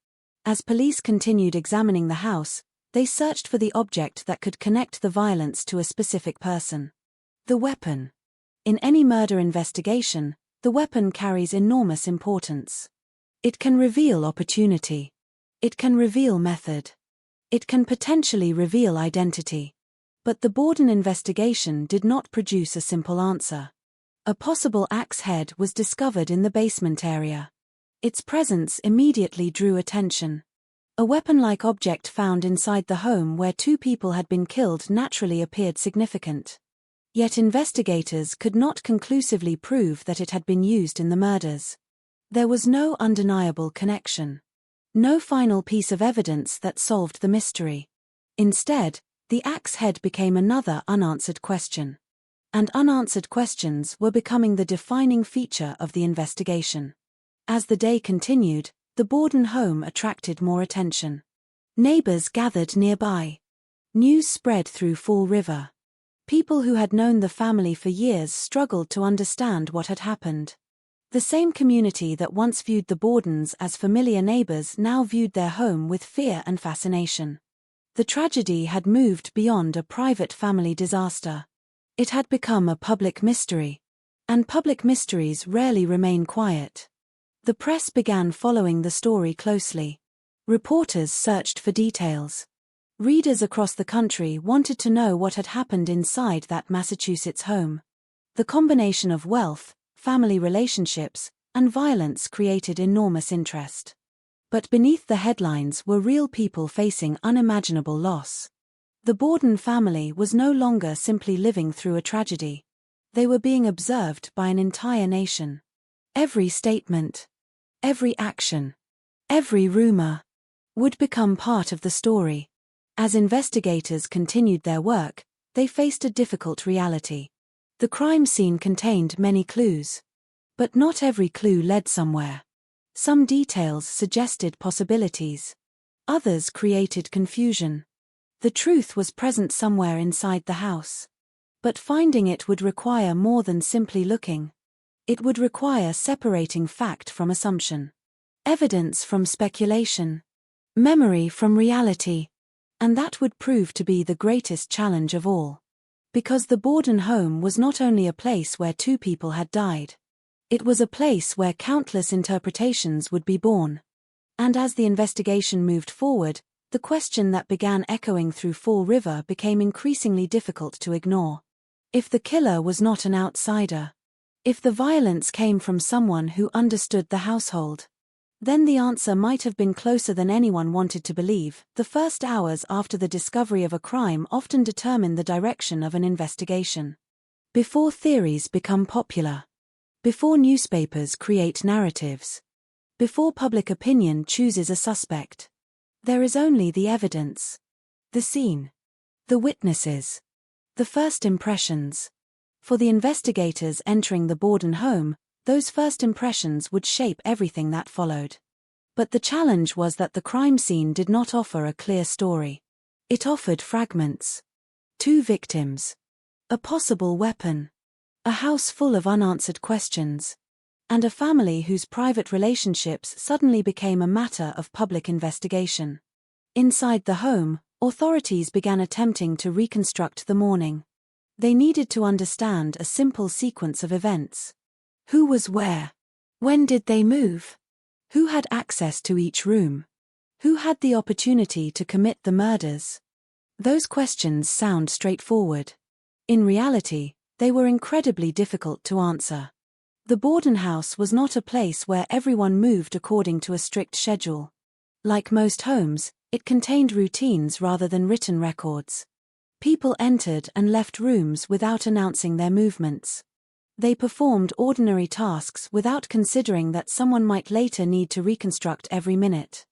As police continued examining the house, they searched for the object that could connect the violence to a specific person. The weapon. In any murder investigation, the weapon carries enormous importance. It can reveal opportunity. It can reveal method. It can potentially reveal identity. But the Borden investigation did not produce a simple answer. A possible axe head was discovered in the basement area. Its presence immediately drew attention. A weapon-like object found inside the home where two people had been killed naturally appeared significant. Yet investigators could not conclusively prove that it had been used in the murders. There was no undeniable connection. No final piece of evidence that solved the mystery. Instead, the axe head became another unanswered question. And unanswered questions were becoming the defining feature of the investigation. As the day continued, the Borden home attracted more attention. Neighbors gathered nearby. News spread through Fall River. People who had known the family for years struggled to understand what had happened. The same community that once viewed the Bordens as familiar neighbors now viewed their home with fear and fascination. The tragedy had moved beyond a private family disaster. It had become a public mystery. And public mysteries rarely remain quiet. The press began following the story closely. Reporters searched for details. Readers across the country wanted to know what had happened inside that Massachusetts home. The combination of wealth, family relationships, and violence created enormous interest. But beneath the headlines were real people facing unimaginable loss. The Borden family was no longer simply living through a tragedy. They were being observed by an entire nation. Every statement, every action, every rumor would become part of the story. As investigators continued their work, they faced a difficult reality. The crime scene contained many clues. But not every clue led somewhere. Some details suggested possibilities. Others created confusion. The truth was present somewhere inside the house. But finding it would require more than simply looking. It would require separating fact from assumption. Evidence from speculation. Memory from reality. And that would prove to be the greatest challenge of all. Because the Borden home was not only a place where two people had died. It was a place where countless interpretations would be born. And as the investigation moved forward, the question that began echoing through Fall River became increasingly difficult to ignore. If the killer was not an outsider, if the violence came from someone who understood the household, then the answer might have been closer than anyone wanted to believe. The first hours after the discovery of a crime often determine the direction of an investigation. Before theories become popular. Before newspapers create narratives. Before public opinion chooses a suspect. There is only the evidence. The scene. The witnesses. The first impressions. For the investigators entering the Borden home, those first impressions would shape everything that followed. But the challenge was that the crime scene did not offer a clear story. It offered fragments. 2 victims. A possible weapon. A house full of unanswered questions. And a family whose private relationships suddenly became a matter of public investigation. Inside the home, authorities began attempting to reconstruct the morning. They needed to understand a simple sequence of events. Who was where? When did they move? Who had access to each room? Who had the opportunity to commit the murders? Those questions sound straightforward. In reality, they were incredibly difficult to answer. The Borden house was not a place where everyone moved according to a strict schedule. Like most homes, it contained routines rather than written records. People entered and left rooms without announcing their movements. They performed ordinary tasks without considering that someone might later need to reconstruct every minute.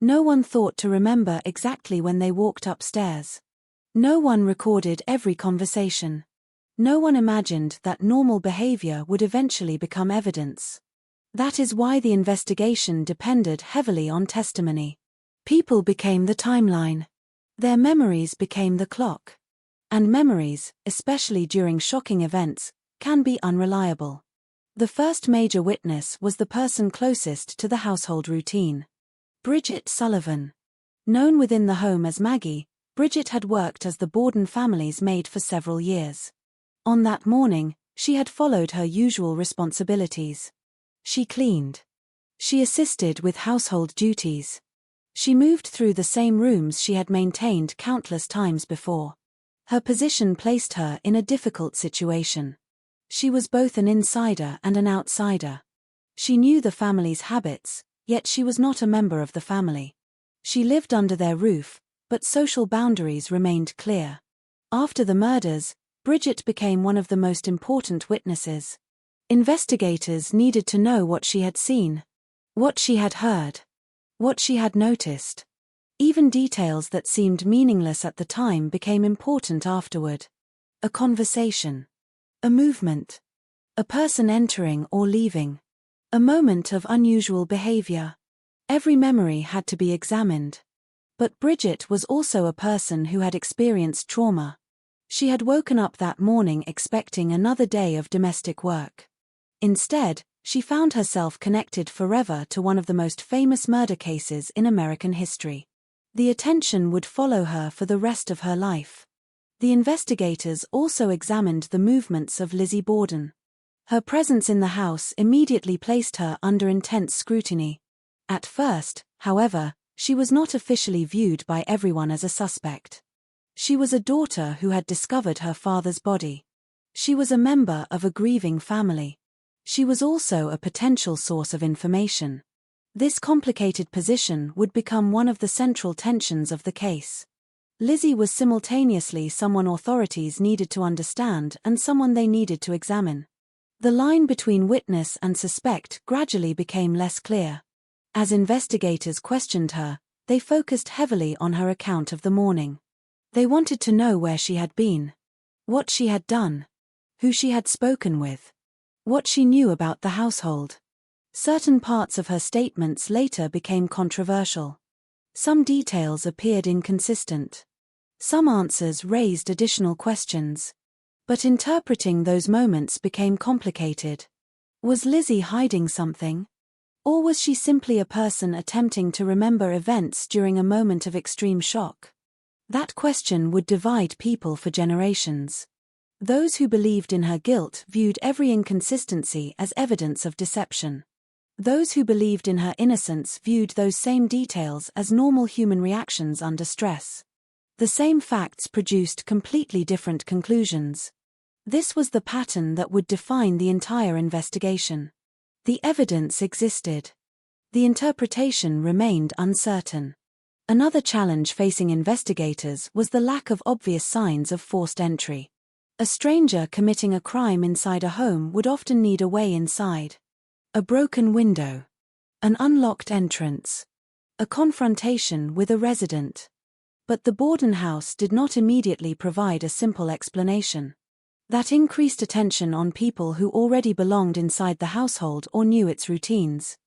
No one thought to remember exactly when they walked upstairs. No one recorded every conversation. No one imagined that normal behavior would eventually become evidence. That is why the investigation depended heavily on testimony. People became the timeline. Their memories became the clock. And memories, especially during shocking events, can be unreliable. The first major witness was the person closest to the household routine. Bridget Sullivan. Known within the home as Maggie, Bridget had worked as the Borden family's maid for several years. On that morning, she had followed her usual responsibilities. She cleaned. She assisted with household duties. She moved through the same rooms she had maintained countless times before. Her position placed her in a difficult situation. She was both an insider and an outsider. She knew the family's habits, yet she was not a member of the family. She lived under their roof, but social boundaries remained clear. After the murders, Bridget became one of the most important witnesses. Investigators needed to know what she had seen, what she had heard, what she had noticed. Even details that seemed meaningless at the time became important afterward. A conversation. A movement. A person entering or leaving. A moment of unusual behavior. Every memory had to be examined. But Bridget was also a person who had experienced trauma. She had woken up that morning expecting another day of domestic work. Instead, she found herself connected forever to one of the most famous murder cases in American history. The attention would follow her for the rest of her life. The investigators also examined the movements of Lizzie Borden. Her presence in the house immediately placed her under intense scrutiny. At first, however, she was not officially viewed by everyone as a suspect. She was a daughter who had discovered her father's body. She was a member of a grieving family. She was also a potential source of information. This complicated position would become one of the central tensions of the case. Lizzie was simultaneously someone authorities needed to understand and someone they needed to examine. The line between witness and suspect gradually became less clear. As investigators questioned her, they focused heavily on her account of the morning. They wanted to know where she had been, what she had done, who she had spoken with, what she knew about the household. Certain parts of her statements later became controversial. Some details appeared inconsistent. Some answers raised additional questions. But interpreting those moments became complicated. Was Lizzie hiding something? Or was she simply a person attempting to remember events during a moment of extreme shock? That question would divide people for generations. Those who believed in her guilt viewed every inconsistency as evidence of deception. Those who believed in her innocence viewed those same details as normal human reactions under stress. The same facts produced completely different conclusions. This was the pattern that would define the entire investigation. The evidence existed. The interpretation remained uncertain. Another challenge facing investigators was the lack of obvious signs of forced entry. A stranger committing a crime inside a home would often need a way inside. A broken window. An unlocked entrance. A confrontation with a resident. But the Borden house did not immediately provide a simple explanation. That increased attention on people who already belonged inside the household or knew its routines.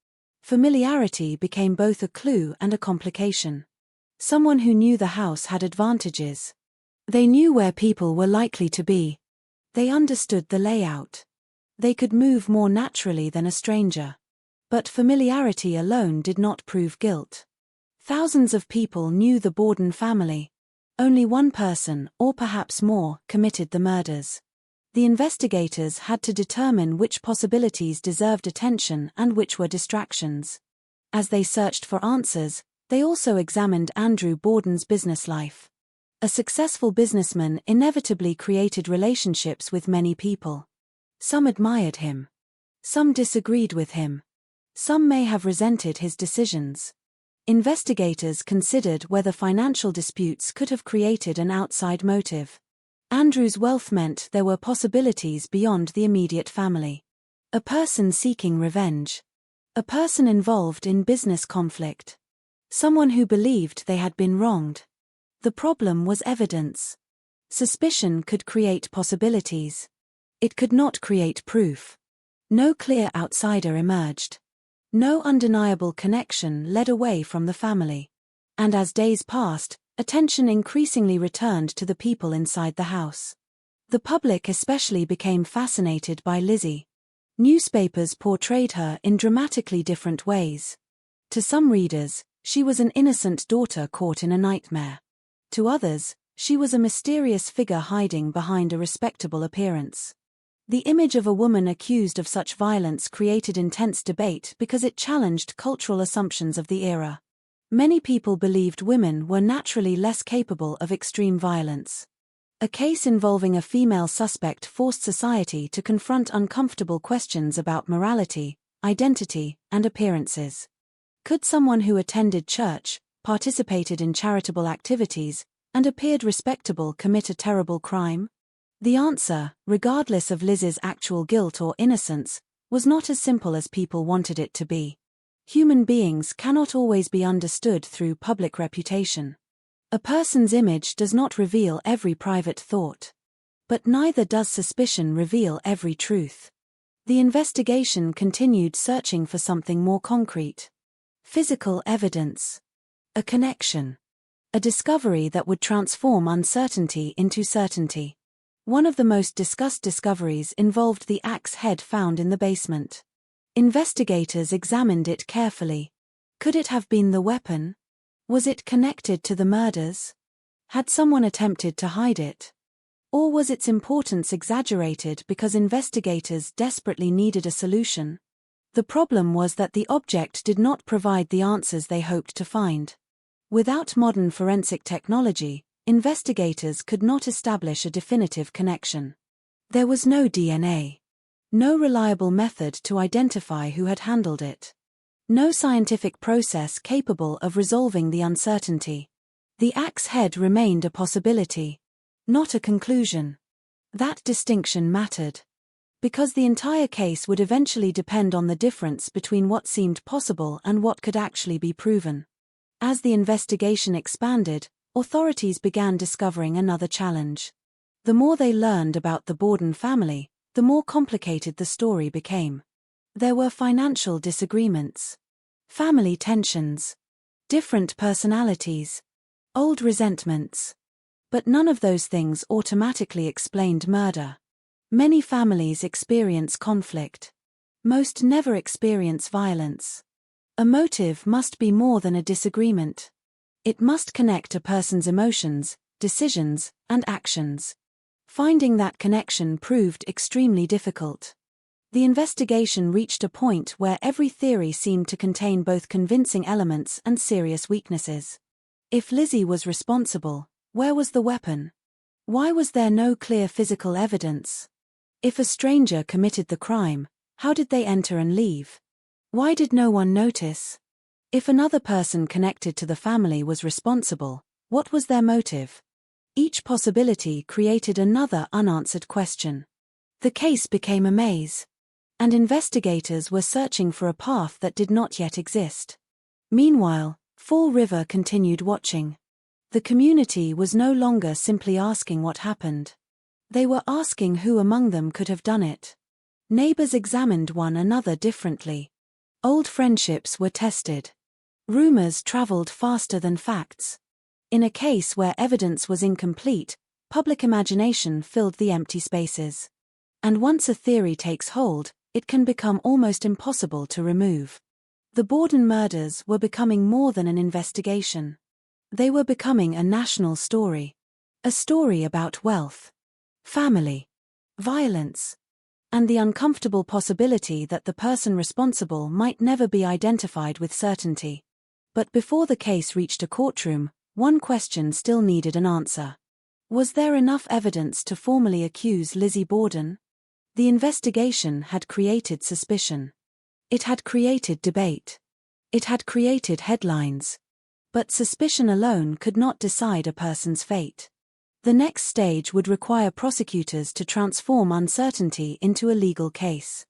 Familiarity became both a clue and a complication. Someone who knew the house had advantages. They knew where people were likely to be. They understood the layout. They could move more naturally than a stranger. But familiarity alone did not prove guilt. Thousands of people knew the Borden family. Only one person, or perhaps more, committed the murders. The investigators had to determine which possibilities deserved attention and which were distractions. As they searched for answers, they also examined Andrew Borden's business life. A successful businessman inevitably created relationships with many people. Some admired him. Some disagreed with him. Some may have resented his decisions. Investigators considered whether financial disputes could have created an outside motive. Andrew's wealth meant there were possibilities beyond the immediate family. A person seeking revenge. A person involved in business conflict. Someone who believed they had been wronged. The problem was evidence. Suspicion could create possibilities. It could not create proof. No clear outsider emerged. No undeniable connection led away from the family. And as days passed, attention increasingly returned to the people inside the house. The public especially became fascinated by Lizzie. Newspapers portrayed her in dramatically different ways. To some readers, she was an innocent daughter caught in a nightmare. To others, she was a mysterious figure hiding behind a respectable appearance. The image of a woman accused of such violence created intense debate because it challenged cultural assumptions of the era. Many people believed women were naturally less capable of extreme violence. A case involving a female suspect forced society to confront uncomfortable questions about morality, identity, and appearances. Could someone who attended church, participated in charitable activities, and appeared respectable commit a terrible crime? The answer, regardless of Liz's actual guilt or innocence, was not as simple as people wanted it to be. Human beings cannot always be understood through public reputation. A person's image does not reveal every private thought. But neither does suspicion reveal every truth. The investigation continued searching for something more concrete. Physical evidence. A connection. A discovery that would transform uncertainty into certainty. One of the most discussed discoveries involved the axe head found in the basement. Investigators examined it carefully. Could it have been the weapon? Was it connected to the murders? Had someone attempted to hide it? Or was its importance exaggerated because investigators desperately needed a solution? The problem was that the object did not provide the answers they hoped to find. Without modern forensic technology, investigators could not establish a definitive connection. There was no DNA. No reliable method to identify who had handled it. No scientific process capable of resolving the uncertainty. The axe head remained a possibility, not a conclusion. That distinction mattered. Because the entire case would eventually depend on the difference between what seemed possible and what could actually be proven. As the investigation expanded, authorities began discovering another challenge. The more they learned about the Borden family, the more complicated the story became. There were financial disagreements, family tensions, different personalities, old resentments. But none of those things automatically explained murder. Many families experience conflict. Most never experience violence. A motive must be more than a disagreement. It must connect a person's emotions, decisions, and actions. Finding that connection proved extremely difficult. The investigation reached a point where every theory seemed to contain both convincing elements and serious weaknesses. If Lizzie was responsible, where was the weapon? Why was there no clear physical evidence? If a stranger committed the crime, how did they enter and leave? Why did no one notice? If another person connected to the family was responsible, what was their motive? Each possibility created another unanswered question. The case became a maze. And investigators were searching for a path that did not yet exist. Meanwhile, Fall River continued watching. The community was no longer simply asking what happened. They were asking who among them could have done it. Neighbors examined one another differently. Old friendships were tested. Rumors traveled faster than facts. In a case where evidence was incomplete, public imagination filled the empty spaces. And once a theory takes hold, it can become almost impossible to remove. The Borden murders were becoming more than an investigation. They were becoming a national story. A story about wealth, family, violence, and the uncomfortable possibility that the person responsible might never be identified with certainty. But before the case reached a courtroom, one question still needed an answer. Was there enough evidence to formally accuse Lizzie Borden? The investigation had created suspicion. It had created debate. It had created headlines. But suspicion alone could not decide a person's fate. The next stage would require prosecutors to transform uncertainty into a legal case.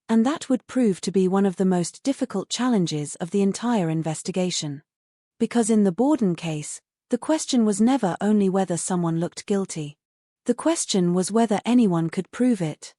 And that would prove to be one of the most difficult challenges of the entire investigation. Because in the Borden case, the question was never only whether someone looked guilty. The question was whether anyone could prove it.